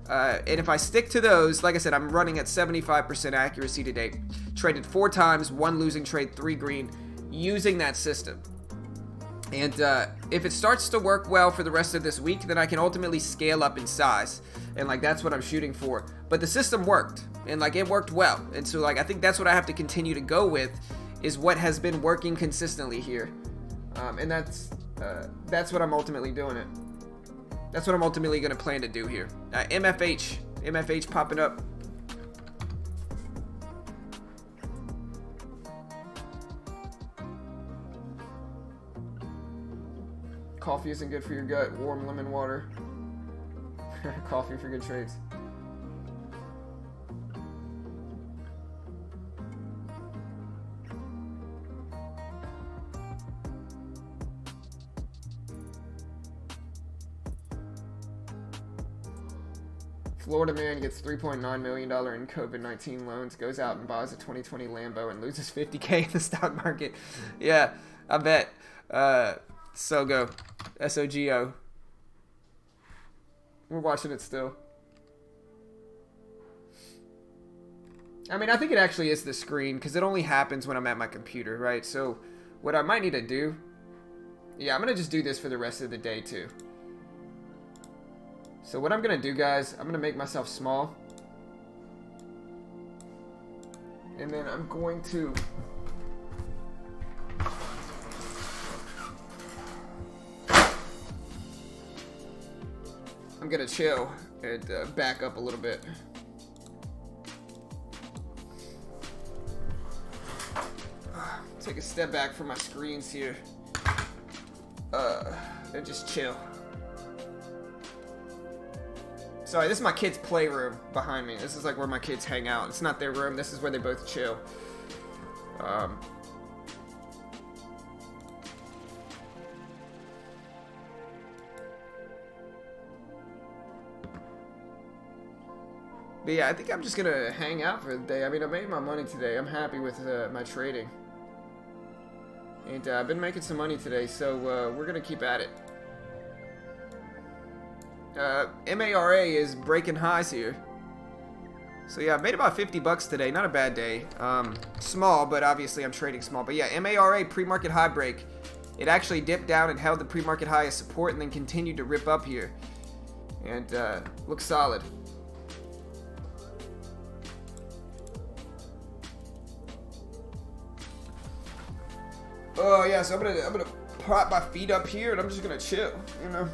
And if I stick to those, like I said, I'm running at 75% accuracy today. Traded 4 times, 1 losing trade, 3 green, using that system. And if it starts to work well for the rest of this week, then I can ultimately scale up in size. And like, that's what I'm shooting for. But the system worked, and like, it worked well. And so like, I think that's what I have to continue to go with, is what has been working consistently here. And that's what I'm ultimately doing it. That's what I'm ultimately going to plan to do here. MFH popping up. Coffee isn't good for your gut. Warm lemon water. Coffee for good trades. Florida man gets $3.9 million in COVID-19 loans, goes out and buys a 2020 Lambo and loses $50K in the stock market. Yeah, I bet. SOGO. SOGO. We're watching it still. I mean, I think it actually is the screen, because it only happens when I'm at my computer, right? So what I might need to do... Yeah, I'm going to just do this for the rest of the day, too. So what I'm going to do, guys, I'm going to make myself small. And then I'm going to... I'm going to chill and back up a little bit. Take a step back from my screens here. And just chill. Sorry, this is my kids' playroom behind me. This is like where my kids hang out. It's not their room. This is where they both chill. But yeah, I think I'm just gonna hang out for the day. I mean, I made my money today. I'm happy with my trading. And I've been making some money today, so we're gonna keep at it. MARA is breaking highs here. So yeah, I made about 50 bucks today. Not a bad day. Small, but obviously I'm trading small. But yeah, MARA pre-market high break. It actually dipped down and held the pre-market high as support and then continued to rip up here. And looks solid. Oh yeah, so I'm gonna prop my feet up here and I'm just gonna chill, you know.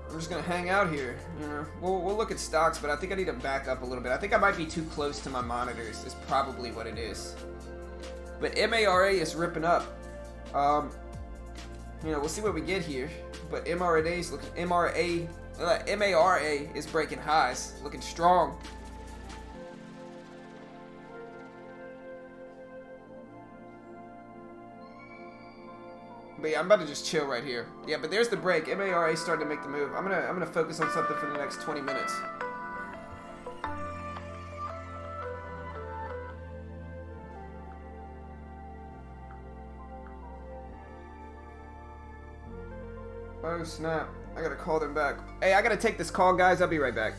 I'm just gonna hang out here, you know. We'll look at stocks, but I think I need to back up a little bit. I think I might be too close to my monitors. Is probably what it is. But MARA is ripping up. You know, we'll see what we get here. But MARA is breaking highs, looking strong. But yeah, I'm about to just chill right here. Yeah, but there's the break. MARA starting to make the move. I'm gonna focus on something for the next 20 minutes. Oh snap! I gotta call them back. Hey, I gotta take this call, guys. I'll be right back.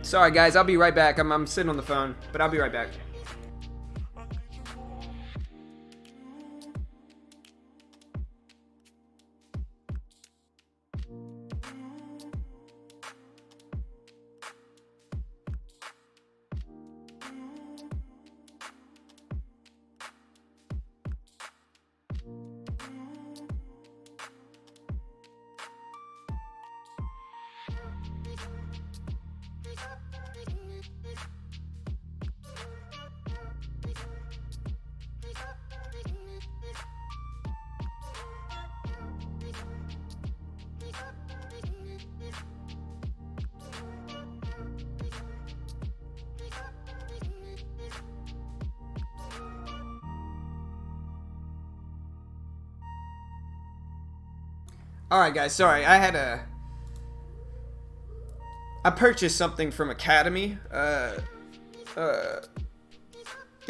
Sorry guys, I'll be right back. I'm sitting on the phone, but I'll be right back. Alright guys, sorry, I purchased something from Academy a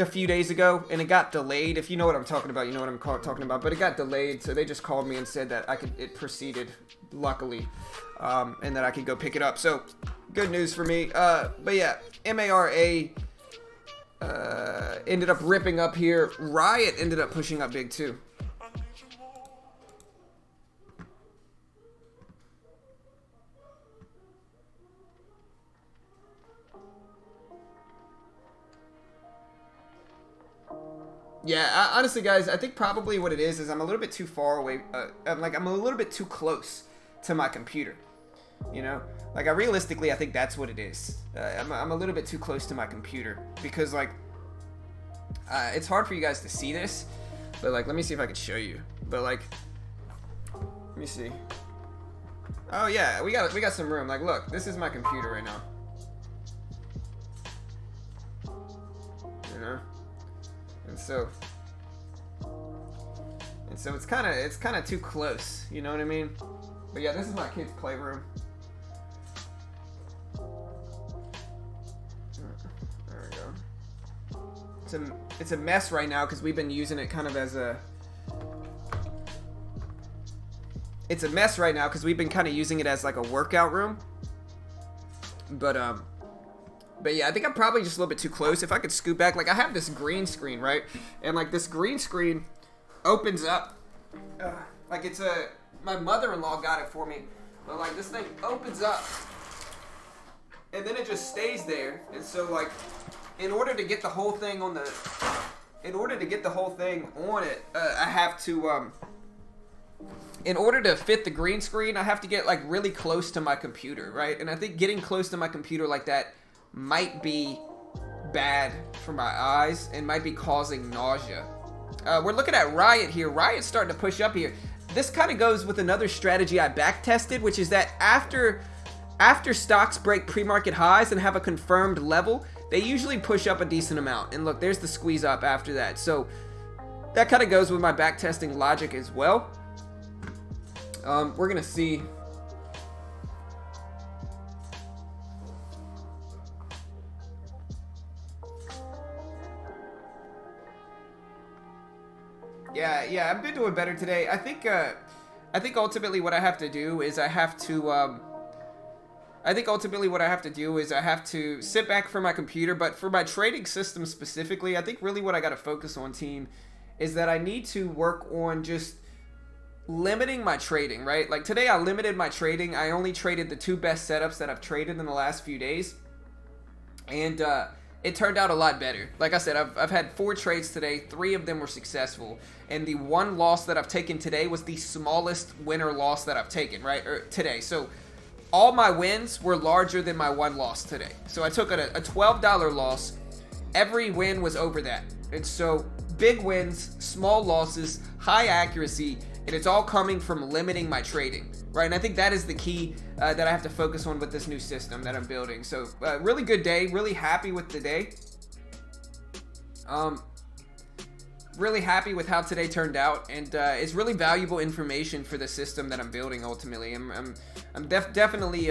few days ago, and it got delayed. If you know what I'm talking about, you know what I'm talking about, but it got delayed, so they just called me and said that it proceeded, luckily, and that I could go pick it up, so good news for me. But yeah, MARA ended up ripping up here. Riot ended up pushing up big too. Yeah, honestly, guys, I think probably what it is I'm a little bit too far away. I'm a little bit too close to my computer. You know, like realistically, I think that's what it is. I'm a little bit too close to my computer because it's hard for you guys to see this, but let me see if I can show you. But let me see. Oh yeah, we got some room. Look, this is my computer right now. You know. And so it's kind of too close, you know what I mean? But yeah, this is my kid's playroom. There we go. It's a mess right now because we've been using it kind of as a. It's a mess right now because we've been kind of using it as like a workout room. But yeah, I think I'm probably just a little bit too close. If I could scoot back, I have this green screen, right? And this green screen opens up. My mother-in-law got it for me. But this thing opens up. And then it just stays there. And so in order to get the whole thing on it, I have to, in order to fit the green screen, I have to get really close to my computer, right? And I think getting close to my computer like that might be bad for my eyes and might be causing nausea. We're looking at Riot here. Riot's starting to push up here. This kind of goes with another strategy I back tested, which is that after stocks break pre-market highs and have a confirmed level, they usually push up a decent amount. And look, there's the squeeze up after that. So that kind of goes with my back testing logic as well. We're gonna see. Yeah, I've been doing better today. I think ultimately what I have to do is I have to sit back from my computer, but for my trading system specifically, I think really what I got to focus on, team, is that I need to work on just limiting my trading, right? Today I limited my trading. I only traded the 2 best setups that I've traded in the last few days. And it turned out a lot better. Like I said, I've had 4 trades today. 3 of them were successful. And the 1 loss that I've taken today was the smallest win or loss that I've taken, right? Today. So all my wins were larger than my 1 loss today. So I took a $12 loss. Every win was over that. And so big wins, small losses, high accuracy, and it's all coming from limiting my trading, right? And I think that is the key that I have to focus on with this new system that I'm building. So really good day, really happy with the day. Really happy with how today turned out, and it's really valuable information for the system that I'm building ultimately. I'm definitely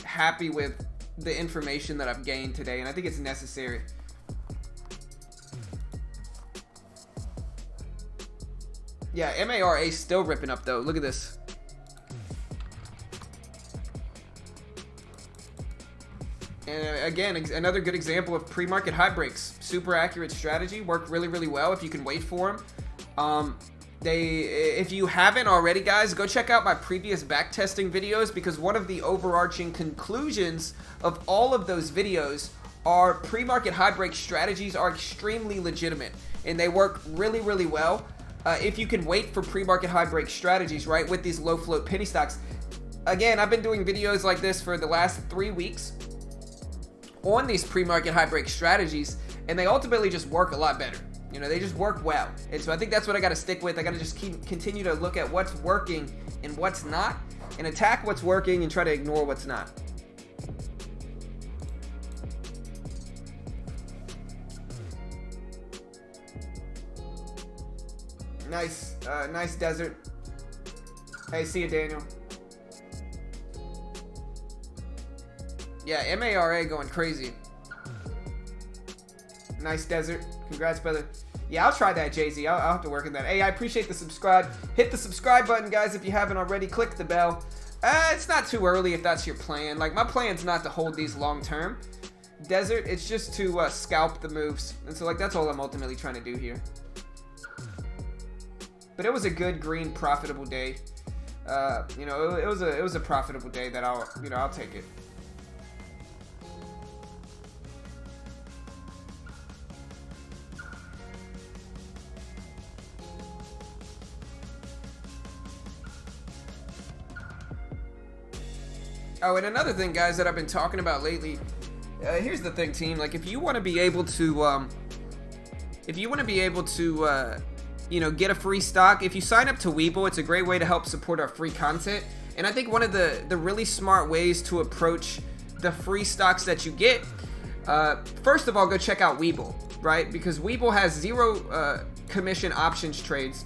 happy with the information that I've gained today, and I think it's necessary. Yeah, MARA still ripping up though. Look at this. And again, another good example of pre-market high breaks. Super accurate strategy, work really, really well if you can wait for them. If you haven't already, guys, go check out my previous backtesting videos, because one of the overarching conclusions of all of those videos are pre-market high break strategies are extremely legitimate, and they work really, really well. If you can wait for pre-market high break strategies, right, with these low float penny stocks. Again, I've been doing videos like this for the last 3 weeks on these pre-market high break strategies, and they ultimately just work a lot better. You know, they just work well. And so I think that's what I got to stick with. I got to just continue to look at what's working and what's not, and attack what's working and try to ignore what's not. Nice desert. Hey, see you, Daniel. Yeah, MARA going crazy. Nice desert. Congrats, brother. Yeah, I'll try that, Jay-Z. I'll have to work on that. Hey, I appreciate the subscribe. Hit the subscribe button, guys, if you haven't already. Click the bell. It's not too early if that's your plan. Like, my plan's not to hold these long term. Desert, it's just to scalp the moves. And so, like, that's all I'm ultimately trying to do here. But it was a good, green, profitable day. You know, it was a profitable day that I'll take it. Oh, and another thing, guys, that I've been talking about lately. Here's the thing, team. Like, if you want to be able to, you know, get a free stock, if you sign up to Webull, it's a great way to help support our free content. And I think one of the really smart ways to approach the free stocks that you get, first of all, go check out Webull, right? Because Webull has zero commission options trades.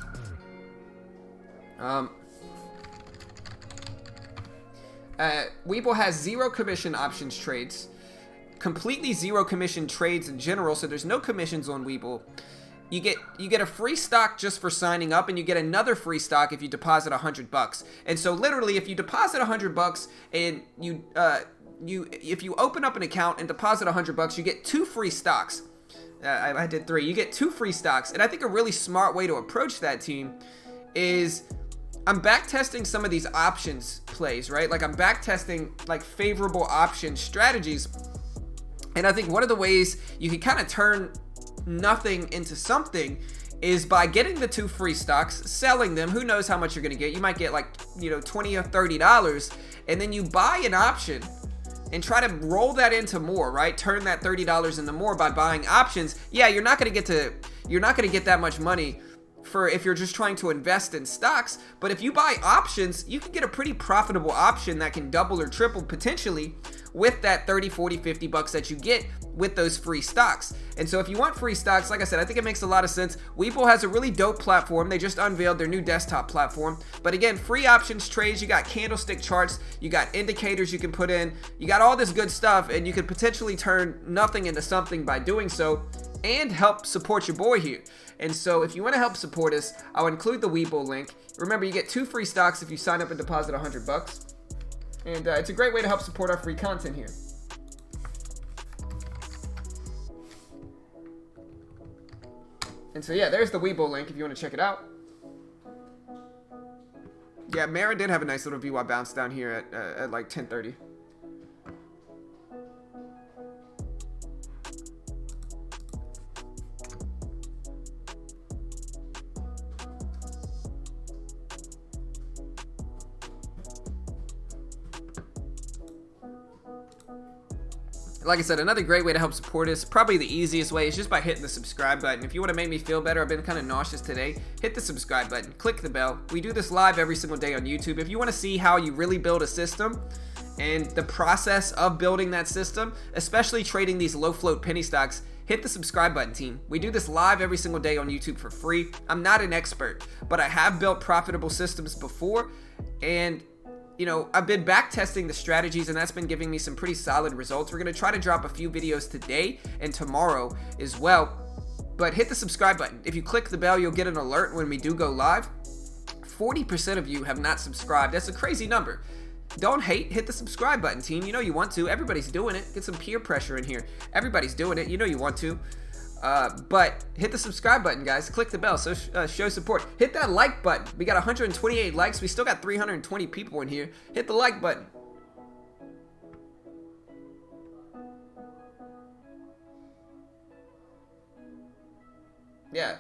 Webull has zero commission options trades, completely zero commission trades in general, so there's no commissions on Webull. You get a free stock just for signing up, and you get another free stock if you deposit $100. And so literally, if you deposit $100 and if you open up an account and deposit $100, you get 2 free stocks. I did 3. You get 2 free stocks, and I think a really smart way to approach that, team, is I'm backtesting some of these options plays, right? Like, I'm backtesting like favorable option strategies, and I think one of the ways you can kind of turn nothing into something is by getting the 2 free stocks, selling them. Who knows how much you're gonna get? You might get like, you know, $20 or $30, and then you buy an option and try to roll that into more, right? Turn that $30 into more by buying options. Yeah, you're not gonna get that much money for if you're just trying to invest in stocks, but if you buy options, you can get a pretty profitable option that can double or triple potentially with that 30, 40, 50 bucks that you get with those free stocks. And so if you want free stocks, like I said, I think it makes a lot of sense. Webull has a really dope platform. They just unveiled their new desktop platform. But again, free options trades, you got candlestick charts, you got indicators you can put in, you got all this good stuff, and you could potentially turn nothing into something by doing so and help support your boy here. And so if you want to help support us, I'll include the Webull link. Remember, you get 2 free stocks if you sign up and deposit $100. And it's a great way to help support our free content here. And so yeah, there's the Webull link if you want to check it out. Yeah, Mara did have a nice little VWAP bounce down here at like 10:30. Like I said, another great way to help support us, probably the easiest way, is just by hitting the subscribe button. If you want to make me feel better, I've been kind of nauseous today, hit the subscribe button, click the bell. We do this live every single day on YouTube. If you want to see how you really build a system and the process of building that system, especially trading these low float penny stocks, hit the subscribe button, team. We do this live every single day on YouTube for free. I'm not an expert, but I have built profitable systems before, and you know, I've been back testing the strategies, and that's been giving me some pretty solid results. We're going to try to drop a few videos today and tomorrow as well. But hit the subscribe button. If you click the bell, you'll get an alert when we do go live. 40% of you have not subscribed. That's a crazy number. Don't hate. Hit the subscribe button, team. You know you want to. Everybody's doing it. Get some peer pressure in here. Everybody's doing it. You know you want to. But hit the subscribe button, guys. Click the bell, so show support. Hit that like button. We got 128 likes. We still got 320 people in here. Hit the like button. Yeah,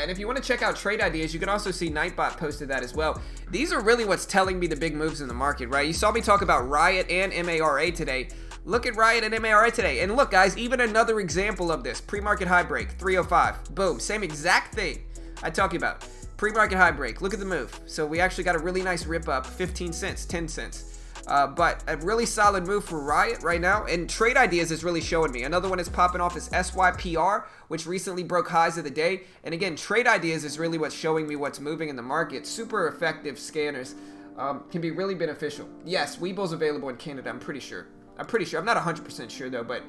and if you want to check out trade ideas, you can also see Nightbot posted that as well. These are really what's telling me the big moves in the market, right? You saw me talk about Riot and MARA today. Look at Riot and MARA today. And look, guys, even another example of this. Pre-market high break, 305. Boom. Same exact thing I talk about. Pre-market high break. Look at the move. So we actually got a really nice rip up, 15 cents, 10 cents. But a really solid move for Riot right now. And Trade Ideas is really showing me. Another one is popping off is SYPR, which recently broke highs of the day. And again, Trade Ideas is really what's showing me what's moving in the market. Super effective scanners. Can be really beneficial. Yes, Weeble's available in Canada, I'm pretty sure. I'm not 100% sure though, but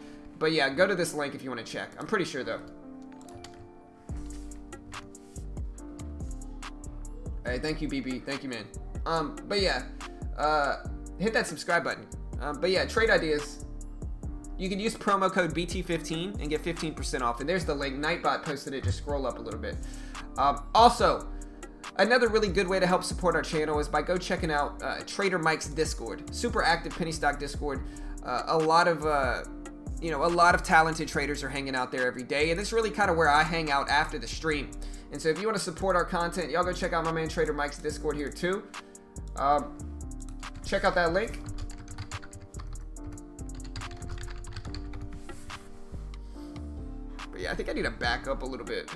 yeah, go to this link if you want to check. I'm pretty sure though. Hey, thank you, BB. Thank you, man. But yeah, hit that subscribe button. But yeah, Trade Ideas. You can use promo code BT15 and get 15% off. And there's the link. Nightbot posted it. Just scroll up a little bit. Also, another really good way to help support our channel is by checking out Trader Mike's Discord. Super active penny stock Discord. A lot of talented traders are hanging out there every day, and it's really kind of where I hang out after the stream. And so if you want to support our content, y'all go check out my man Trader Mike's Discord here too. Check out that link. But yeah, I think I need to back up a little bit.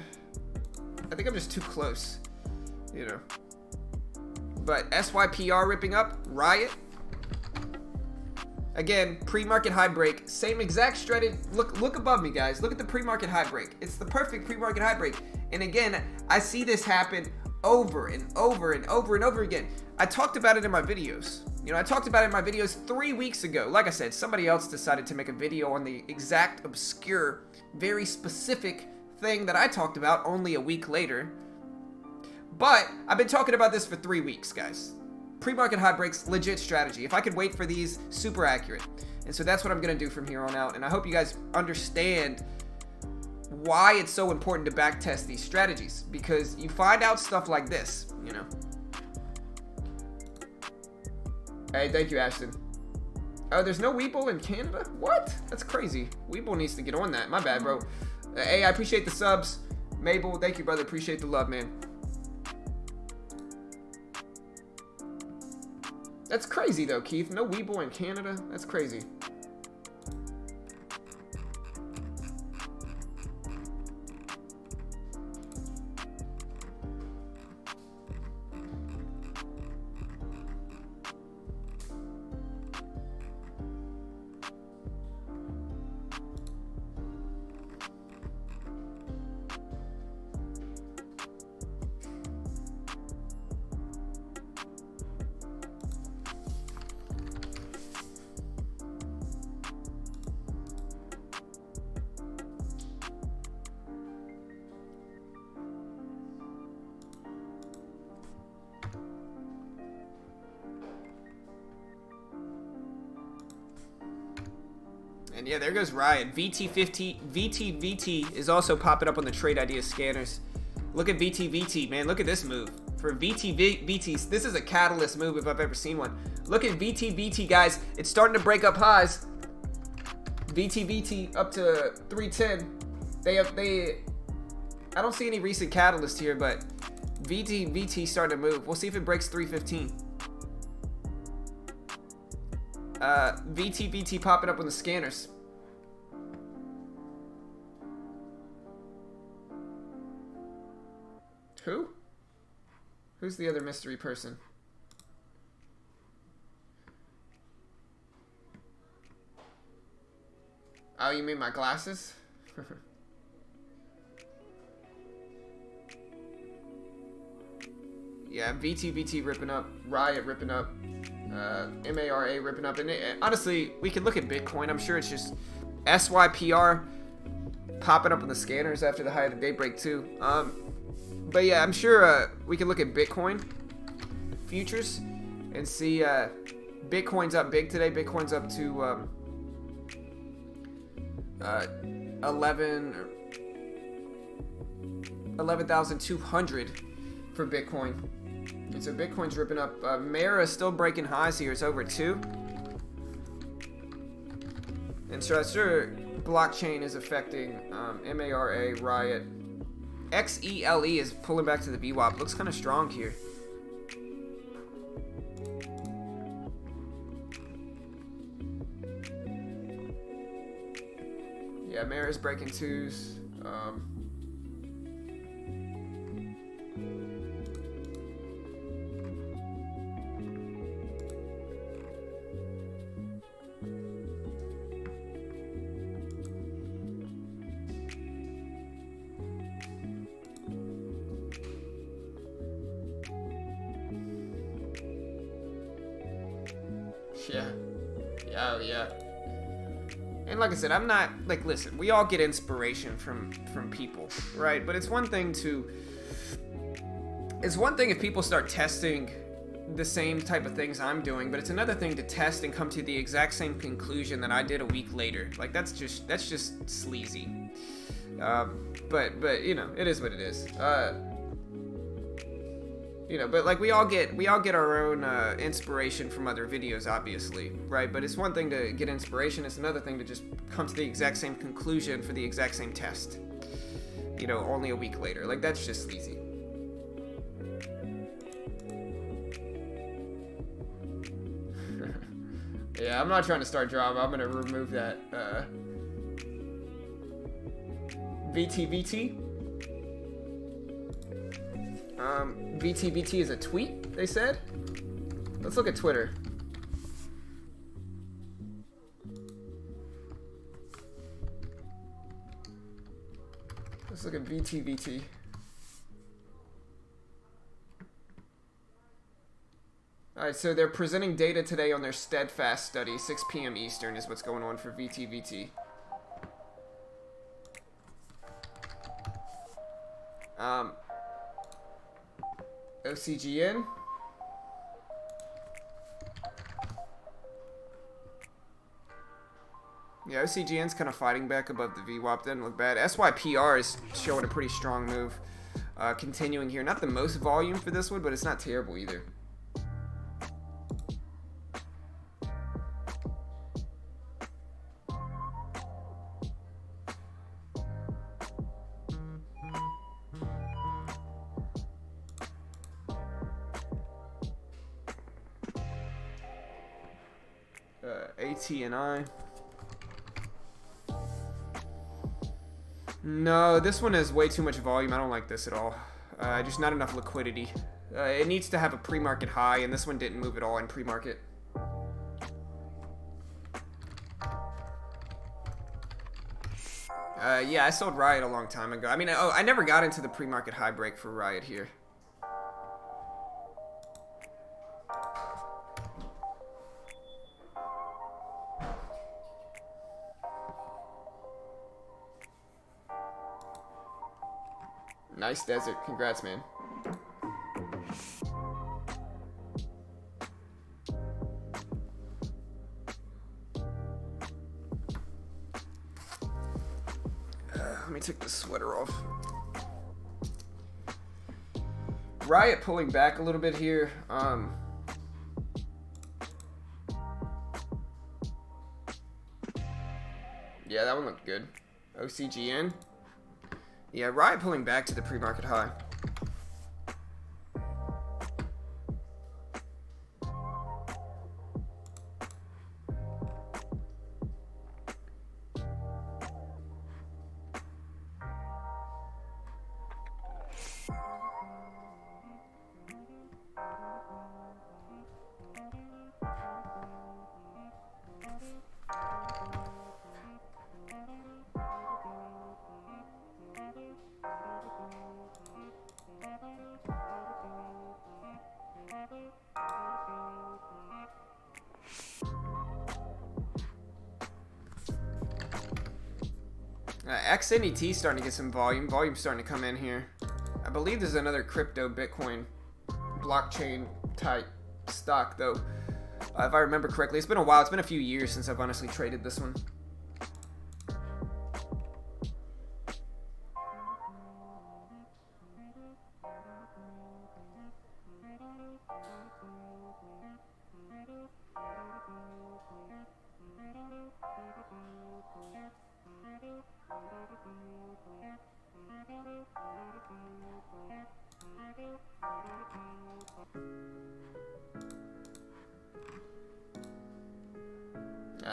I think I'm just too close, you know. But SYPR ripping up, Riot. Again, pre-market high break, same exact strategy. Look above me, guys. Look at the pre-market high break. It's the perfect pre-market high break. And again, I see this happen over and over and over and over again. I talked about it in my videos. You know, I talked about it in my videos 3 weeks ago. Like I said, somebody else decided to make a video on the exact obscure, very specific thing that I talked about only a week later. But I've been talking about this for 3 weeks, guys. Pre-market high breaks, legit strategy. If I could wait for these, super accurate. And so that's what I'm going to do from here on out. And I hope you guys understand why it's so important to backtest these strategies. Because you find out stuff like this, you know. Hey, thank you, Ashton. Oh, there's no Weeble in Canada? What? That's crazy. Weeble needs to get on that. My bad, bro. Hey, I appreciate the subs. Mabel, thank you, brother. Appreciate the love, man. That's crazy, though, Keith. No Weeble in Canada? That's crazy. And yeah, there goes Riot. VT is also popping up on the Trade Ideas scanners. Look at VT, man. Look at this move. For VT, this is a catalyst move if I've ever seen one. Look at VT, guys. It's starting to break up highs. VT up to 310. I don't see any recent catalyst here, but VT starting to move. We'll see if it breaks 315. VTVT popping up on the scanners. Who? Who's the other mystery person? Oh, you mean my glasses? Yeah, VTVT ripping up, Riot ripping up, MARA ripping up, and honestly, we could look at Bitcoin. I'm sure it's just SYPR popping up on the scanners after the high of the day break too. But yeah, I'm sure we can look at Bitcoin futures and see Bitcoin's up big today. Bitcoin's up to 11,200 for Bitcoin. And so Bitcoin's ripping up. Mara is still breaking highs here. It's over 2. And so I'm sure blockchain is affecting MARA, Riot. XELE is pulling back to the VWAP. Looks kind of strong here. Yeah, Mara's breaking 2s. Yeah. Oh, yeah. And like I said, I'm not, like, listen, we all get inspiration from people, right? But it's one thing if people start testing the same type of things I'm doing, but it's another thing to test and come to the exact same conclusion that I did a week later. Like, that's just sleazy. But you know, it is what it is. You know, but like we all get our own inspiration from other videos, obviously, right? But it's one thing to get inspiration; it's another thing to just come to the exact same conclusion for the exact same test. You know, only a week later. Like, that's just sleazy. Yeah, I'm not trying to start drama. I'm gonna remove that VTVT. VTVT is a tweet, they said. Let's look at Twitter. Let's look at VTVT. Alright, so they're presenting data today on their steadfast study. 6 p.m. Eastern is what's going on for VTVT. OCGN. Yeah, OCGN's kind of fighting back above the VWAP. Doesn't look bad. SYPR is showing a pretty strong move. Continuing here. Not the most volume for this one, but it's not terrible either. ATNI. No, this one has way too much volume. I don't like this at all. Just not enough liquidity. It needs to have a pre-market high, and this one didn't move at all in pre-market. Yeah, I sold Riot a long time ago. I mean, I never got into the pre-market high break for Riot here. Nice desert. Congrats, man. Let me take the sweater off. Riot pulling back a little bit here. Yeah, that one looked good. OCGN. Yeah, Riot pulling back to the pre-market high. XNET starting to get some volume. Volume's starting to come in here. I believe there's another crypto Bitcoin blockchain type stock though. If I remember correctly, it's been a while. It's been a few years since I've honestly traded this one.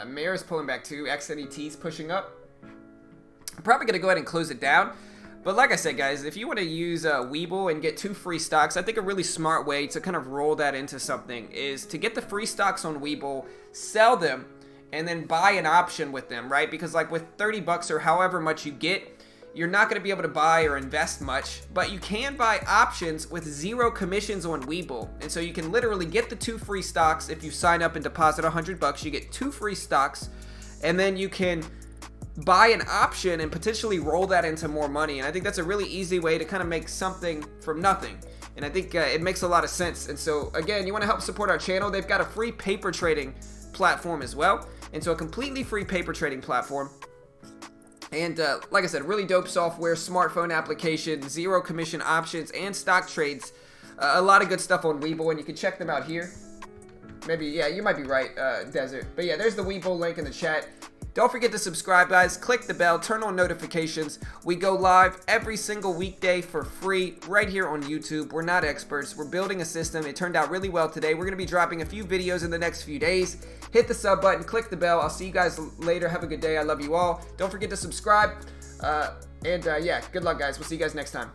Mayor's pulling back too. XNET's pushing up. I'm probably going to go ahead and close it down. But like I said, guys, if you want to use Webull and get 2 free stocks, I think a really smart way to kind of roll that into something is to get the free stocks on Webull, sell them, and then buy an option with them, right? Because like with 30 bucks or however much you get, you're not going to be able to buy or invest much, but you can buy options with 0 commissions on Webull. And so you can literally get the 2 free stocks. If you sign up and deposit 100 bucks, you get 2 free stocks, and then you can buy an option and potentially roll that into more money. And I think that's a really easy way to kind of make something from nothing. And I think it makes a lot of sense. And so again, you want to help support our channel. They've got a free paper trading platform as well. And so a completely free paper trading platform. And like I said, really dope software, smartphone application, 0 commission options, and stock trades. A lot of good stuff on Webull, and you can check them out here. Maybe, yeah, you might be right, Desert. But yeah, there's the Webull link in the chat. Don't forget to subscribe, guys. Click the bell, turn on notifications. We go live every single weekday for free right here on YouTube. We're not experts. We're building a system. It turned out really well today. We're going to be dropping a few videos in the next few days. Hit the sub button, click the bell. I'll see you guys later. Have a good day. I love you all. Don't forget to subscribe. Yeah, good luck, guys. We'll see you guys next time.